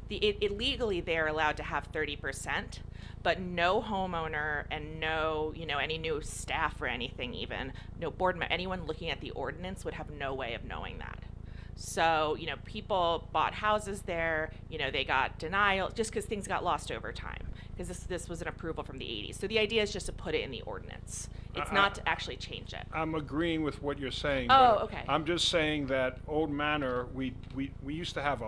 S8: It legally they're allowed to have 30%, but no homeowner and no any new staff or anything, even no anyone looking at the ordinance would have no way of knowing that. So, people bought houses there, they got denial just because things got lost over time, because this was an approval from the 80s. So the idea is just to put it in the ordinance. It's not to actually change it.
S6: I'm agreeing with what you're saying.
S8: Oh,
S6: but
S8: okay.
S6: I'm just saying that Old Manor, we used to have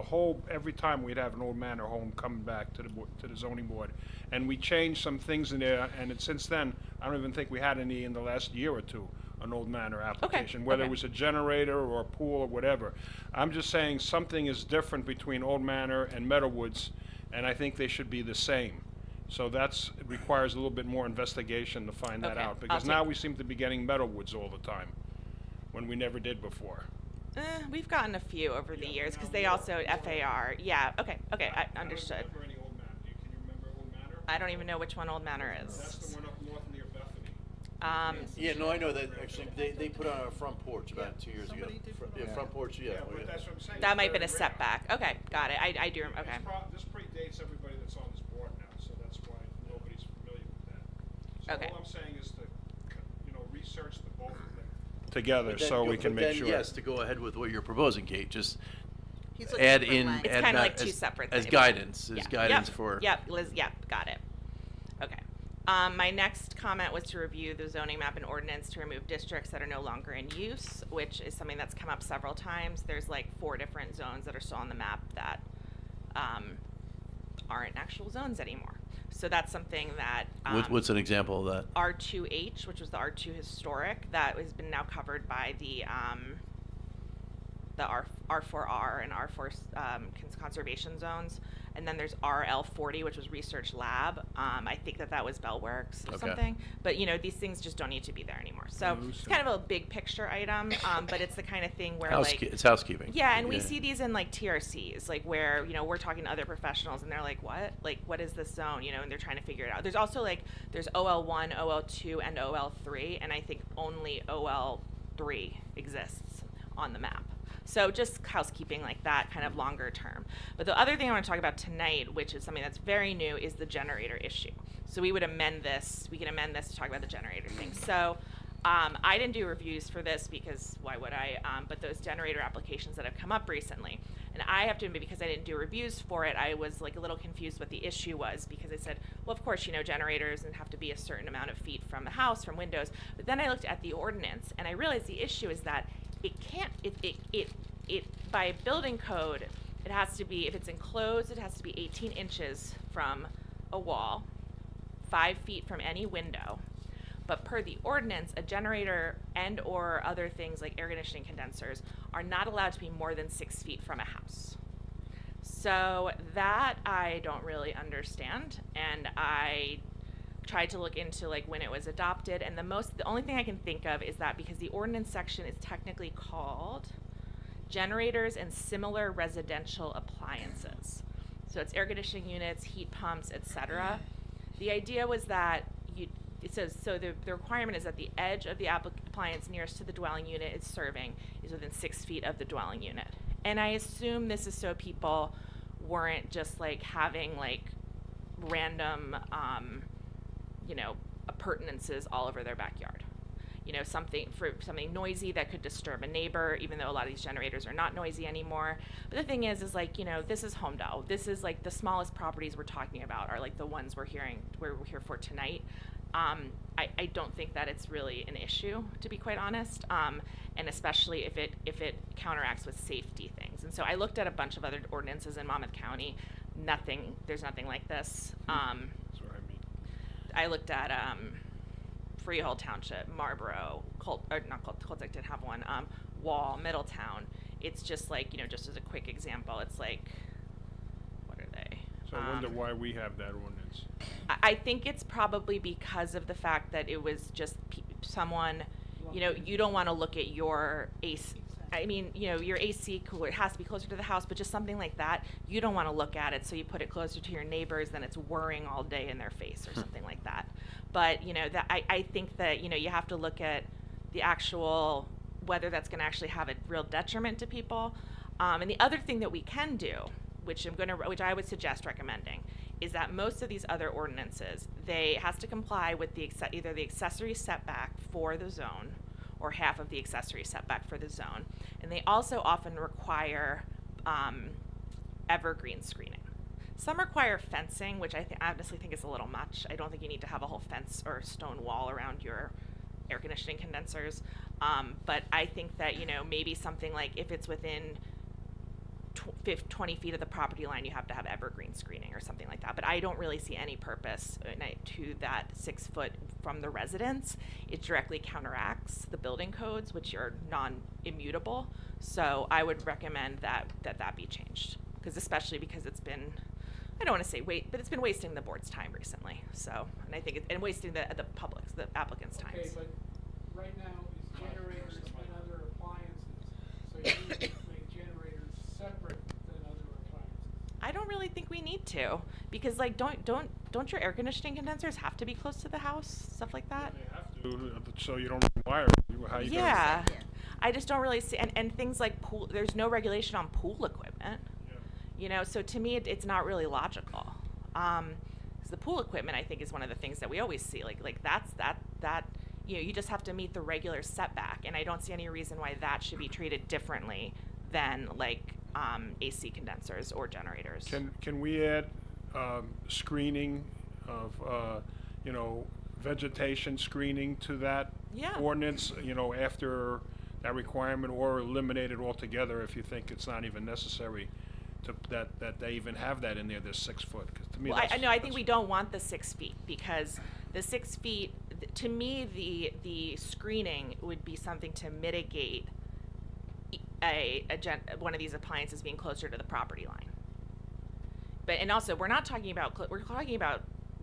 S6: every time we'd have an Old Manor home coming back to the zoning board, and we changed some things in there, and since then, I don't even think we had any in the last year or two, an Old Manor application, whether it was a generator or a pool or whatever. I'm just saying something is different between Old Manor and Meadowwoods, and I think they should be the same. So it requires a little bit more investigation to find that out, because now we seem to be getting Meadowwoods all the time, when we never did before.
S8: We've gotten a few over the years, because they also FAR. Yeah, okay, I understood.
S6: I don't remember any Old Manor. Can you remember Old Manor?
S8: I don't even know which one Old Manor is.
S6: That's the one up north near Bethany.
S1: Yeah, no, I know that, actually, they put on a front porch about 2 years ago. Front porch, yeah.
S6: But that's what I'm saying.
S8: That
S6: It's
S8: might have been a
S6: very rare.
S8: setback. Okay, got it. I do, okay.
S6: This predates everybody that's on this board now, so that's why nobody's familiar with that. So
S8: Okay.
S6: all I'm saying is to, research the both of them together,
S1: But then
S6: so we can make sure.
S1: Yes, to go ahead with what you're proposing, Kate, just
S4: He's looking
S1: add
S4: for
S1: in,
S4: language.
S8: It's
S1: add
S8: kind of
S1: that
S8: like two separate
S1: as
S8: things.
S1: guidance,
S8: Yep.
S1: for.
S8: Yep, Liz, got it. Okay. My next comment was to review the zoning map and ordinance to remove districts that are no longer in use, which is something that's come up several times. There's like 4 different zones that are still on the map that aren't actual zones anymore. So that's something that
S1: What's an example of that?
S8: R2H, which was the R2 historic, that has been now covered by the R4R and R4 conservation zones. And then there's RL40, which was research lab. I think that was Bellworks or something. But these things just don't need to be there anymore. So it's kind of a big picture item, but it's the kind of thing where
S1: It's housekeeping.
S8: Yeah, and we see these in like TRCs, like where we're talking to other professionals and they're like, what? Like, what is this zone? And they're trying to figure it out. There's also there's OL1, OL2, and OL3, and I think only OL3 exists on the map. So just housekeeping like that, kind of longer term. But the other thing I want to talk about tonight, which is something that's very new, is the generator issue. So we would amend this. We can amend this to talk about the generator thing. So I didn't do reviews for this because why would I? But those generator applications that have come up recently, and I have to admit, because I didn't do reviews for it, I was like a little confused what the issue was, because I said, well, of course, generators and have to be a certain amount of feet from the house, from windows. But then I looked at the ordinance and I realized the issue is that it can't, it by building code, it has to be, if it's enclosed, it has to be 18 inches from a wall, 5 feet from any window. But per the ordinance, a generator and or other things like air conditioning condensers are not allowed to be more than 6 feet from a house. So that I don't really understand, and I tried to look into when it was adopted, and the only thing I can think of is that because the ordinance section is technically called generators and similar residential appliances. So it's air conditioning units, heat pumps, etc. The idea was that the requirement is that the edge of the appliance nearest to the dwelling unit it's serving is within 6 feet of the dwelling unit. And I assume this is so people weren't just having random appurtenances all over their backyard. Something noisy that could disturb a neighbor, even though a lot of these generators are not noisy anymore. But the thing is this is Homedale. This is the smallest properties we're talking about are the ones we're here for tonight. I don't think that it's really an issue, to be quite honest, and especially if it counteracts with safety things. And so I looked at a bunch of other ordinances in Monmouth County. There's nothing like this.
S6: That's what I mean.
S8: I looked at Freehold Township, Marlboro, Coltec did have one, Wall, Middletown. It's just like, just as a quick example, it's like, what are they?
S6: So I wonder why we have that ordinance.
S8: I think it's probably because of the fact that it was just someone, you don't want to look at your AC. I mean, your AC cooler, it has to be closer to the house, but just something like that, you don't want to look at it, so you put it closer to your neighbors, then it's whirring all day in their face or something like that. But, that I think that, you have to look at the actual, whether that's going to actually have a real detriment to people. And the other thing that we can do, which I would suggest recommending, is that most of these other ordinances, it has to comply with either the accessory setback for the zone or half of the accessory setback for the zone. And they also often require evergreen screening. Some require fencing, which I honestly think is a little much. I don't think you need to have a whole fence or stone wall around your air conditioning condensers. But I think that, maybe something like if it's within 20 feet of the property line, you have to have evergreen screening or something like that. But I don't really see any purpose to that 6 foot from the residence. It directly counteracts the building codes, which are non-immutable. So I would recommend that be changed, especially because it's been, I don't want to say but it's been wasting the board's time recently. So, and I think and wasting the applicants' time.
S18: Okay, but right now it's generators and other appliances, so you need to make generators separate than other appliances.
S8: I don't really think we need to, because don't your air conditioning condensers have to be close to the house, stuff like that?
S6: They have to, so you don't wire. How you
S8: Yeah, I just don't really see, and things like pool. There's no regulation on pool equipment. So to me, it's not really logical. Because the pool equipment, I think, is one of the things that we always see. Like that's you just have to meet the regular setback, and I don't see any reason why that should be treated differently than AC condensers or generators.
S6: Can we add screening of vegetation screening to that ordinance? After that requirement, or eliminate it altogether if you think it's not even necessary that they even have that in there. This 6 foot. 'Cause to me,
S8: I think we don't want the 6 feet, because the 6 feet, to me, the screening would be something to mitigate one of these appliances being closer to the property line. And also, we're talking about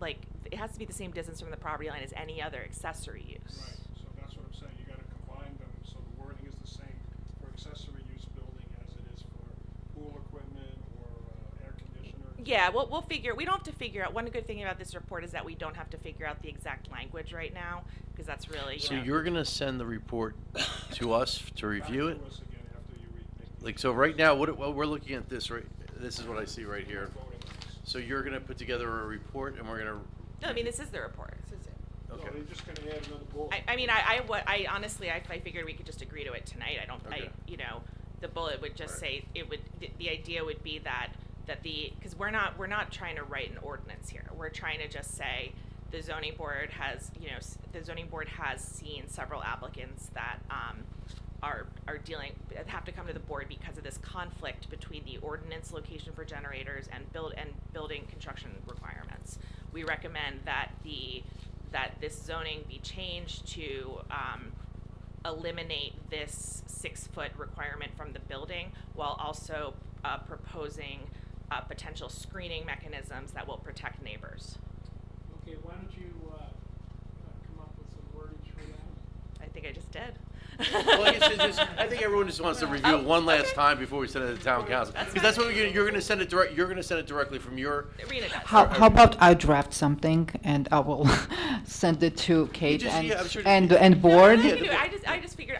S8: it has to be the same distance from the property line as any other accessory use.
S6: Right. So that's what I'm saying. You got to combine them so the wording is the same for accessory use building as it is for pool equipment or air conditioners.
S8: Yeah, we'll figure. We don't have to figure out. One good thing about this report is that we don't have to figure out the exact language right now, because that's really.
S1: So you're gonna send the report to us to review it? So right now, we're looking at this, right? This is what I see right here. So you're gonna put together a report, and we're gonna.
S8: No, I mean, this is the report.
S6: Okay. So they're just going to add another bullet.
S8: I honestly, I figured we could just agree to it tonight.
S1: Okay.
S8: The bullet would just say the idea would be because we're not trying to write an ordinance here. We're trying to just say the zoning board has seen several applicants that have to come to the board because of this conflict between the ordinance location for generators and building construction requirements. We recommend that this zoning be changed to eliminate this 6 foot requirement from the building, while also proposing potential screening mechanisms that will protect neighbors.
S18: Okay, why don't you come up with some wordage for that?
S8: I think I just did.
S1: Well, I think everyone just wants to review it one last time before we send it to town council. Because that's what you're going to send it direct. You're going to send it directly from your.
S8: Rena does.
S3: How about I draft something and I will send it to Kate and board?
S8: No, I just figured.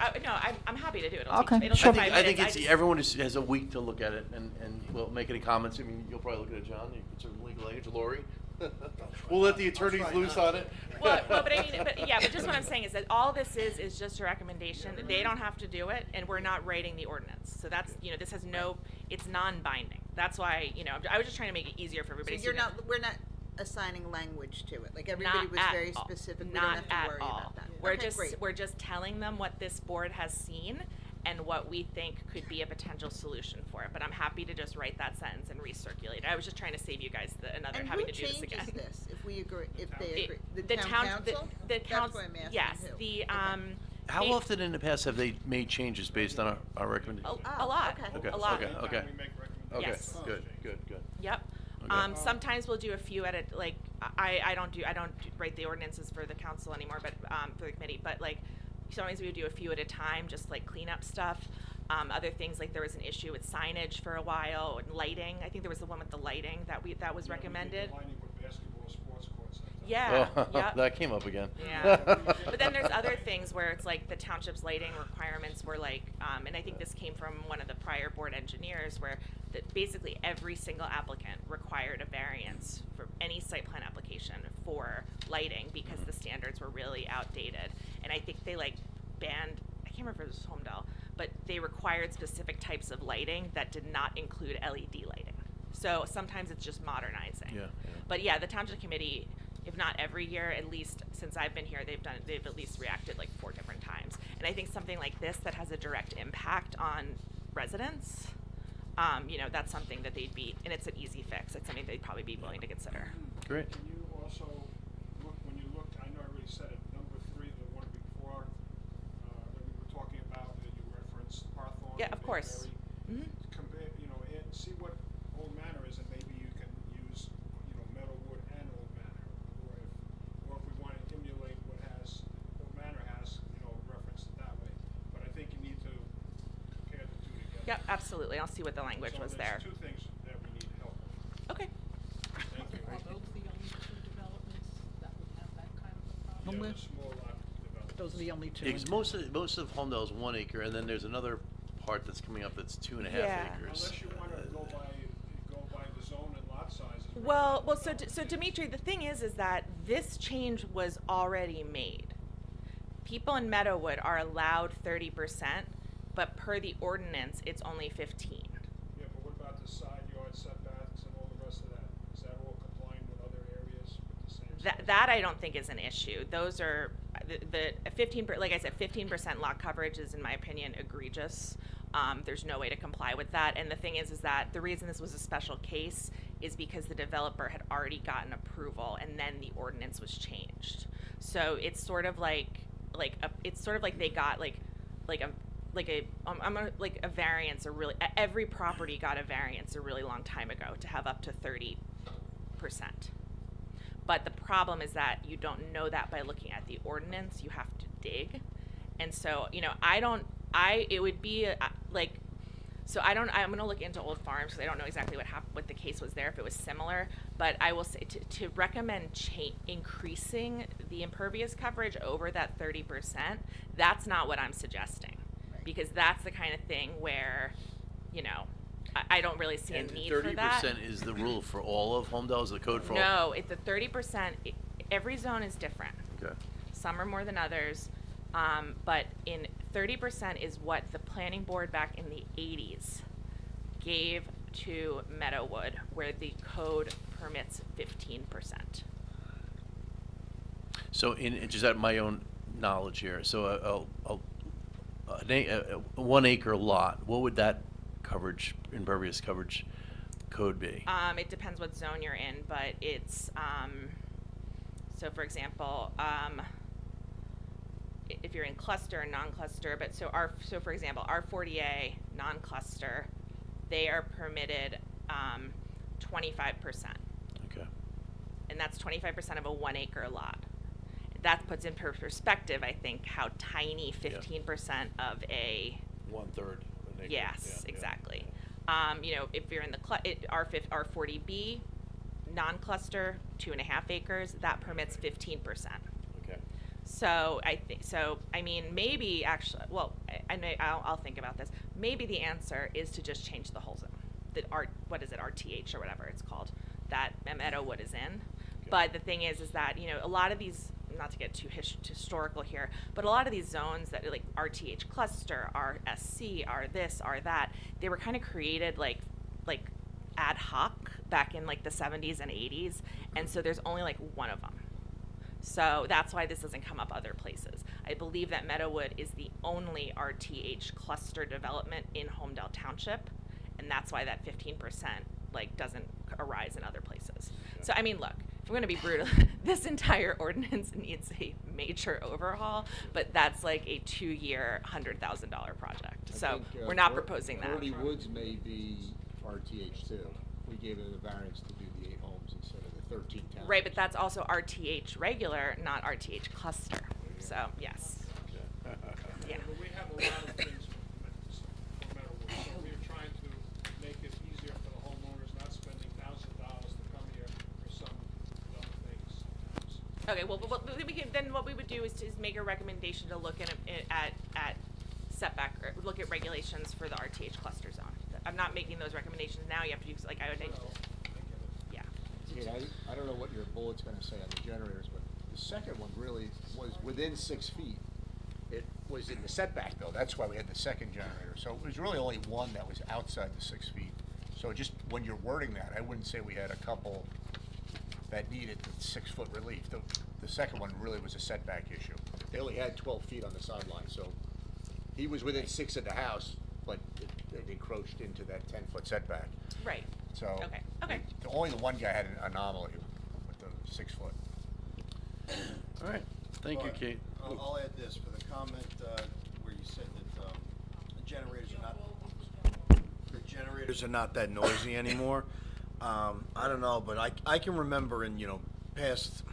S8: I'm happy to do it.
S3: Okay,
S8: sure.
S1: I think everyone has a week to look at it and will make any comments. I mean, you'll probably look at it, John. You put some legal language, Lori. We'll let the attorneys loose on it.
S8: But just what I'm saying is that all this is just a recommendation. They don't have to do it, and we're not writing the ordinance. So that's, this has it's non-binding. That's why, I was just trying to make it easier for everybody.
S4: So we're not assigning language to it? Like everybody
S8: Not
S4: was
S8: at
S4: very
S8: all.
S4: specific, we
S8: Not
S4: don't have to
S8: at
S4: worry
S8: all.
S4: about that.
S8: We're
S4: Okay,
S8: just
S4: great.
S8: we're just telling them what this board has seen and what we think could be a potential solution for it. But I'm happy to just write that sentence and recirculate it. I was just trying to save you guys another
S4: And
S8: having
S4: who
S8: to do this again.
S4: changes this, if we agree, if they
S8: It-
S4: agree? The
S8: the
S4: town
S8: town-
S4: council?
S8: the
S4: That's
S8: council-
S4: why I'm asking
S8: yes,
S4: who.
S8: the,
S4: Okay.
S1: How
S8: they-
S1: often in the past have they made changes based on our recommendation?
S8: A lot.
S1: Okay,
S8: A lot.
S1: okay, okay.
S6: We make recommendations.
S1: Okay,
S8: Yes.
S1: good, good, good.
S8: Yep.
S1: Okay.
S8: Sometimes we'll do a few at a, like, I don't write the ordinances for the council anymore, but, for the committee, but like, sometimes we would do a few at a time, just like cleanup stuff. Other things, like there was an issue with signage for a while, and lighting. I think there was the one with the lighting that was
S6: Yeah, we did
S8: recommended.
S6: the lining with basketball sports courts that time.
S8: Yeah,
S1: Oh,
S8: yep.
S1: that came up again.
S8: Yeah, but then there's other things where it's like the township's lighting requirements were like, and I think this came from one of the prior board engineers, where basically every single applicant required a variance for any site plan application for lighting because the standards were really outdated. And I think they like banned, I can't remember if it was Homedale, but they required specific types of lighting that did not include LED lighting. So sometimes it's just modernizing.
S1: Yeah, yeah.
S8: But yeah, the township committee, if not every year, at least since I've been here, they've at least reacted like 4 different times. And I think something like this that has a direct impact on residents, that's something that they'd be, and it's an easy fix. It's something they'd probably be willing to consider.
S1: Great.
S6: Can you also look, when you look, I know I already said it, number 3, the one before, that we were talking about, that you referenced Hawthorne.
S8: Yeah,
S6: and
S8: of course.
S6: Bayberry. Compare, and see what Old Manor is, and maybe you can use, Meadowwood and Old Manor. Or if we want to emulate what Old Manor has, reference it that way. But I think you need to compare the two together.
S8: Yep, absolutely. I'll see what the language was there.
S6: So there's 2 things that we need help with.
S8: Okay.
S6: Thank you.
S2: Are those the only 2 developments that would have that kind of a problem
S6: Yeah,
S2: with?
S6: the small lot development.
S2: Those are the only 2.
S1: Yeah, 'cause most of Homedale is 1 acre, and then there's another part that's coming up that's 2.5
S8: Yeah.
S1: acres.
S6: Unless you want to go by the zone and lot sizes.
S8: Well, so Dimitri, the thing is that this change was already made. People in Meadowwood are allowed 30%, but per the ordinance, it's only 15.
S6: Yeah, but what about the side yard setbacks and all the rest of that? Is that all complying with other areas with the same size?
S8: That I don't think is an issue. Those are the 15. Like I said, 15% lot coverage is, in my opinion, egregious. There's no way to comply with that. And the thing is that the reason this was a special case is because the developer had already gotten approval, and then the ordinance was changed. So it's sort of like they got a variance. Every property got a variance a really long time ago to have up to 30%. But the problem is that you don't know that by looking at the ordinance. You have to dig. And so, it would be I'm going to look into Old Farms because I don't know exactly what the case was there, if it was similar. But I will say to recommend increasing the impervious coverage over that 30%, that's not what I'm suggesting. Because that's the kind of thing where, I don't really see a
S1: And
S8: need for that.
S1: 30% is the rule for all of Homedale, is the code for all?
S8: No, it's the 30%. Every zone is different.
S1: Okay.
S8: Some are more than others, but in 30% is what the planning board back in the 80s gave to Meadowwood, where the code permits 15%.
S1: So just at my own knowledge here, so a 1 acre lot, what would that impervious coverage code be?
S8: It depends what zone you're in, but it's, so for example, if you're in cluster and non-cluster, but so for example, R40A non-cluster, they are permitted 25%.
S1: Okay.
S8: And that's 25% of a 1 acre lot. That puts in perspective, I think, how tiny 15% of a
S1: 1/3 of an acre.
S8: Yes,
S1: Yeah,
S8: exactly. If you're in the R40B non-cluster, 2.5 acres, that permits 15%.
S1: Okay.
S8: So maybe actually, well, I'll think about this. Maybe the answer is to just change the whole zone. What is it, RTH or whatever it's called, that Meadowwood is in. Okay. But the thing is that, a lot of these, not to get too historical here, but a lot of these zones that like RTH cluster, RSC, are this, are that, they were kind of created like ad hoc back in like the 70s and 80s, and so there's only like one of them. So that's why this doesn't come up other places. I believe that Meadowood is the only RTH cluster development in Homedale Township, and that's why that 15% like doesn't arise in other places. So I mean, look, if we're gonna be brutal, this entire ordinance needs a major overhaul, but that's like a 2-year, $100,000 project. So we're not proposing that.
S5: Birdie Woods may be RTH too. We gave it a variance to do the 8 homes instead of the 13 towns.
S8: Right, but that's also RTH regular, not RTH cluster. So yes. Yeah.
S6: But we have a lot of things for Meadowood, so we're trying to make it easier for the homeowners, not spending thousands of dollars to come here for some dumb things.
S8: Okay, well, we can, then what we would do is make a recommendation to look at setback, or look at regulations for the RTH cluster zone. I'm not making those recommendations now, you have to do, like, I would, yeah.
S5: I don't know what your bullet's gonna say on the generators, but the second one really was within 6 feet. It was in the setback though, that's why we had the second generator. So it was really only one that was outside the 6 feet. So just when you're wording that, I wouldn't say we had a couple that needed the 6-foot relief. The second one really was a setback issue. They only had 12 feet on the sideline, so he was within 6 of the house, but it encroached into that 10-foot setback.
S8: Right.
S5: So
S8: Okay.
S5: only the one guy had an anomaly with the 6 foot.
S1: All right, thank you,
S11: But
S1: Kate.
S11: I'll add this for the comment where you said that the generators are not that noisy anymore. I don't know, but I can remember in past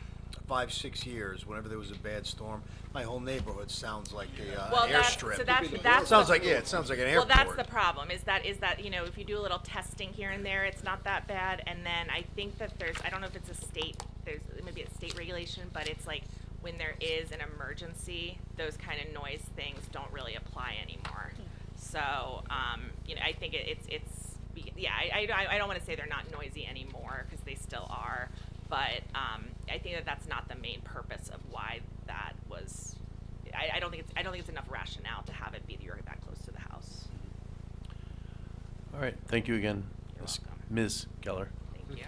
S11: 5-6 years, whenever there was a bad storm, my whole neighborhood sounds like an airstrip.
S8: That's
S11: sounds
S8: the-
S11: like it sounds like an
S8: Well,
S11: airport.
S8: that's the problem, is that if you do a little testing here and there, it's not that bad. And then I think that I don't know if it's it may be a state regulation, but it's like when there is an emergency, those kind of noise things don't really apply anymore. So, I think I don't want to say they're not noisy anymore, because they still are. But I think that that's not the main purpose of why that was. I don't think it's enough rationale to have it be you're that close to the house.
S1: All right, thank you again, Ms. Keller.
S8: Thank you.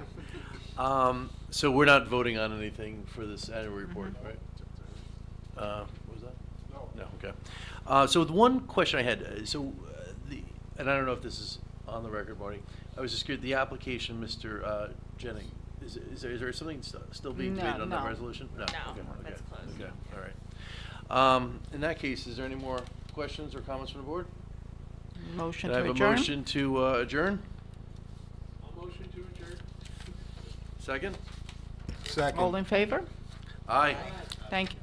S1: So we're not voting on anything for this annual report, right? What was that? No, okay. So the one question I had, and I don't know if this is on the record, Marty, I was just curious, the application, Mr. Jennings, is there something still being debated on that resolution? No.
S8: No,
S1: Okay,
S8: that's closed.
S1: Okay, all right. In that case, is there any more questions or comments from the board?
S3: Motion
S1: Can I
S3: to
S1: have
S3: adjourn?
S1: a motion to adjourn?
S18: I'll motion to adjourn.
S1: Second?
S11: Second.
S3: All in favor?
S1: Aye.
S3: Thank you.